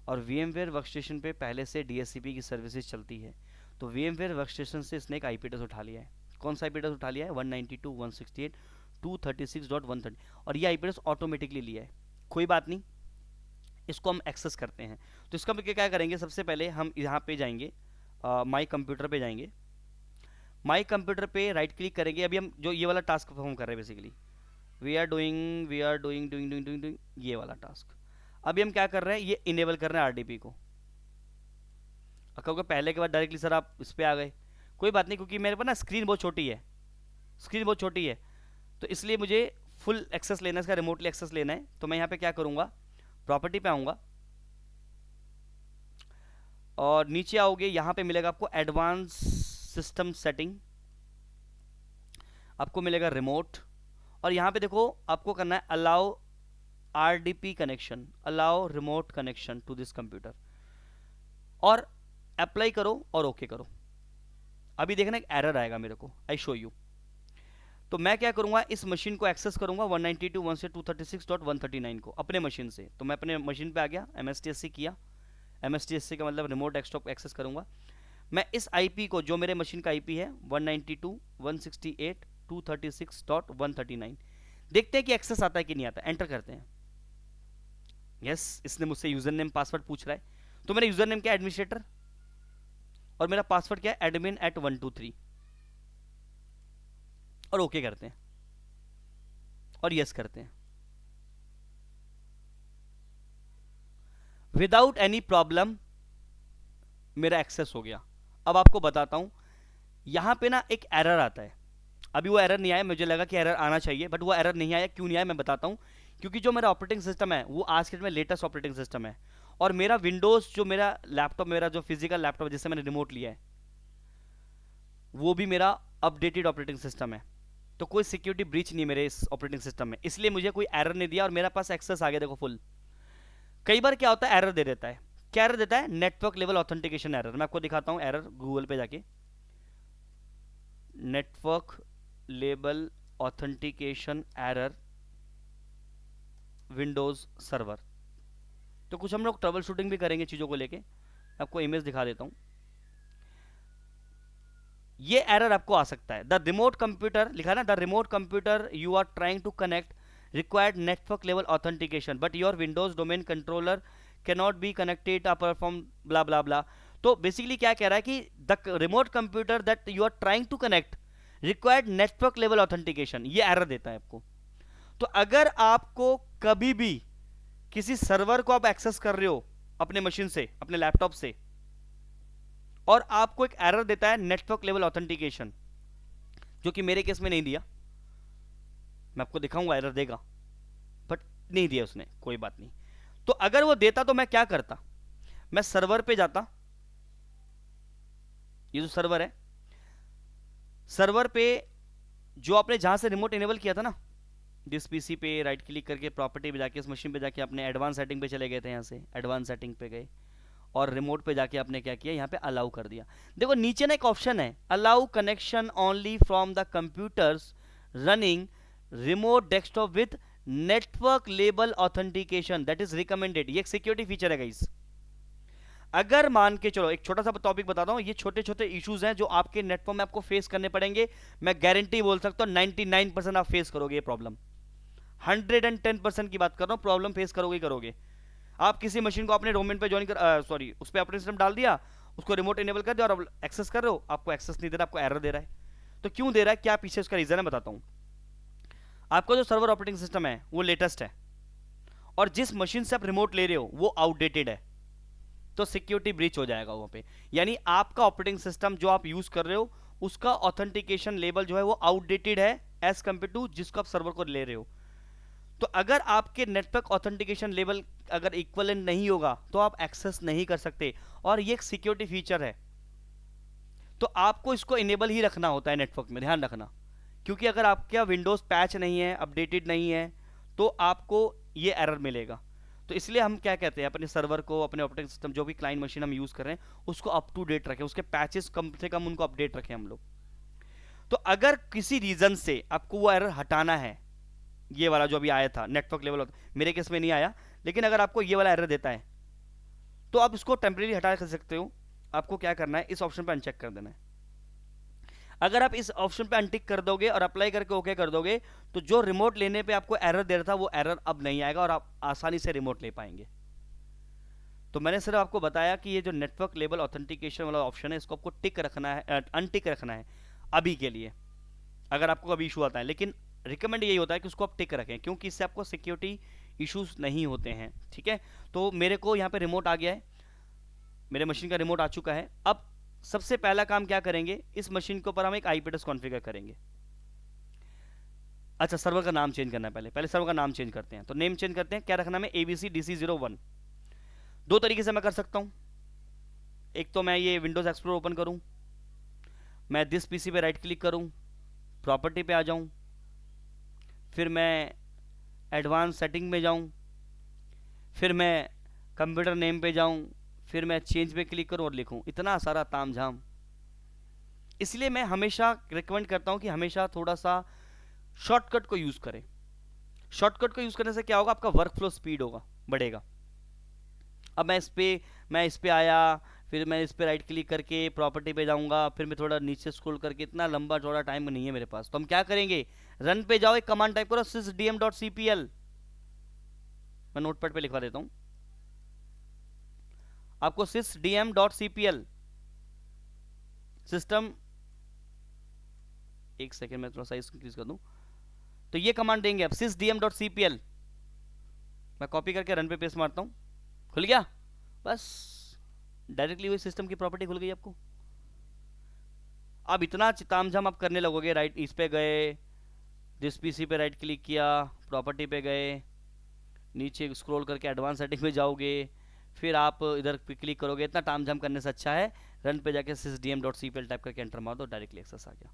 और VMware वर्कस्टेशन पे पहले से DHCP की सर्विसेज चलती है। तो VMware वर्कस्टेशन से इसने एक IP एड्रेस उठा लिया है। कौन सा IP एड्रेस उठा लिया है? 192.168.236.130, और ये IP एड्रेस ऑटोमेटिकली लिया है। कोई बात नहीं, इसको हम एक्सेस करते हैं। तो इसका हम क्या करेंगे, सबसे पहले हम यहाँ पे जाएंगे, माई कंप्यूटर पे जाएंगे। माई कंप्यूटर पे राइट क्लिक करेंगे। अभी हम जो ये वाला टास्क परफॉर्म कर रहे हैं, बेसिकली वी आर डूइंग ये वाला टास्क। अभी हम क्या कर रहे हैं, ये इनेबल कर रहे हैं RDP को। क्योंकि पहले के बाद डायरेक्टली सर आप इस पे आ गए, कोई बात नहीं, क्योंकि मेरे पास ना स्क्रीन बहुत छोटी है, तो इसलिए मुझे फुल एक्सेस लेना है, इसका रिमोटली एक्सेस लेना है। तो मैं यहाँ पे क्या करूँगा, प्रॉपर्टी पे आऊँगा, और नीचे आओगे, यहाँ पे मिलेगा आपको एडवांस सिस्टम सेटिंग, आपको मिलेगा रिमोट, और यहाँ पे देखो आपको करना है allow RDP connection, allow remote connection to this computer, और अप्लाई करो और ओके करो। अभी देखना एक एरर आएगा मेरे को, आई शो यू। तो मैं क्या करूंगा, इस मशीन को एक्सेस करूंगा 192.168.236.139 को अपने मशीन से। तो मैं अपने मशीन पे आ गया, MSTSC किया, MSTSC का मतलब रिमोट डेस्कटॉप एक्सेस करूंगा। मैं इस IP को, जो मेरे मशीन का IP है 192.168.236.139, देखते हैं कि एक्सेस आता है कि नहीं आता। एंटर करते हैं। यस, इसने मुझसे यूजर नेम पासवर्ड पूछ रहा है। तो मेरा यूजर नेम क्या है? एडमिनिस्ट्रेटर, और मेरा पासवर्ड क्या है? admin@123, और ओके करते हैं, और यस करते हैं। विदाउट एनी प्रॉब्लम मेरा एक्सेस हो गया। अब आपको बताता हूं, यहां पे ना एक एरर आता है। अभी वो एरर नहीं आया, मुझे लगा कि एरर आना चाहिए, बट वो एरर नहीं आया। क्यों नहीं आया मैं बताता हूं। क्योंकि जो मेरा ऑपरेटिंग सिस्टम है वो आज के डेट में लेटेस्ट ऑपरेटिंग सिस्टम है, और मेरा विंडोज, जो मेरा लैपटॉप, मेरा जो फिजिकल लैपटॉप जिससे मैंने रिमोट लिया है, वो भी मेरा अपडेटेड ऑपरेटिंग सिस्टम है। तो कोई सिक्योरिटी ब्रीच नहीं है मेरे इस ऑपरेटिंग सिस्टम में, इसलिए मुझे कोई एरर नहीं दिया, और मेरा पास एक्सेस आ गया। देखो फुल। कई बार क्या होता है, एरर दे देता है। क्या एरर देता है? Network level authentication error. मैं आपको दिखाता हूं एरर, गूगल पे जाके network level authentication error Windows server. तो कुछ हम लोग ट्रबल शूटिंग भी करेंगे चीजों को लेके। आपको इमेज दिखा देता हूं। ये एरर आपको आ सकता है। द रिमोट कंप्यूटर लिखा है ना, the remote computer you are trying to connect required network level authentication but your Windows domain controller cannot be connected or perform blah blah blah। तो बेसिकली क्या कह रहा है कि the remote computer that you are trying to connect required network level authentication, ये एरर देता है आपको। तो अगर आपको कभी भी किसी सर्वर को आप एक्सेस कर रहे हो अपने मशीन से, अपने लैपटॉप से, और आपको एक एरर देता है नेटवर्क लेवल ऑथेंटिकेशन, जो कि मेरे केस में नहीं दिया, मैं आपको दिखाऊंगा एरर देगा, बट नहीं दिया उसने, कोई बात नहीं। तो अगर वो देता तो मैं क्या करता, मैं सर्वर पे जाता, ये जो सर्वर है, सर्वर पे जो आपने जहां से रिमोट इनेबल किया था ना, जिस पीसी पे राइट क्लिक करके प्रॉपर्टी पे जाके इस मशीन पे जाके अपने एडवांस सेटिंग पे चले गए थे, यहाँ से एडवांस सेटिंग पे गए, और रिमोट पे जाके आपने क्या किया, यहाँ पे अलाउ कर दिया। देखो नीचे ना एक ऑप्शन है, allow connection only from the computers running remote desktop with network label authentication that is recommended. ये एक सिक्योरिटी फीचर है गाइस। अगर मान के चलो, एक छोटा सा टॉपिक बताता हूं, ये छोटे छोटे इश्यूज हैं जो आपके नेटवर्क में आपको फेस करने पड़ेंगे। मैं गारंटी बोल सकता हूं 99% आप फेस करोगे ये प्रॉब्लम, 110% की बात कर रहा हूं, प्रॉब्लम फेस करोगे ही करोगे। आप किसी मशीन को अपने डोमेन पे ज्वाइन कर, सॉरी, उस पर ऑपरेटिंग सिस्टम डाल दिया, उसको रिमोट इनेबल कर दिया और अब एक्सेस कर रहे हो, आपको एक्सेस नहीं दे रहा, आपको एरर दे रहा है। तो क्यों दे रहा है, क्या पीछे उसका रीजन है, बताता हूँ। आपका जो सर्वर ऑपरेटिंग सिस्टम है वो लेटेस्ट है, और जिस मशीन से आप रिमोट ले रहे हो वो आउटडेटेड है, तो सिक्योरिटी ब्रीच हो जाएगा वहां पे। यानी आपका ऑपरेटिंग सिस्टम जो आप यूज कर रहे हो उसका ऑथेंटिकेशन लेवल जो है वो आउटडेटेड है एज कंपेयर टू जिसको आप सर्वर को ले रहे हो। तो अगर आपके नेटवर्क ऑथेंटिकेशन लेवल अगर इक्वलेंट नहीं होगा तो आप एक्सेस नहीं कर सकते, और ये एक सिक्योरिटी फीचर है। तो आपको इसको इनेबल ही रखना होता है नेटवर्क में, ध्यान रखना। क्योंकि अगर आपका विंडोज पैच नहीं है, अपडेटेड नहीं है, तो आपको ये एरर मिलेगा। तो इसलिए हम क्या कहते हैं, अपने सर्वर को, अपने ऑपरेटिंग सिस्टम, जो भी क्लाइंट मशीन हम यूज कर रहे हैं उसको अप टू डेट रखें, उसके पैचेस कम से कम उनको अपडेट रखें हम लोग। तो अगर किसी रीजन से आपको वो एरर हटाना है, ये वाला जो अभी आया था नेटवर्क लेवल, मेरे केस में नहीं आया, लेकिन अगर आपको ये वाला एरर देता है तो आप इसको टेम्परेरी हटा कर सकते हो। आपको क्या करना है, इस ऑप्शन पर अनचेक कर देना है। अगर आप इस ऑप्शन पे अनटिक कर दोगे और अप्लाई करके ओके कर दोगे, तो जो रिमोट लेने पे आपको एरर दे रहा था वो एरर अब नहीं आएगा और आप आसानी से रिमोट ले पाएंगे। तो मैंने सिर्फ आपको बताया कि ये जो नेटवर्क लेवल ऑथेंटिकेशन वाला ऑप्शन है इसको आपको टिक रखना है, अनटिक रखना है अभी के लिए, अगर आपको कभी इशू आता है। लेकिन रिकमेंड यही होता है कि उसको आप टिक रखें, क्योंकि इससे आपको सिक्योरिटी इश्यूज नहीं होते हैं, ठीक है। तो मेरे को यहाँ पे रिमोट आ गया है, मेरे मशीन का रिमोट आ चुका है। अब सबसे पहला काम क्या करेंगे, इस मशीन के ऊपर हम एक आईपी एड्रेस कॉन्फ़िगर करेंगे। अच्छा, सर्वर का नाम चेंज करना है, पहले सर्वर का नाम चेंज करते हैं। तो नेम चेंज करते हैं, क्या रखना है, ABCDC01। दो तरीके से मैं कर सकता हूँ, एक तो मैं ये विंडोज एक्सप्लोर ओपन करूँ, मैं दिस पीसी पे राइट क्लिक करूँ, प्रॉपर्टी पे आ जाऊँ, फिर मैं एडवांस सेटिंग में जाऊँ, फिर मैं कंप्यूटर नेम पे जाऊँ, फिर मैं चेंज पे क्लिक करूँ और लिखूँ, इतना सारा तामझाम। इसलिए मैं हमेशा रिकमेंड करता हूँ कि हमेशा थोड़ा सा शॉर्टकट को यूज़ करें। शॉर्टकट को यूज़ करने से क्या होगा, आपका वर्क फ्लो स्पीड होगा, बढ़ेगा। अब मैं इस पे आया, फिर मैं इस पे राइट क्लिक करके प्रॉपर्टी पे जाऊंगा, फिर मैं थोड़ा नीचे स्क्रॉल करके, इतना लंबा चौड़ा टाइम नहीं है मेरे पास। तो हम क्या करेंगे, रन पे जाओ, एक कमांड टाइप करो, sysdm.cpl। मैं नोटपैड पे लिखवा देता हूँ आपको, sysdm.cpl सिस्टम, एक सेकेंड मैं थोड़ा सा इंक्रीज कर दूं। तो ये कमांड देंगे आप, sysdm.cpl। मैं कॉपी करके रन पे पेस्ट मारता हूँ, खुल गया, बस डायरेक्टली वही सिस्टम की प्रॉपर्टी खुल गई आपको। अब इतना तामझाम आप करने लगोगे, राइट इस पे गए, दिस पीसी पे राइट क्लिक किया, प्रॉपर्टी पे गए, नीचे स्क्रॉल करके एडवांस सेटिंग में जाओगे, फिर आप इधर पे क्लिक करोगे, इतना तामझाम करने से अच्छा है रन पे जाके sysdm.cpl टाइप करके एंटर मार दो, डायरेक्टली एक्सेस आ गया।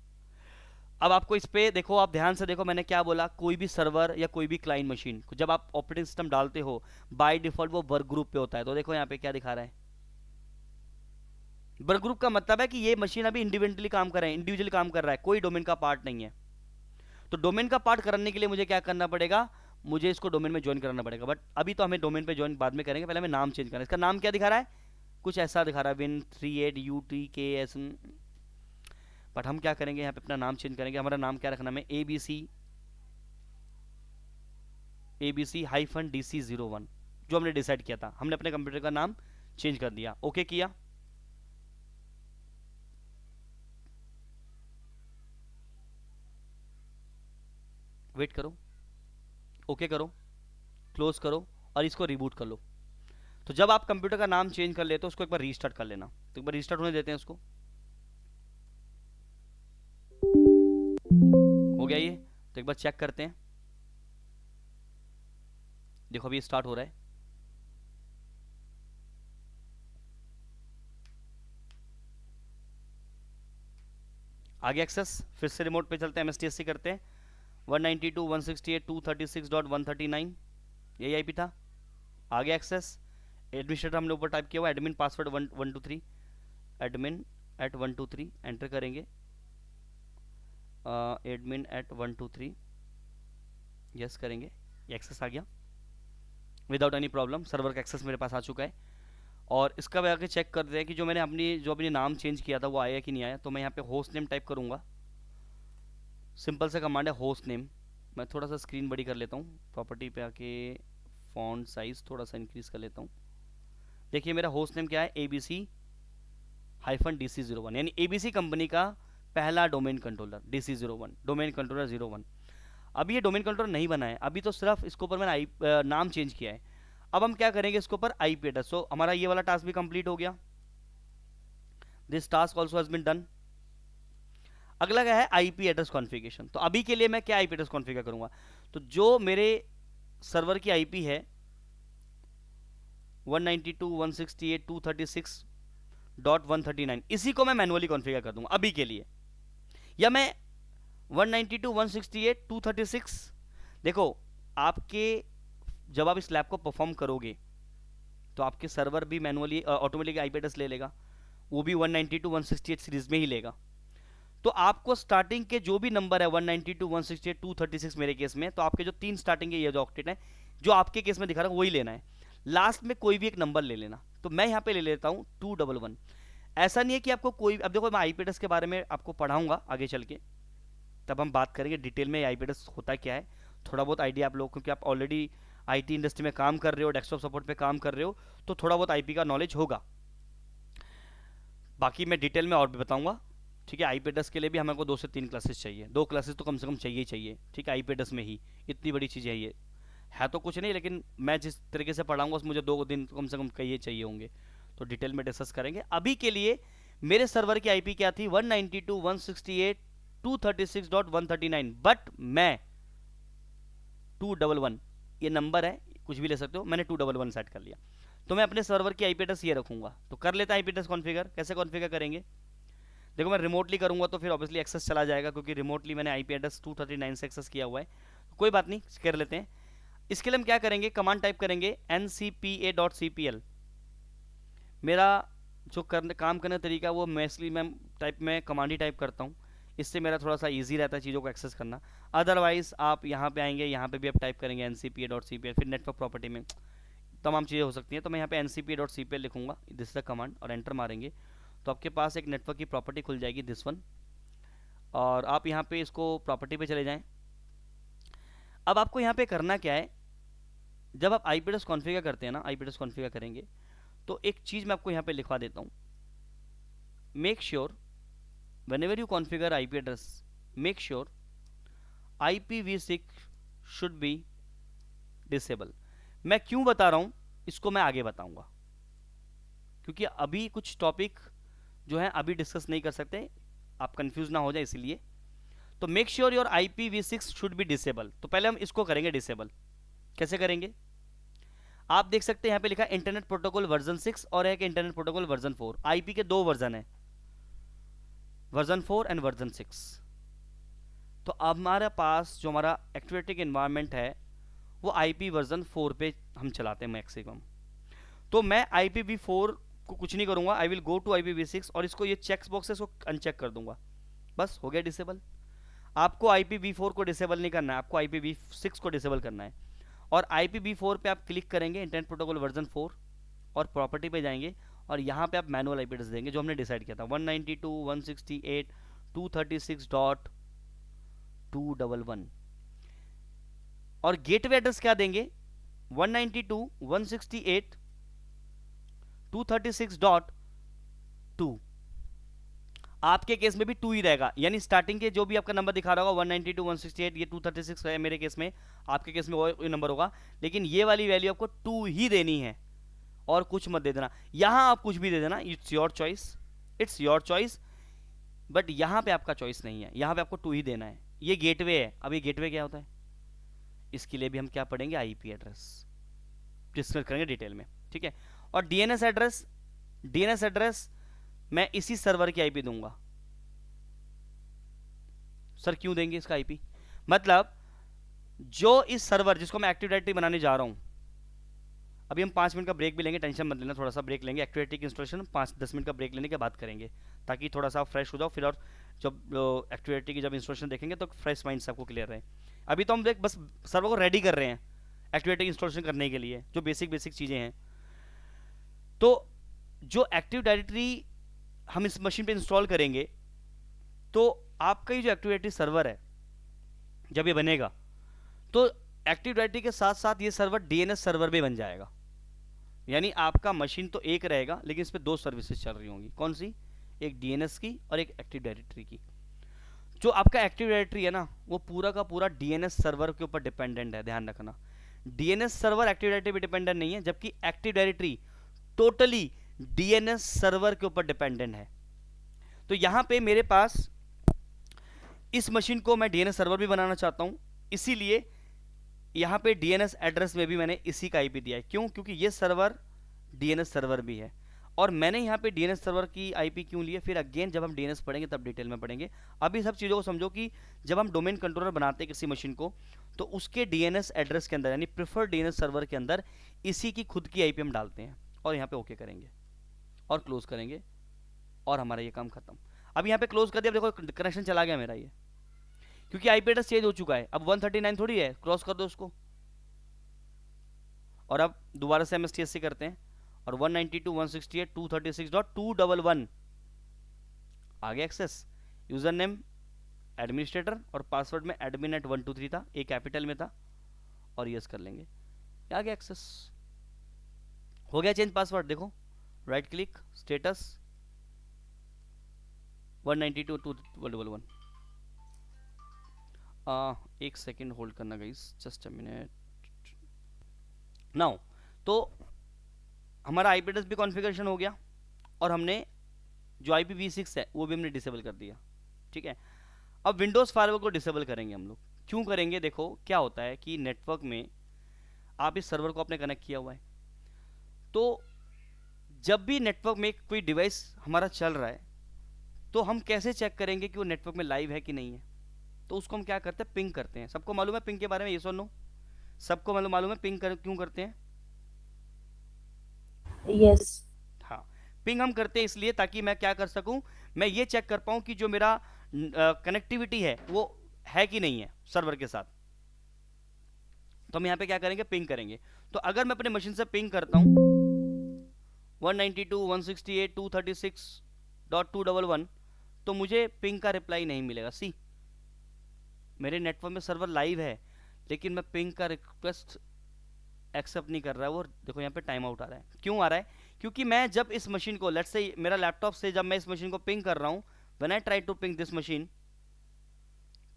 अब आपको इस पे देखो, आप ध्यान से देखो, मैंने क्या बोला, कोई भी सर्वर या कोई भी क्लाइंट मशीन जब आप ऑपरेटिंग सिस्टम डालते हो बाय डिफॉल्ट वो वर्क ग्रुप पे होता है। तो देखो यहाँ पे क्या दिखा रहा है, वर्क ग्रुप का मतलब है कि ये मशीन अभी इंडिविजुअली काम कर रहा है, इंडिविजुअली काम कर रहा है, कोई डोमेन का पार्ट नहीं है। तो डोमेन का पार्ट करने के लिए मुझे क्या करना पड़ेगा, मुझे इसको डोमेन में ज्वाइन कराना पड़ेगा। बट अभी तो हमें डोमेन पे ज्वाइन बाद में करेंगे, पहले हमें नाम चेंज करना है। इसका नाम क्या दिखा रहा है, कुछ ऐसा दिखा रहा है, Win38UTKS। बट हम क्या करेंगे, यहाँ पे अपना नाम चेंज करेंगे। हमारा नाम क्या रखना है, ABC-DC01, जो हमने डिसाइड किया था। हमने अपने कंप्यूटर का नाम चेंज कर दिया, ओके किया। वेट करो, ओके करो, क्लोज करो और इसको रिबूट कर लो। तो जब आप कंप्यूटर का नाम चेंज कर लेते हो उसको एक बार रीस्टार्ट कर लेना। तो एक बार रीस्टार्ट होने देते हैं उसको, हो गया ये। तो एक बार चेक करते हैं, देखो अभी स्टार्ट हो रहा है। आगे एक्सेस, फिर से रिमोट पे चलते हैं, MSTSC करते हैं, 192.168.236.139 यही आईपी था। आगे एक्सेस, एडमिनिस्ट्रेटर हमने ऊपर टाइप किया हुआ, एडमिन पासवर्ड 123, admin@123 एंटर करेंगे, admin@123 यस करेंगे, एक्सेस आ गया विदाउट एनी प्रॉब्लम। सर्वर का एक्सेस मेरे पास आ चुका है। और इसका भी आगे चेक करते हैं कि जो मैंने अपनी नाम चेंज किया था वो आया कि नहीं आया। तो मैं यहाँ पे होस्ट नेम टाइप करूँगा, सिंपल सा कमांड है होस्ट नेम। मैं थोड़ा सा स्क्रीन बड़ी कर लेता हूँ, प्रॉपर्टी पे आके फॉन्ट साइज थोड़ा सा इंक्रीज कर लेता हूँ। देखिए मेरा होस्ट नेम क्या है, ABC -DC01, यानी एबीसी कंपनी का पहला domain controller DC01, domain controller 01। अभी ये डोमेन कंट्रोलर नहीं बना है, अभी तो सिर्फ इसके ऊपर मैंने नाम चेंज किया है। अब हम क्या करेंगे, इसके ऊपर आईपी एड्रेस। सो हमारा ये वाला टास्क भी कंप्लीट हो गया, this task also has been done. अगला क्या है, आईपी एड्रेस कॉन्फ़िगरेशन। तो अभी के लिए मैं क्या आईपी एड्रेस कॉन्फ़िगर करूंगा, तो जो मेरे सर्वर की आईपी है 192.168.236.139, इसी को मैं मैनुअली कॉन्फ़िगर कर दूंगा अभी के लिए। या मैं 192.168.236, देखो आपके जब आप इस लैब को परफॉर्म करोगे तो आपके सर्वर भी मैनुअली ऑटोमेटिक आईपी एड्रेस ले लेगा, वो भी 192.168 सीरीज में ही लेगा। तो आपको स्टार्टिंग के जो भी नंबर है 192.168.236 मेरे केस में, तो आपके जो 3 स्टार्टिंग के ये जो ऑक्टेट है जो आपके केस में दिखा रहा है वही लेना है, लास्ट में कोई भी एक नंबर ले लेना। तो मैं यहाँ पे ले लेता हूँ 211। ऐसा नहीं है कि आपको कोई, अब देखो मैं आईपी एड्रेस के बारे में आपको पढ़ाऊंगा आगे चल के, तब हम बात करेंगे डिटेल में आईपी एड्रेस होता क्या है, थोड़ा बहुत आइडिया आप लोग, क्योंकि आप ऑलरेडी आईटी इंडस्ट्री में काम कर रहे हो, डेस्कटॉप सपोर्ट पे काम कर रहे हो, तो थोड़ा बहुत आईपी का नॉलेज होगा। बाकी मैं डिटेल में और भी बताऊंगा, ठीक है। आईपी एड्रेस के लिए भी हमें को 2 से 3 क्लासेस चाहिए, 2 क्लासेस तो कम से कम चाहिए ही चाहिए, ठीक है। आईपी एड्रेस में ही इतनी बड़ी चीज़ है, ये है तो कुछ नहीं, लेकिन मैं जिस तरीके से पढ़ाऊंगा उसमें मुझे 2 दिन कम से कम कहिए चाहिए होंगे, तो डिटेल में डिस्कस करेंगे। अभी के लिए मेरे सर्वर की आईपी क्या थी, 192.168.236.139, बट मैं 211, ये नंबर है, कुछ भी ले सकते हो, मैंने 211 सेट कर लिया। तो मैं अपने सर्वर की आईपी एड्रेस ये रखूंगा। तो कर लेता आईपी एड्रेस कॉन्फ़िगर, कैसे कॉन्फ़िगर करेंगे, देखो मैं रिमोटली करूंगा तो फिर ऑब्वियसली एक्सेस चला जाएगा, क्योंकि रिमोटली मैंने आईपी एड्रेस 239 से एक्सेस किया हुआ है, तो कोई बात नहीं, कर लेते हैं। इसके लिए हम क्या करेंगे, कमांड टाइप करेंगे ncpa.cpl। मेरा जो काम करने का तरीका वो मोस्टली मैं टाइप में कमांड ही टाइप करता हूँ, इससे मेरा थोड़ा सा इजी रहता है चीज़ों को एक्सेस करना। अदरवाइज आप यहाँ पे आएंगे, यहाँ पे भी आप टाइप करेंगे ncpa.cpl, फिर नेटवर्क प्रॉपर्टी में तमाम चीज़ें हो सकती हैं, तो मैं यहाँ पे ncpa.cpl लिखूंगा, दिस इज द कमांड, और एंटर मारेंगे तो आपके पास एक नेटवर्क की प्रॉपर्टी खुल जाएगी, दिस वन, और आप यहाँ पे इसको प्रॉपर्टी पे चले जाएं। अब आपको यहाँ पे करना क्या है, जब आप आईपी एड्रेस कॉन्फ़िगर करते हैं ना, आईपी एड्रेस कॉन्फ़िगर करेंगे तो एक चीज़ मैं आपको यहाँ पे लिखवा देता हूँ, make sure whenever you configure IP address, make sure IPv6 should be disable। मैं क्यों बता रहा हूँ इसको मैं आगे बताऊंगा, क्योंकि अभी कुछ टॉपिक जो है अभी डिस्कस नहीं कर सकते, आप कंफ्यूज ना हो जाए इसलिए। तो make sure your IPv6 should be disable. तो पहले हम इसको करेंगे डिसेबल, कैसे करेंगे, आप देख सकते हैं यहाँ पे लिखा है इंटरनेट प्रोटोकॉल वर्जन 6 और है कि इंटरनेट प्रोटोकॉल वर्जन 4। आईपी के 2 वर्जन है, वर्जन 4 एंड वर्जन 6। तो अब हमारे पास जो हमारा एक्टिवेटिक एनवायरनमेंट है वो आईपी वर्जन 4 पे हम चलाते हैं मैक्सिमम। तो मैं IPv4 को कुछ नहीं करूंगा, आई विल गो टू IPv6 और इसको ये चेक बॉक्स है इसको अनचेक कर दूंगा, बस हो गया डिसेबल। आपको IPv4 को डिसेबल नहीं करना है, आपको IPv6 को डिसेबल करना है। और IPv4 पे आप क्लिक करेंगे, इंटरनेट प्रोटोकॉल वर्जन 4, और प्रॉपर्टी पे जाएंगे और यहाँ पे आप मैनुअल आईपी एड्रेस देंगे जो हमने डिसाइड किया था 192.168.236.211, और गेटवे एड्रेस क्या देंगे 192.168.236.2। आपके केस में भी 2 ही रहेगा, यानी स्टार्टिंग के जो भी आपका नंबर दिखा रहा होगा 192.168, ये 236 है मेरे केस में, आपके केस में वो नंबर होगा, लेकिन ये वाली वैल्यू आपको 2 ही देनी है और कुछ मत दे देना। यहां आप कुछ भी दे देना, it's your choice, it's your choice, but यहां पे आपका चॉइस नहीं है, यहां पे आपको 2 ही देना है। ये गेटवे है। अब ये गेटवे क्या होता है, इसके लिए भी हम क्या पढ़ेंगे, आईपी एड्रेस डिस्कस करेंगे डिटेल में, ठीक है। और डीएनएस एड्रेस, डीएनएस एड्रेस मैं इसी सर्वर की आईपी दूंगा। सर क्यों देंगे इसका आईपी, मतलब जो इस सर्वर जिसको मैं एक्टिव डायरेक्टरी बनाने जा रहा हूं, अभी हम 5 मिनट का ब्रेक भी लेंगे, टेंशन मत लेना, थोड़ा सा ब्रेक लेंगे, एक्टिव डायरेक्टरी की इंस्टॉलेशन 5-10 मिनट का ब्रेक लेने के बाद करेंगे, ताकि थोड़ा सा फ्रेश हो जाओ फिर, और जब एक्टिव डायरेक्टरी की जब इंस्टॉलेशन देखेंगे तो फ्रेश माइंड से आपको क्लियर रहे। अभी तो हम देख बस सर्वर को रेडी कर रहे हैं एक्टिव डायरेक्टरी इंस्टॉलेशन करने के लिए, जो बेसिक बेसिक चीज़ें हैं। तो जो एक्टिव डायरेक्टरी हम इस मशीन पे इंस्टॉल करेंगे, तो आपका ये जो एक्टिव डायरेक्टरी सर्वर है जब ये बनेगा तो एक्टिव डायरेक्टरी के साथ साथ ये सर्वर डीएनएस सर्वर भी बन जाएगा, यानी आपका मशीन तो एक रहेगा लेकिन इस पर 2 सर्विसेज चल रही होंगी। कौन सी, एक डीएनएस की और एक एक्टिव डायरेक्टरी की। जो आपका एक्टिव डायरेक्टरी है ना, वो पूरा का पूरा डीएनएस सर्वर के ऊपर डिपेंडेंट है, ध्यान रखना। डीएनएस सर्वर एक्टिव डायरेक्टरी पे डिपेंडेंट नहीं है, जबकि active directory totally DNS server के ऊपर डिपेंडेंट है। तो यहां पे मेरे पास इस मशीन को मैं डीएनएस सर्वर भी बनाना चाहता हूं, इसीलिए यहां पे डीएनएस एड्रेस में भी मैंने इसी का आईपी दिया है। क्यों? क्योंकि ये सर्वर डीएनएस सर्वर भी है। और मैंने यहाँ पे डीएनएस सर्वर की आईपी क्यों लिए, फिर अगेन जब हम डीएनएस पढ़ेंगे तब डिटेल में पढ़ेंगे। अभी सब चीज़ों को समझो कि जब हम डोमेन कंट्रोलर बनाते हैं किसी मशीन को, तो उसके डीएनएस एड्रेस के अंदर यानी प्रिफर्ड डीएनएस सर्वर के अंदर इसी की खुद की आईपी हम डालते हैं और यहाँ पे ओके करेंगे और क्लोज करेंगे और हमारा ये काम खत्म। अब यहाँ पे क्लोज कर दिया, देखो कनेक्शन चला गया मेरा ये, क्योंकि आईपी एड्रेस चेंज हो चुका है। अब 139 थोड़ी है, क्रॉस कर दो उसको और अब दोबारा से हम एसटीएससी करते हैं और 192.168.236.211 आ गया एक्सेस। यूजर नेम एडमिनिस्ट्रेटर और पासवर्ड में admin@123 था, एक कैपिटल में था, और यस कर लेंगे, आ गया एक्सेस। हो गया चेंज पासवर्ड, देखो राइट क्लिक स्टेटस 192.211। एक सेकेंड होल्ड करना guys, just a minute. Now तो हमारा आईपी एड्रेस भी कॉन्फ़िगरेशन हो गया और हमने जो IPv6 है वो भी हमने डिसेबल कर दिया, ठीक है। अब विंडोज़ फायरवॉल को डिसेबल करेंगे हम लोग। क्यों करेंगे? देखो क्या होता है कि नेटवर्क में आप इस सर्वर को आपने कनेक्ट किया हुआ है, तो जब भी नेटवर्क में कोई डिवाइस हमारा चल रहा है तो हम कैसे चेक करेंगे कि वो नेटवर्क में लाइव है कि नहीं है? तो उसको हम क्या करते हैं, पिंग करते हैं। सबको मालूम है पिंग के बारे में, ये सुन लो, सबको मालूम है पिंग क्यों करते हैं? यस। हाँ, पिंग हम करते हैं इसलिए ताकि मैं क्या कर सकूं, मैं ये चेक कर पाऊं कि जो मेरा कनेक्टिविटी है वो है कि नहीं है सर्वर के साथ। तो हम यहाँ पे क्या करेंगे, पिंग करेंगे। तो अगर मैं अपने मशीन से पिंग करता हूँ 192.168.236.211 तो मुझे पिंग का रिप्लाई नहीं मिलेगा। सी, मेरे नेटवर्क में सर्वर लाइव है लेकिन मैं पिंग का रिक्वेस्ट एक्सेप्ट नहीं कर रहा है वो। देखो यहाँ पे टाइम आउट आ रहा है। क्यों आ रहा है? क्योंकि मैं जब इस मशीन को, लेट्स से मेरा लैपटॉप से जब मैं इस मशीन को पिंग कर रहा हूँ, when I try to ping this machine,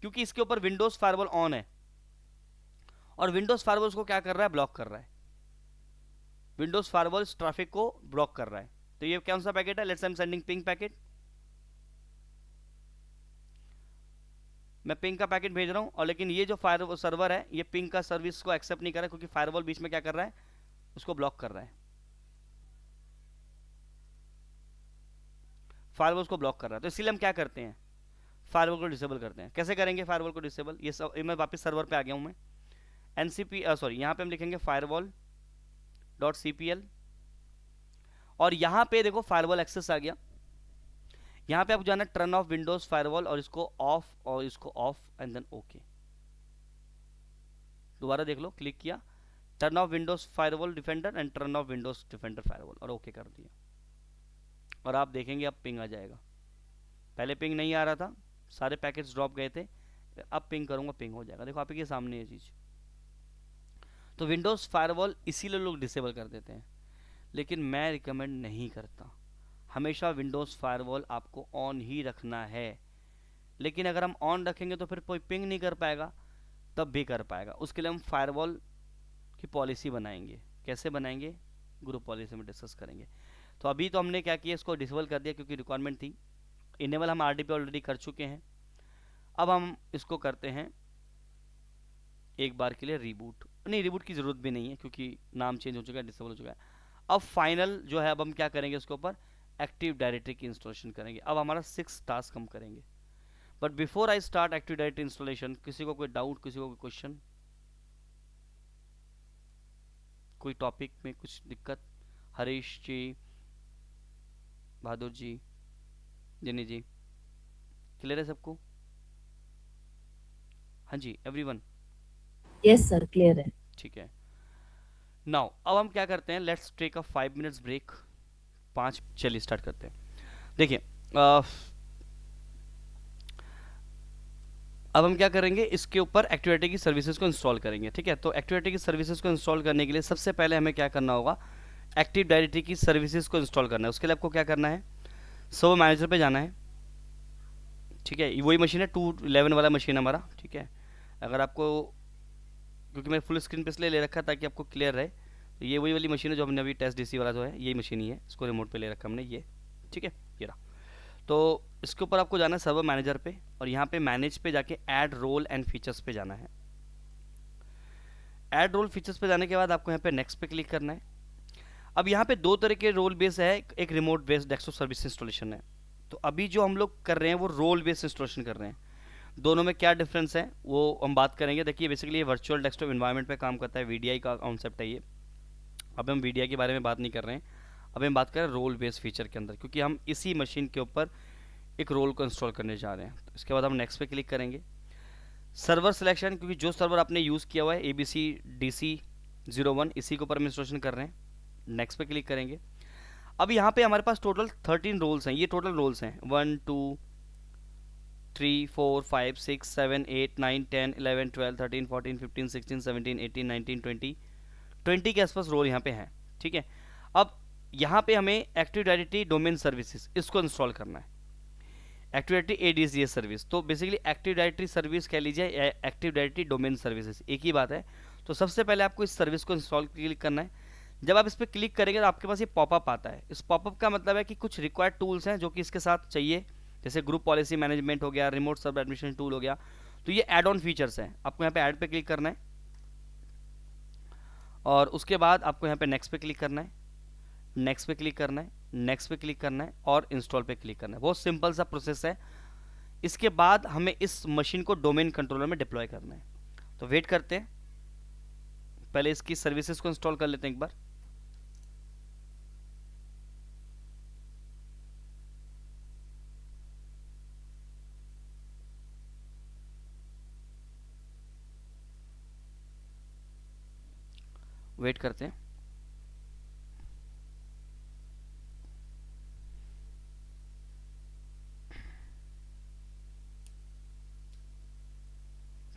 क्योंकि इसके ऊपर विंडोज फायरवॉल ऑन है और विंडोज फायरवॉल उसको क्या कर रहा है, ब्लॉक कर रहा है। विंडोज फायरवॉल इस ट्रैफिक को ब्लॉक कर रहा है। तो ये कौन सा पैकेट है? Let's I am sending ping packet. मैं पिंग का पैकेट भेज रहा हूं और लेकिन ये जो फायर सर्वर है ये पिंग का सर्विस को एक्सेप्ट नहीं कर रहा है, क्योंकि फायरवॉल बीच में क्या कर रहा है, उसको ब्लॉक कर रहा है। फायरवॉल को ब्लॉक कर रहा है। तो इसीलिए हम क्या करते हैं, फायरवॉल को डिसेबल करते हैं। कैसे करेंगे फायरवॉल को डिसेबल? ये सब मैं वापस सर्वर पे आ गया हूं मैं। एनसीपी सॉरी, यहाँ पे हम लिखेंगे firewall.cpl और यहाँ पे देखो फायरवॉल एक्सेस आ गया। यहाँ पे आपको जाना टर्न ऑफ विंडोज फायरवॉल और इसको ऑफ और इसको ऑफ एंड देन ओके। दोबारा देख लो, क्लिक किया, turn off Windows firewall defender and turn off Windows defender firewall और ओके कर दिया। और आप देखेंगे अब पिंग आ जाएगा। पहले पिंग नहीं आ रहा था, सारे पैकेट्स ड्रॉप गए थे, अब पिंग करूंगा पिंग हो जाएगा। देखो आपके सामने ये चीज़। तो विंडोज़ फायरवॉल इसीलिए लोग डिसेबल कर देते हैं, लेकिन मैं रिकमेंड नहीं करता। हमेशा विंडोज़ फायरवॉल आपको ऑन ही रखना है। लेकिन अगर हम ऑन रखेंगे तो फिर कोई पिंग नहीं कर पाएगा, तब भी कर पाएगा। उसके लिए हम फायरवॉल की पॉलिसी बनाएंगे। कैसे बनाएंगे, ग्रुप पॉलिसी में डिस्कस करेंगे। तो अभी तो हमने क्या किया, इसको डिसेबल कर दिया क्योंकि रिक्वायरमेंट थी। इनेबल हम RDP ऑलरेडी कर चुके हैं। अब हम इसको करते हैं एक बार के लिए रीबूट। नहीं, रीबूट की ज़रूरत भी नहीं है क्योंकि नाम चेंज हो चुका है, डिसेबल हो चुका है। अब फाइनल जो है, अब हम क्या करेंगे, इसके ऊपर एक्टिव डायरेक्टरी की इंस्टॉलेशन करेंगे। अब हमारा 6 टास्क हम करेंगे। But before I start active directory installation, किसी को कोई डाउट, किसी को कोई क्वेश्चन, कोई टॉपिक में कुछ दिक्कत? हरीश जी, बहादुर जी, जिनी जी, क्लियर है सबको? हाँ जी, एवरीवन? यस सर, क्लियर है। ठीक है। नाउ अब हम क्या करते हैं, let's take a 5 minutes break. 5, चलिए स्टार्ट करते हैं। देखिए अब हम क्या करेंगे, इसके ऊपर एक्टिव डायरेक्टरी की सर्विसेज को इंस्टॉल करेंगे। ठीक है, तो एक्टिव डायरेक्टरी की सर्विसेज को इंस्टॉल करने के लिए सबसे पहले हमें क्या करना होगा, एक्टिव डायरेक्टरी की सर्विसेज को इंस्टॉल करना है। उसके लिए आपको क्या करना है, सर्वर मैनेजर पे जाना है, ठीक है। वही मशीन है 211 वाला मशीन हमारा, ठीक है। अगर आपको, क्योंकि मैं फुल स्क्रीन पे इसलिए ले रखा ताकि आपको क्लियर रहे, तो ये वही वाली मशीन है जो हमने अभी टेस्ट डीसी वाला जो है, यही मशीन ही है, इसको रिमोट पे ले रखा हमने ये, ठीक है, ये रहा। तो इसके ऊपर आपको जाना है सर्वर मैनेजर पे, और यहाँ पे मैनेज पे जाके ऐड रोल एंड फीचर्स पे जाना है। ऐड रोल फीचर्स पे जाने के बाद आपको यहाँ पे नेक्स्ट पे क्लिक करना है। अब यहाँ पे दो तरह के रोल बेस है, एक remote based desktop service installation है। तो अभी जो हम लोग कर रहे हैं वो रोल बेस्ड इंस्टॉलेशन कर रहे हैं। दोनों में क्या डिफरेंस है वो हम बात करेंगे। देखिए बेसिकली ये वर्चुअल डेस्कटॉप इन्वायरमेंट पे काम करता है, वीडीआई का कॉन्सेप्ट है ये। अब हम वीडीआई के बारे में बात नहीं कर रहे हैं, अब हम बात कर रहे हैं रोल बेस्ड फीचर के अंदर, क्योंकि हम इसी मशीन के ऊपर एक रोल को इंस्टॉल करने जा रहे हैं। तो इसके बाद हम नेक्स्ट पे क्लिक करेंगे। सर्वर सिलेक्शन, क्योंकि जो सर्वर आपने यूज़ किया हुआ है ABC DC01, इसी के ऊपर हम इंस्टॉलेशन कर रहे हैं। नेक्स्ट पे क्लिक करेंगे। अब यहाँ पे हमारे पास टोटल 13 रोल्स हैं, ये टोटल रोल्स हैं 1 2 3 4 5 6 7 8 9 10 11 12 13 14 15 16 17 18 19 20 के आसपास रोल यहाँ पे हैं, ठीक है। अब यहाँ पे हमें एक्टिव डायरेक्टरी डोमेन सर्विसेज इसको इंस्टॉल करना है, एक्टिव डायरेक्टरी ADCS सर्विस। तो बेसिकली एक्टिव डायरेक्टरी सर्विस कह लीजिए, एक्टिव डायरेक्टरी डोमेन सर्विसेज एक ही बात है। तो सबसे पहले आपको इस सर्विस को इंस्टॉल क्लिक करना है। जब आप इस पर क्लिक करेंगे तो आपके पास ये पॉपअप आता है। इस पॉपअप का मतलब है कि कुछ रिक्वायर्ड टूल्स हैं जो कि इसके साथ चाहिए, जैसे ग्रुप पॉलिसी मैनेजमेंट हो गया, रिमोट सर्वर एडमिनिस्ट्रेशन टूल हो गया। तो ये एड ऑन फीचर्स हैं, आपको यहाँ पे ऐड पे क्लिक करना है, और उसके बाद आपको यहाँ पे नेक्स्ट पे क्लिक करना है, नेक्स्ट पे क्लिक करना है, नेक्स्ट पे क्लिक करना है, और इंस्टॉल पे क्लिक करना है। बहुत सिंपल सा प्रोसेस है। इसके बाद हमें इस मशीन को डोमेन कंट्रोलर में डिप्लॉय करना है। तो वेट करते हैं, पहले इसकी सर्विसेज को इंस्टॉल कर लेते हैं एक बार। वेट करते हैं।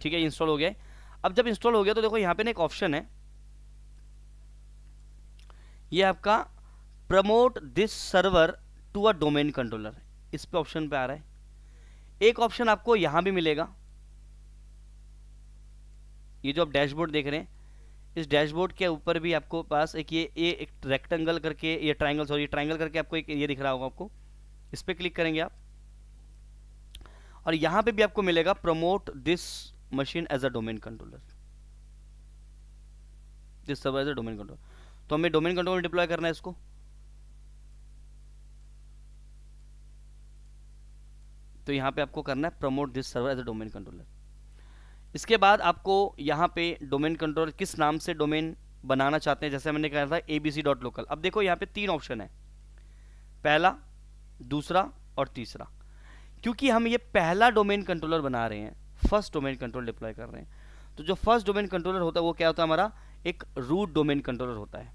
ठीक है, इंस्टॉल हो गया है। अब जब इंस्टॉल हो गया तो देखो यहाँ पे ना एक ऑप्शन है, ये आपका promote this server to a domain controller, इस पे ऑप्शन पे आ रहा है। एक ऑप्शन आपको यहां भी मिलेगा, ये जो आप डैशबोर्ड देख रहे हैं, इस डैशबोर्ड के ऊपर भी आपको पास एक ये एक रेक्टेंगल करके, ये ट्राइंगल, सॉरी ट्राइंगल करके आपको एक ये दिख रहा होगा आपको, इस पे क्लिक करेंगे आप, और यहां पे भी आपको मिलेगा promote this machine as a domain controller, this server as a domain controller. तो हमें डोमेन कंट्रोलर डिप्लॉय करना है इसको। तो यहाँ पे आपको करना है promote this server as a domain controller. इसके बाद आपको यहाँ पे डोमेन कंट्रोलर किस नाम से डोमेन बनाना चाहते हैं, जैसे मैंने कहा था abc.local। अब देखो यहाँ पे 3 ऑप्शन है, पहला, दूसरा और तीसरा। क्योंकि हम ये पहला डोमेन कंट्रोलर बना रहे हैं, फर्स्ट डोमेन कंट्रोलर डिप्लॉय कर रहे हैं, तो जो फर्स्ट डोमेन कंट्रोलर होता है वो क्या होता है, हमारा एक रूट डोमेन कंट्रोलर होता है।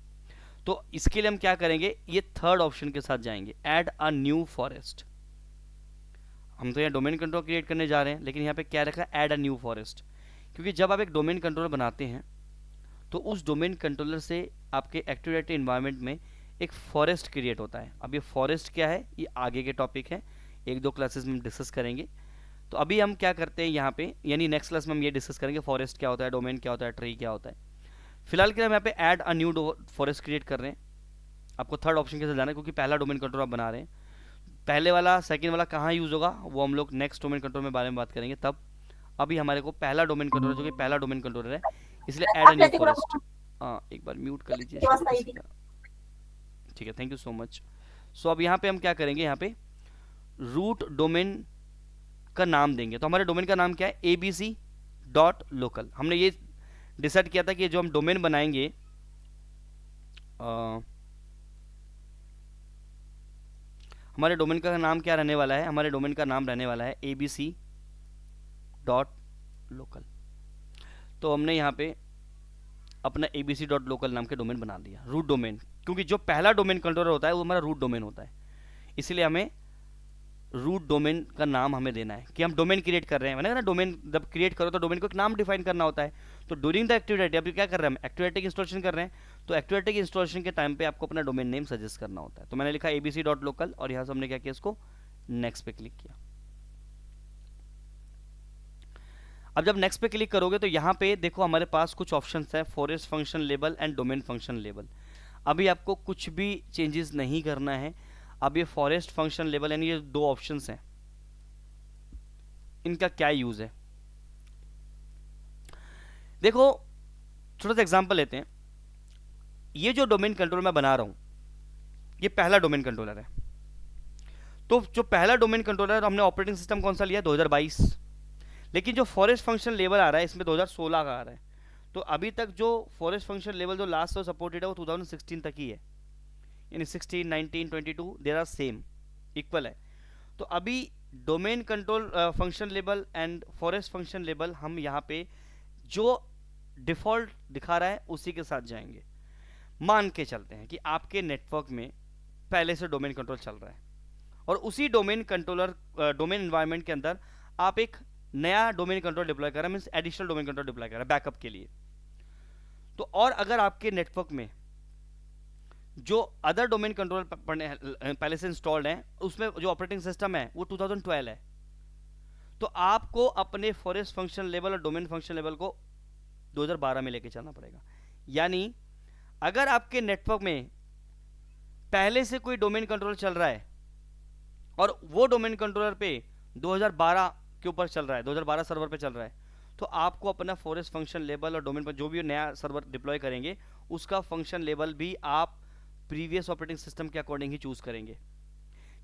तो इसके लिए हम क्या करेंगे, ये थर्ड ऑप्शन के साथ जाएंगे, ऐड अ न्यू फॉरेस्ट। हम तो यहाँ डोमेन कंट्रोलर क्रिएट करने जा रहे हैं, लेकिन यहाँ पे क्या रखा है, ऐड अ न्यू फॉरेस्ट। क्योंकि जब आप एक डोमेन कंट्रोलर बनाते हैं तो उस डोमेन कंट्रोलर से आपके एक्टिव डायरेक्टरी एनवायरनमेंट में एक फॉरेस्ट क्रिएट होता है। अब ये फॉरेस्ट क्या है, ये आगे के टॉपिक है, 1-2 क्लासेस में हम डिस्कस करेंगे। तो अभी हम क्या करते हैं यहाँ पे, यानी नेक्स्ट क्लास में हम ये डिस्कस करेंगे फॉरेस्ट क्या होता है, डोमेन क्या होता है, ट्री क्या होता है। फिलहाल के लिए हम यहाँ पे add a new forest create कर रहे हैं। आपको थर्ड ऑप्शन के साथ जाना है, क्योंकि पहला डोमेन कंट्रोलर आप बना रहे हैं। पहले वाला सेकंड वाला कहाँ यूज़ होगा वो हम लोग नेक्स्ट डोमेन कंट्रोल में बारे में बात करेंगे तब। अभी हमारे को पहला डोमेन कंट्रोलर, जो कि पहला डोमेन कंट्रोलर है, इसलिए ऐड अ न्यू फॉरेस्ट। हाँ, एक बार म्यूट कर लीजिए, ठीक है, थैंक यू सो मच। सो अब यहाँ पे हम क्या करेंगे, यहाँ पे रूट डोमेन का नाम देंगे। तो हमारे डोमेन का नाम क्या है, abc.local। हमने ये डिसाइड किया था कि जो हम डोमेन बनाएंगे, हमारे डोमेन का नाम क्या रहने वाला है, हमारे डोमेन का नाम रहने वाला है abc.local। तो हमने यहाँ पे अपना abc.local नाम के डोमेन बना दिया, रूट डोमेन। क्योंकि जो पहला डोमेन कंट्रोलर होता है वो हमारा रूट डोमेन होता है, इसलिए हमें रूट डोमेन का नाम हमें देना है कि हम डोमेन क्रिएट कर रहे हैं। मैंने कहा ना डोमेन जब क्रिएट करो तो डोमेन को एक नाम डिफाइन करना होता है। तो ड्यूरिंग द एक्टिविटी अभी क्या कर रहे हैं हम, एक्टिविटी की इंस्टॉलेशन कर रहे हैं। तो एक्टिविटी की इंस्टॉलेशन के टाइम पे आपको अपना डोमेन नेम सजेस्ट करना होता है। तो मैंने लिखा abc.local और यहाँ से हमने क्या किया, इसको नेक्स्ट पे क्लिक किया। अब जब नेक्स्ट पे क्लिक करोगे तो यहाँ पे देखो हमारे पास कुछ ऑप्शंस है, forest function label and domain function label. अभी आपको कुछ भी चेंजेस नहीं करना है। अब ये फॉरेस्ट फंक्शन लेबल यानी ये दो ऑप्शंस हैं, इनका क्या यूज है देखो। छोटा सा एग्जांपल लेते हैं। ये जो डोमेन कंट्रोलर मैं बना रहा हूं, ये पहला डोमेन कंट्रोलर है। तो जो पहला डोमेन कंट्रोलर हमने ऑपरेटिंग सिस्टम कौन सा लिया, 2022। लेकिन जो फॉरेस्ट फंक्शन लेवल आ रहा है इसमें 2016 का आ रहा है। तो अभी तक जो फॉरेस्ट फंक्शन लेवल जो लास्ट सपोर्टेड है वो 2016 तक ही है, यानी 16, 19, 22 देयर आर सेम, इक्वल है। तो अभी domain control function label and forest function label हम यहाँ पे जो डिफॉल्ट दिखा रहा है उसी के साथ जाएंगे। मान के चलते हैं कि आपके नेटवर्क में पहले से डोमेन कंट्रोल चल रहा है और उसी डोमेन कंट्रोलर डोमेन एनवायरनमेंट के अंदर आप एक नया डोमेन कंट्रोल डिप्लॉय कर रहे हैं, means additional domain control deploy कर रहे हैं बैकअप के लिए। तो और अगर आपके नेटवर्क में जो अदर डोमेन कंट्रोल पहले से इंस्टॉल्ड है उसमें जो ऑपरेटिंग सिस्टम है वो 2012 है, तो आपको अपने फॉरेस्ट फंक्शन लेवल और डोमेन फंक्शन लेवल को 2012 में लेके चलना पड़ेगा। यानी अगर आपके नेटवर्क में पहले से कोई डोमेन कंट्रोल चल रहा है और वो डोमेन कंट्रोलर पे 2012 के ऊपर चल रहा है, 2012 सर्वर पे चल रहा है, तो आपको अपना फॉरेस्ट फंक्शन लेवल और डोमेन पर जो भी नया सर्वर डिप्लॉय करेंगे उसका फंक्शन लेवल भी आप प्रीवियस ऑपरेटिंग सिस्टम के अकॉर्डिंग ही चूज करेंगे।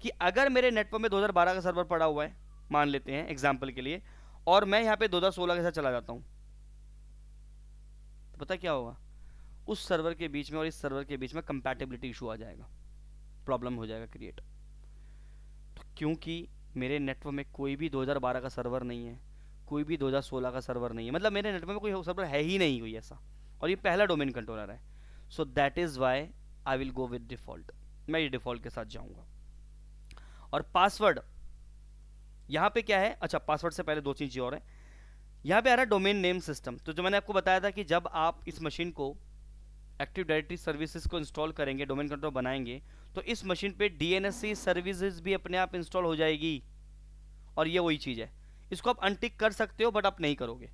कि अगर मेरे नेटवर्क में 2012 का सर्वर पड़ा हुआ है, मान लेते हैं एग्जाम्पल के लिए, और मैं यहाँ पे 2016 के साथ चला जाता हूँ, तो पता क्या होगा, उस सर्वर के बीच में और इस सर्वर के बीच में कंपैटिबिलिटी इशू आ जाएगा, प्रॉब्लम हो जाएगा क्रिएट। तो क्योंकि मेरे नेटवर्क में कोई भी 2012 का सर्वर नहीं है, कोई भी 2016 का सर्वर नहीं है, मतलब मेरे नेटवर्क में कोई सर्वर है ही नहीं कोई ऐसा, और ये पहला डोमेन कंट्रोलर है। So that is why I will go with default, मैं ये डिफॉल्ट के साथ जाऊंगा। और पासवर्ड यहाँ पे क्या है, अच्छा पासवर्ड से पहले दो चीज़ें और हैं। यहाँ पे आ रहा है डोमेन नेम सिस्टम। तो जो मैंने आपको बताया था कि जब आप इस मशीन को एक्टिव डायरेक्टरी सर्विसेज को इंस्टॉल करेंगे, डोमेन कंट्रोल बनाएंगे, तो इस मशीन पे डीएनएससी सर्विसेज भी अपने आप इंस्टॉल हो जाएगी। और ये वही चीज़ है, इसको आप अनटिक कर सकते हो बट आप नहीं करोगे,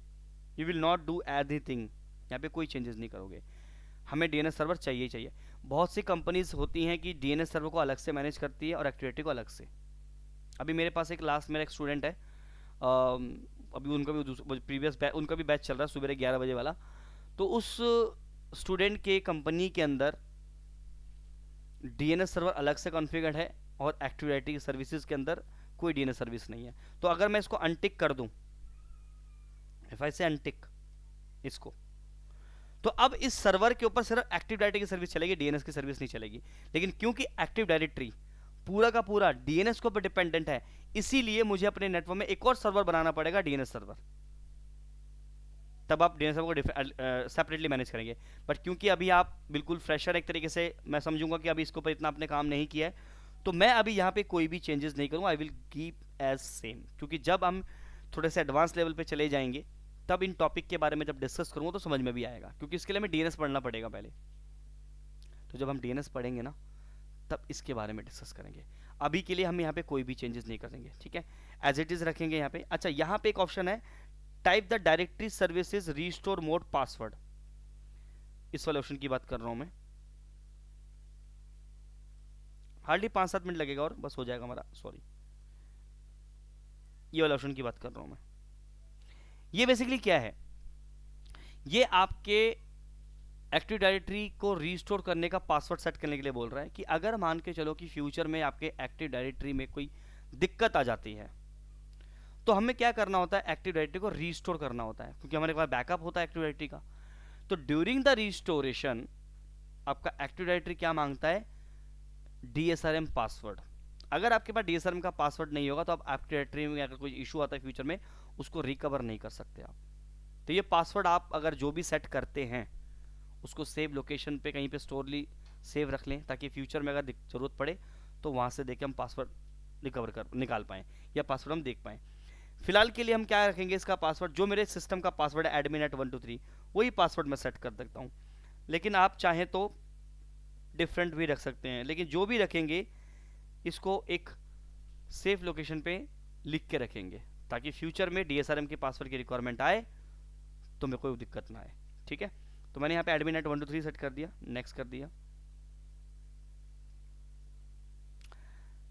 you will not do anything, यहाँ पे कोई चेंजेस नहीं करोगे। हमें डीएनएस सर्वर चाहिए ही चाहिए। बहुत सी कंपनीज होती हैं कि डीएनएस सर्वर को अलग से मैनेज करती है और एक्टिविटी को अलग से। अभी मेरे पास एक लास्ट मेरा एक स्टूडेंट है, अभी उनका भी प्रीवियस उनका भी बैच चल रहा है सुबह 11 बजे वाला। तो उस स्टूडेंट के कंपनी के अंदर डीएनएस सर्वर अलग से कॉन्फ़िगर्ड है और एक्टिव डायरेक्टरी सर्विसेज के अंदर कोई डीएनएस सर्विस नहीं है। तो अगर मैं इसको अनटिक कर दूं, इफ आई से अनटिक इसको, तो अब इस सर्वर के ऊपर सिर्फ एक्टिव डायरेक्टरी की सर्विस चलेगी, डीएनएस की सर्विस नहीं चलेगी। लेकिन क्योंकि एक्टिव डायरेक्टरी पूरा का पूरा डीएनएस के ऊपर डिपेंडेंट है, इसीलिए मुझे अपने नेटवर्क में एक और सर्वर बनाना पड़ेगा, डीएनएस सर्वर। तब आप डीएनएस सर्वर को सेपरेटली मैनेज करेंगे। बट क्योंकि अभी आप बिल्कुल फ्रेशर एक तरीके से, मैं समझूंगा कि अभी इसके ऊपर इतना आपने काम नहीं किया है, तो मैं अभी यहाँ पे कोई भी चेंजेस नहीं करूँगा, I will keep as same. क्योंकि जब हम थोड़े से एडवांस लेवल पे चले जाएंगे तब इन टॉपिक के बारे में जब डिस्कस करूँगा तो समझ में भी आएगा, क्योंकि इसके लिए हमें डीएनएस पढ़ना पड़ेगा पहले। तो जब हम डीएनएस पढ़ेंगे ना तब इसके बारे में डिस्कस करेंगे। अभी के लिए हम यहाँ पे कोई भी चेंजेस नहीं करेंगे, ठीक है, एज इट इज़ रखेंगे यहाँ पे। अच्छा, यहाँ पे एक ऑप्शन है, type the directory services restore mode password, इस वाले ऑप्शन की बात कर रहा हूँ मैं। हार्डली 5-7 मिनट लगेगा और बस हो जाएगा हमारा, सॉरी, ये वाला ऑप्शन की बात कर रहा हूँ मैं। ये बेसिकली क्या है, ये आपके एक्टिव डायरेक्टरी को रीस्टोर करने का पासवर्ड सेट करने के लिए बोल रहा है कि अगर मान के चलो कि फ्यूचर में आपके एक्टिव डायरेक्टरी में कोई दिक्कत आ जाती है तो हमें क्या करना होता है, एक्टिव डायरेक्टरी को रीस्टोर करना होता है, क्योंकि हमारे पास बैकअप होता है एक्टिव डायरेक्टरी का। तो ड्यूरिंग द रीस्टोरेशन आपका एक्टिव डायरेक्टरी क्या मांगता है, डीएसआरएम पासवर्ड। अगर आपके पास डीएसआरएम का पासवर्ड नहीं होगा तो आप एक्टिव डायरेक्टरी में अगर कोई इशू आता है फ्यूचर में उसको रिकवर नहीं कर सकते आप। तो ये पासवर्ड आप अगर जो भी सेट करते हैं उसको सेव लोकेशन पे कहीं पे स्टोरली सेव रख लें, ताकि फ्यूचर में अगर ज़रूरत पड़े तो वहाँ से देके हम पासवर्ड रिकवर कर निकाल पाएँ या पासवर्ड हम देख पाएँ। फिलहाल के लिए हम क्या रखेंगे, इसका पासवर्ड जो मेरे सिस्टम का पासवर्ड है admin@123, वही पासवर्ड मैं सेट कर सकता हूँ। लेकिन आप चाहें तो डिफरेंट भी रख सकते हैं, लेकिन जो भी रखेंगे इसको एक सेफ लोकेशन पे लिख के रखेंगे, ताकि फ्यूचर में DSRM के पासवर्ड की रिक्वायरमेंट आए तो मेरे को कोई दिक्कत ना आए। ठीक है, तो मैंने यहाँ पे admin@123 सेट कर दिया, नेक्स्ट कर दिया।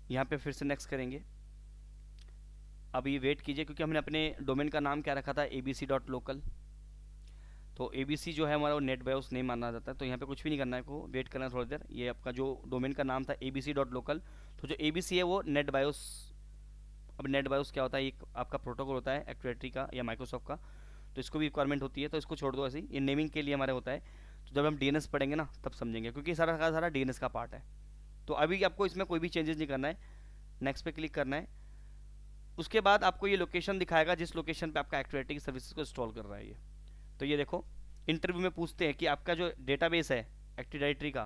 यहाँ पे फिर से नेक्स्ट करेंगे। अब ये वेट कीजिए, क्योंकि हमने अपने डोमेन का नाम क्या रखा था, abc.local। तो abc जो है हमारा वो नेट बायोस नेम माना जाता है, तो यहाँ पे कुछ भी नहीं करना है, को वेट करना है थोड़ी देर। ये आपका जो डोमेन का नाम था abc.local, तो जो abc है वो नेट बायोस। अब नेट बायोस क्या होता है, एक आपका प्रोटोकॉल होता है एक्ट्रेटरी का या माइक्रोसॉफ्ट का, तो इसको भी रिक्वायरमेंट होती है, तो इसको छोड़ दो ऐसे ही, ये नेमिंग के लिए हमारे होता है। तो जब हम DNS पढ़ेंगे ना तब समझेंगे, क्योंकि सारा का सारा DNS का पार्ट है। तो अभी आपको इसमें कोई भी चेंजेस नहीं करना है, नेक्स्ट पे क्लिक करना है। उसके बाद आपको ये लोकेशन दिखाएगा जिस लोकेशन पे आपका एक्टिविटी की सर्विसेज को इंस्टॉल कर रहा है ये। तो ये देखो, इंटरव्यू में पूछते हैं कि आपका जो डेटाबेस है एक्टिव डायरेक्टरी का,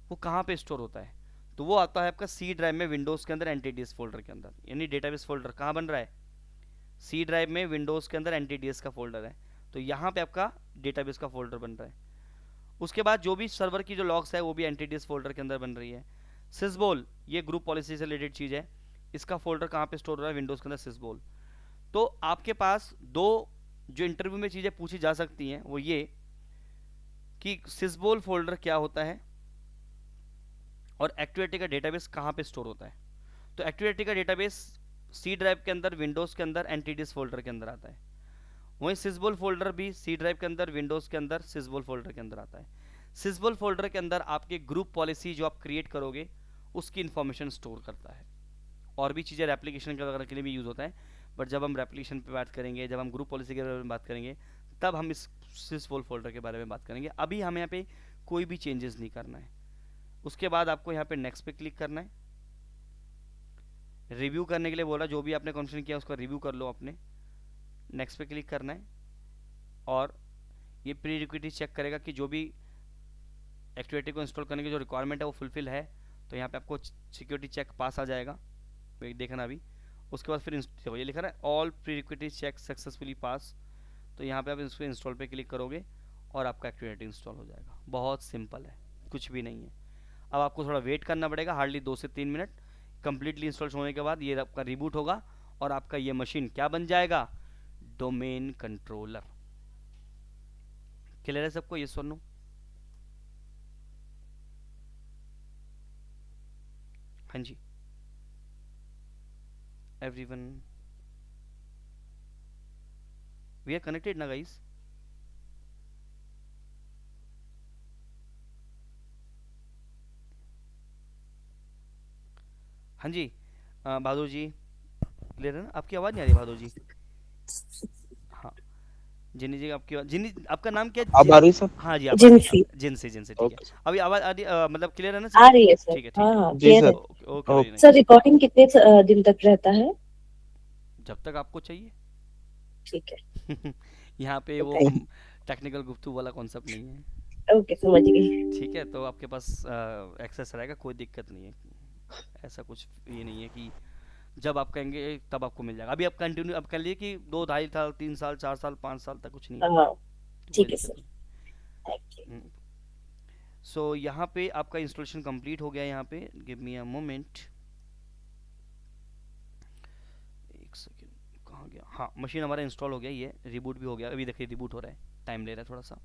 वो कहाँ पे स्टोर होता है, तो वो आता है आपका सी ड्राइव में विंडोज़ के अंदर एनटीडीएस फोल्डर के अंदर। यानी डेटाबेस फोल्डर कहाँ बन रहा है, सी ड्राइव में विंडोज़ के अंदर एनटीडीएस का फोल्डर है, तो यहाँ पे आपका डेटाबेस का फोल्डर बन रहा है। उसके बाद जो भी सर्वर की जो लॉग्स है वो भी एनटीडीएस फोल्डर के अंदर बन रही है। सिसबोल, ये ग्रुप पॉलिसी से रिलेटेड चीज़ है, इसका फोल्डर कहाँ पे स्टोर हो रहा है, विंडोज़ के अंदर सिसबोल। तो आपके पास दो जो इंटरव्यू में चीज़ें पूछी जा सकती हैं वो ये कि सिसबोल फोल्डर क्या होता है और एक्टिविटी का डेटाबेस कहाँ पे स्टोर होता है। तो एक्टिविटी का डेटाबेस सी ड्राइव के अंदर विंडोज़ के अंदर एनटीडीएस फोल्डर के अंदर आता है, वहीं सिसबोल फोल्डर भी सी ड्राइव के अंदर विंडोज़ के अंदर सिसबोल फोल्डर के अंदर आता है। सिसबोल फोल्डर के अंदर आपके ग्रुप पॉलिसी जो आप क्रिएट करोगे उसकी इन्फॉर्मेशन स्टोर करता है। और भी चीज़ें रेप्लिकेशन वगैरह के लिए भी यूज़ होता है, बट जब हम रेप्लिकेशन पे बात करेंगे, जब हम ग्रुप पॉलिसी के बारे में बात करेंगे, तब हम इस सिसबोल फोल्डर के बारे में बात करेंगे। अभी हमें यहाँ पे कोई भी चेंजेस नहीं करना है। उसके बाद आपको यहाँ पे नेक्स्ट पे क्लिक करना है। रिव्यू करने के लिए बोला, जो भी आपने कॉन्फ़िगर किया उसका रिव्यू कर लो अपने। नेक्स्ट पे क्लिक करना है और ये प्री रिक्विजिट चेक करेगा कि जो भी एक्टिविटी को इंस्टॉल करने की जो रिक्वायरमेंट है वो फुलफिल है, तो यहाँ पे आपको सिक्योरिटी चेक पास आ जाएगा, देखना अभी। उसके बाद फिर ये लिखा है all prerequisite check successfully pass, तो यहाँ पे आप इसको इंस्टॉल पे क्लिक करोगे और आपका एक्टिविटी इंस्टॉल हो जाएगा। बहुत सिंपल है, कुछ भी नहीं है। अब आपको थोड़ा वेट करना पड़ेगा, हार्डली 2 से 3 मिनट। कंप्लीटली इंस्टॉल होने के बाद ये आपका रिबूट होगा और आपका ये मशीन क्या बन जाएगा, डोमेन कंट्रोलर। क्लियर है सबको, ये सुनो। हाँ जी एवरीवन, वी आर कनेक्टेड ना गाइस। हाँ जी बहादुर जी क्लियर है ना, आपकी आवाज़ नहीं आ रही बहादुर जी। हाँ जिनी जी, आपकी जिनी, आपका नाम क्या अब आ रही सर? हाँ जी आप जिनसी जिनसे जिनसे ठीक है। ओके अभी आवाज़ आ रही मतलब क्लियर है ना आ सभी? रही है सर। ठीक है हाँ ठीक है, हाँ जी क्लियर है। Sir. Okay okay very okay sir nice. Recording कितने दिन तक रहता है? जब तक आपको चाहिए। ठीक है, यहाँ पे वो ओके टेक्निकल गुफ्तू वाला कॉन्सेप्ट नहीं है। ओके समझ गई। ठीक है, तो आपके पास एक्सेस रहेगा, कोई दिक्कत नहीं है। ऐसा कुछ ये नहीं है कि जब आप कहेंगे तब आपको मिल जाएगा। अभी आप कंटिन्यू अब कर लिए कि 2 2.5 साल 3 साल 4 साल 5 साल तक कुछ नहीं है, हाँ तो कोई ठीक है दिक्कत सर, थैंक यू। नहीं। सो यहाँ पे आपका इंस्टॉलेशन कंप्लीट हो गया। यहाँ पे गिव मी अ मोमेंट, एक सेकेंड, कहाँ गया, हाँ मशीन हमारा इंस्टॉल हो गया, ये रिबूट भी हो गया। अभी देखिए रिबूट हो रहा है, टाइम ले रहा है थोड़ा सा।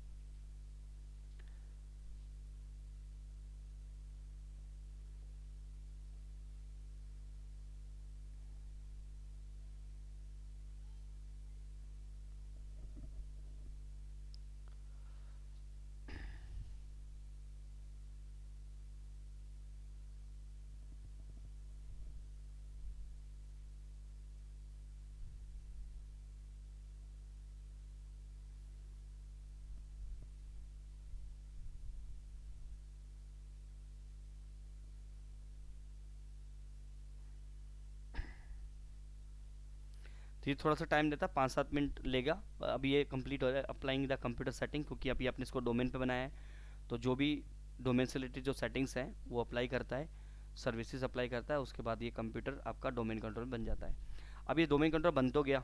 तो ये थोड़ा सा टाइम लेता है, 5 7 मिनट लेगा। अभी ये कंप्लीट हो रहा है अप्लाइंग द कंप्यूटर सेटिंग, क्योंकि अभी आपने इसको डोमेन पे बनाया है, तो जो भी डोमेन से रिलेटेड जो सेटिंग्स हैं वो अप्लाई करता है। सर्विसेज अप्लाई करता है, उसके बाद ये कंप्यूटर आपका डोमेन कंट्रोल बन जाता है। अब ये डोमेन कंट्रोल बन तो गया,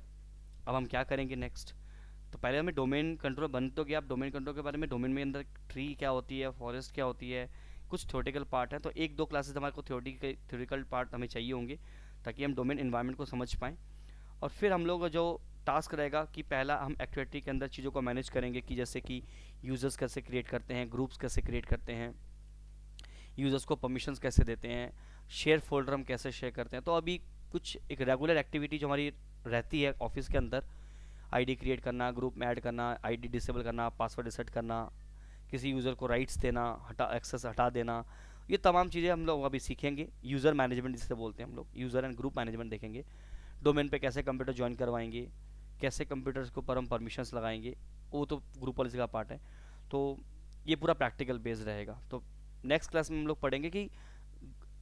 अब हम क्या करेंगे नेक्स्ट। तो पहले हमें डोमेन कंट्रोल बन तो गया, अब डोमेन कंट्रोल के बारे में, डोमेन में अंदर ट्री क्या होती है, फॉरेस्ट क्या होती है, कुछ थ्योरेटिकल पार्ट है। तो एक दो क्लासेस हमारे को थ्योरेटिकल पार्ट हमें चाहिए होंगे ताकि हम डोमेन इन्वायरमेंट को समझ पाएँ। और फिर हम लोग जो टास्क रहेगा कि पहला हम एक्टिविटी के अंदर चीज़ों को मैनेज करेंगे, कि जैसे कि यूज़र्स कैसे क्रिएट करते हैं, ग्रुप्स कैसे क्रिएट करते हैं, यूज़र्स को परमिशंस कैसे देते हैं, शेयर फोल्डर हम कैसे शेयर करते हैं। तो अभी कुछ एक रेगुलर एक्टिविटी जो हमारी रहती है ऑफिस के अंदर, आईडी क्रिएट करना, ग्रुप में ऐड करना, आईडी डिसेबल करना, पासवर्ड रिसेट करना, किसी यूज़र को राइट्स देना, हटा एक्सेस हटा देना, ये तमाम चीज़ें हम लोग अभी सीखेंगे। यूज़र मैनेजमेंट जिसे बोलते हैं हम लोग, यूज़र एंड ग्रुप मैनेजमेंट देखेंगे। डोमेन पे कैसे कंप्यूटर ज्वाइन करवाएंगे, कैसे कंप्यूटर्स के ऊपर हम परमिशंस लगाएंगे, वो तो ग्रुप पॉलिसी का पार्ट है। तो ये पूरा प्रैक्टिकल बेस्ड रहेगा। तो नेक्स्ट क्लास में हम लोग पढ़ेंगे कि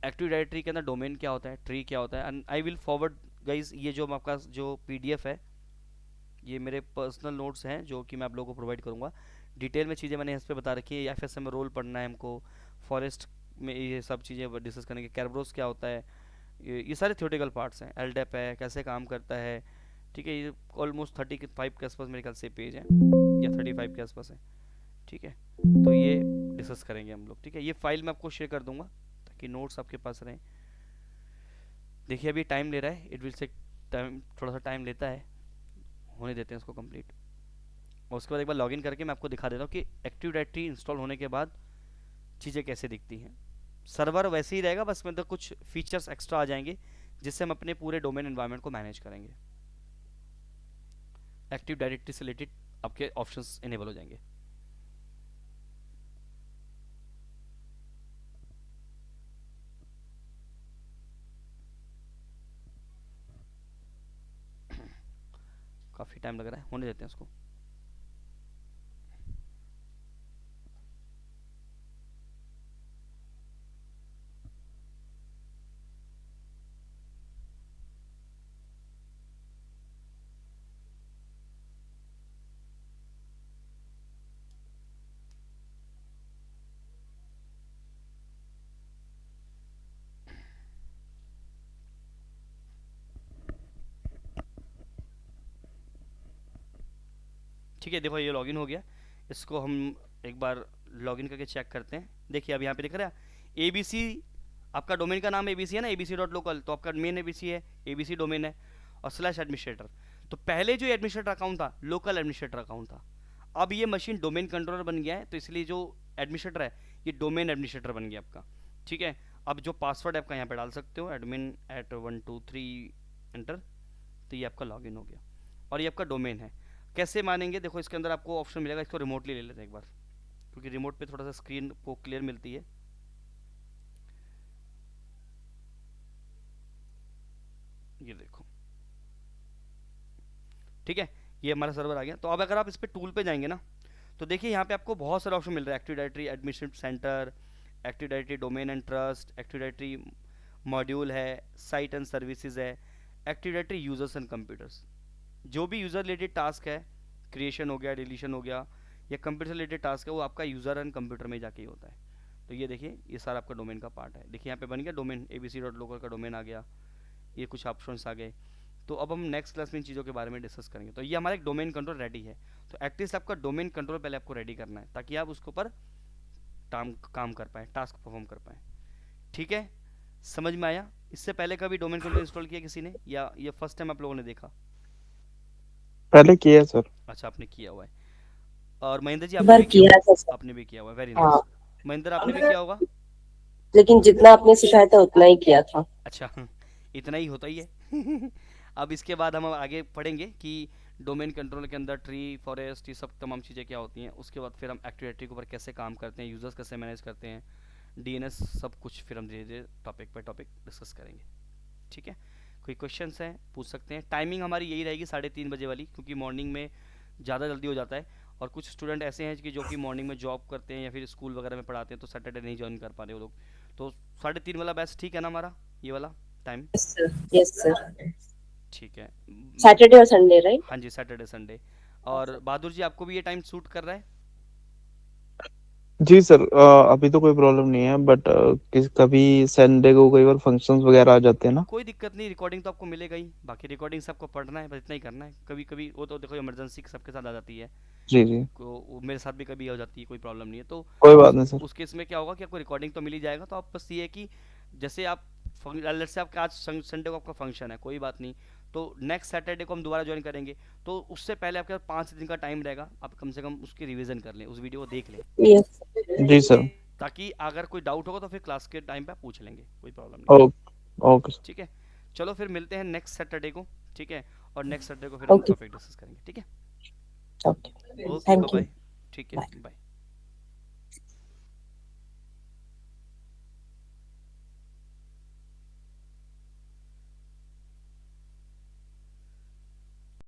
एक्टिव डायरेक्टरी के अंदर डोमेन क्या होता है, ट्री क्या होता है। And I will forward guys, ये जो आपका जो पीडीएफ है, ये मेरे पर्सनल नोट्स हैं जो कि मैं आप लोगों को प्रोवाइड करूँगा। डिटेल में चीज़ें मैंने इस पर बता रखी है। एफ में रोल पढ़ना है हमको, फॉरेस्ट में ये सब चीज़ें डिस्कस करेंगे, कैरब्रोस क्या होता है, ये सारे थ्योरेटिकल पार्ट्स हैं। एलडेप है, कैसे काम करता है, ठीक है। ये ऑलमोस्ट 35 के आसपास मेरे ख्याल से पेज है, या 35 के आसपास है, ठीक है। तो ये डिस्कस करेंगे हम लोग, ठीक है। ये फाइल मैं आपको शेयर कर दूंगा ताकि नोट्स आपके पास रहें। देखिए अभी टाइम ले रहा है, इट विल से टाइम, थोड़ा सा टाइम लेता है, होने देते हैं इसको कंप्लीट। और उसके बाद एक बार लॉगिन करके मैं आपको दिखा देता हूँ कि एक्टिव डायरेक्टरी इंस्टॉल होने के बाद चीज़ें कैसे दिखती हैं। सर्वर वैसे ही रहेगा, बस में तो कुछ फीचर्स एक्स्ट्रा आ जाएंगे जिससे हम अपने पूरे डोमेन एनवायरनमेंट को मैनेज करेंगे। एक्टिव डायरेक्टरी से रिलेटेड आपके ऑप्शंस इनेबल हो जाएंगे। काफ़ी टाइम लग रहा है, होने देते हैं उसको। ठीक है, देखो ये लॉगिन हो गया। इसको हम एक बार लॉगिन करके चेक करते हैं। देखिए अब यहाँ पे दिख रहा है ABC, आपका डोमेन का नाम ABC है ना, abc.local, तो आपका मेन ABC है, ABC डोमेन है, और स्लैश एडमिनिस्ट्रेटर। तो पहले जो एडमिनिस्ट्रेटर अकाउंट था, लोकल एडमिनिस्ट्रेटर अकाउंट था। अब ये मशीन डोमेन कंट्रोलर बन गया है, तो इसलिए जो एडमिनिस्ट्रेटर है ये डोमेन एडमिनिस्ट्रेटर बन गया आपका, ठीक है। अब जो पासवर्ड आपका यहाँ पे डाल सकते हो, admin@123 एंटर, तो ये आपका लॉगिन हो गया और ये आपका डोमेन है। कैसे मानेंगे, देखो इसके अंदर आपको ऑप्शन मिलेगा, इसको रिमोटली ले लेते हैं एक बार, क्योंकि रिमोट पे थोड़ा सा स्क्रीन को क्लियर मिलती है। ये देखो, ठीक है, ये हमारा सर्वर आ गया। तो अब अगर आप इस पे टूल पे जाएंगे ना, तो देखिए यहाँ पे आपको बहुत सारे ऑप्शन मिल रहे हैं। Active directory administrative centre, active directory domain and trust, active directory module है, साइट एंड सर्विसेज है, active directory users and computers. जो भी यूज़र रिलेटेड टास्क है, क्रिएशन हो गया, डिलीशन हो गया, या कंप्यूटर से रिलेटेड टास्क है, वो आपका यूज़र एंड कंप्यूटर में जाके ही होता है। तो ये देखिए, ये सारा आपका डोमेन का पार्ट है। देखिए यहाँ पे बन गया डोमेन, abc.local का डोमेन आ गया, ये कुछ ऑप्शंस आ गए। तो अब हम नेक्स्ट क्लास में इन चीज़ों के बारे में डिस्कस करेंगे। तो ये हमारा एक डोमेन कंट्रोल रेडी है। तो एटलीस्ट आपका डोमेन कंट्रोल पहले आपको रेडी करना है ताकि आप उसके ऊपर काम कर पाएँ, टास्क परफॉर्म कर पाएँ, ठीक है। समझ में आया? इससे पहले कभी डोमेन कंट्रोल इंस्टॉल किया किसी ने, या ये फर्स्ट टाइम आप लोगों ने देखा? पहले किया सर। अच्छा, आपने किया हुआ है। और महेंद्र जी एक आपने बार भी किया किया होगा? था सर। आपने भी किया हुआ है, वेरी हाँ, नाइस। महेंद्र आपने भी किया होगा? लेकिन जितना आपने सिखाया था उतना ही किया था। अच्छा इतना ही होता ही है अब इसके बाद हम आगे पढ़ेंगे कि डोमेन कंट्रोल के अंदर ट्री, फॉरेस्ट, ये सब तमाम चीज़ें क्या होती हैं। उसके बाद फिर हम एक्टिव डायरेक्टरी के ऊपर कैसे काम करते हैं, यूज़र्स कैसे मैनेज करते हैं, डीएनएस, सब कुछ फिर हम धीरे धीरे टॉपिक पे टॉपिक डिस्कस करेंगे, ठीक है। कोई क्वेश्चंस हैं पूछ सकते हैं। टाइमिंग हमारी यही रहेगी 3:30 वाली, क्योंकि मॉर्निंग में ज़्यादा जल्दी हो जाता है। और कुछ स्टूडेंट ऐसे हैं कि जो कि मॉर्निंग में जॉब करते हैं या फिर स्कूल वगैरह में पढ़ाते हैं, तो सैटरडे नहीं ज्वाइन कर पा रहे वो लोग। तो 3:30 वाला बेस्ट ठीक है ना हमारा, ये वाला time? Yes sir, yes sir. ठीक है। सैटरडे और संडे राइट? हाँ जी, सैटरडे संडे। और बहादुर जी आपको भी ये टाइम सूट कर रहा है? जी सर, अभी तो कोई प्रॉब्लम नहीं है, बट किस कभी संडे को कई बार फंक्शंस वगैरह आ जाते हैं तो ना। कोई दिक्कत नहीं, रिकॉर्डिंग तो आपको मिलेगा ही, बाकी रिकॉर्डिंग से आपको पढ़ना है, बस इतना ही करना है। कभी कभी वो तो देखो इमरजेंसी सबके साथ आ जाती है, जी जी। को वो मेरे साथ भी कभी हो जाती है, कोई प्रॉब्लम नहीं है। तो कोई बात उस नहीं सर। उस केस में क्या होगा कि आपको रिकॉर्डिंग तो मिल ही जाएगा। तो आप बस ये है कि जैसे आप लेट्स से आपका आज संडे को आपका फंक्शन है, कोई बात नहीं, तो नेक्स्ट सैटरडे को हम दोबारा ज्वाइन करेंगे। तो उससे पहले आपके पास 5 दिन का टाइम रहेगा, आप कम से कम उसकी रिवीजन कर लें, उस वीडियो को देख लें, यस। जी सर। ताकि अगर कोई डाउट होगा तो फिर क्लास के टाइम पे आप पूछ लेंगे, कोई प्रॉब्लम नहीं है। ओके। ओके। ठीक है, चलो फिर मिलते हैं नेक्स्ट सैटरडे को। ठीक है, और नेक्स्ट सैटरडे को फिर हम ओके। टॉपिक डिस्कस करेंगे। ठीक है, okay. Okay, bye thank you. Bye. ठीक है, बाय। बाय।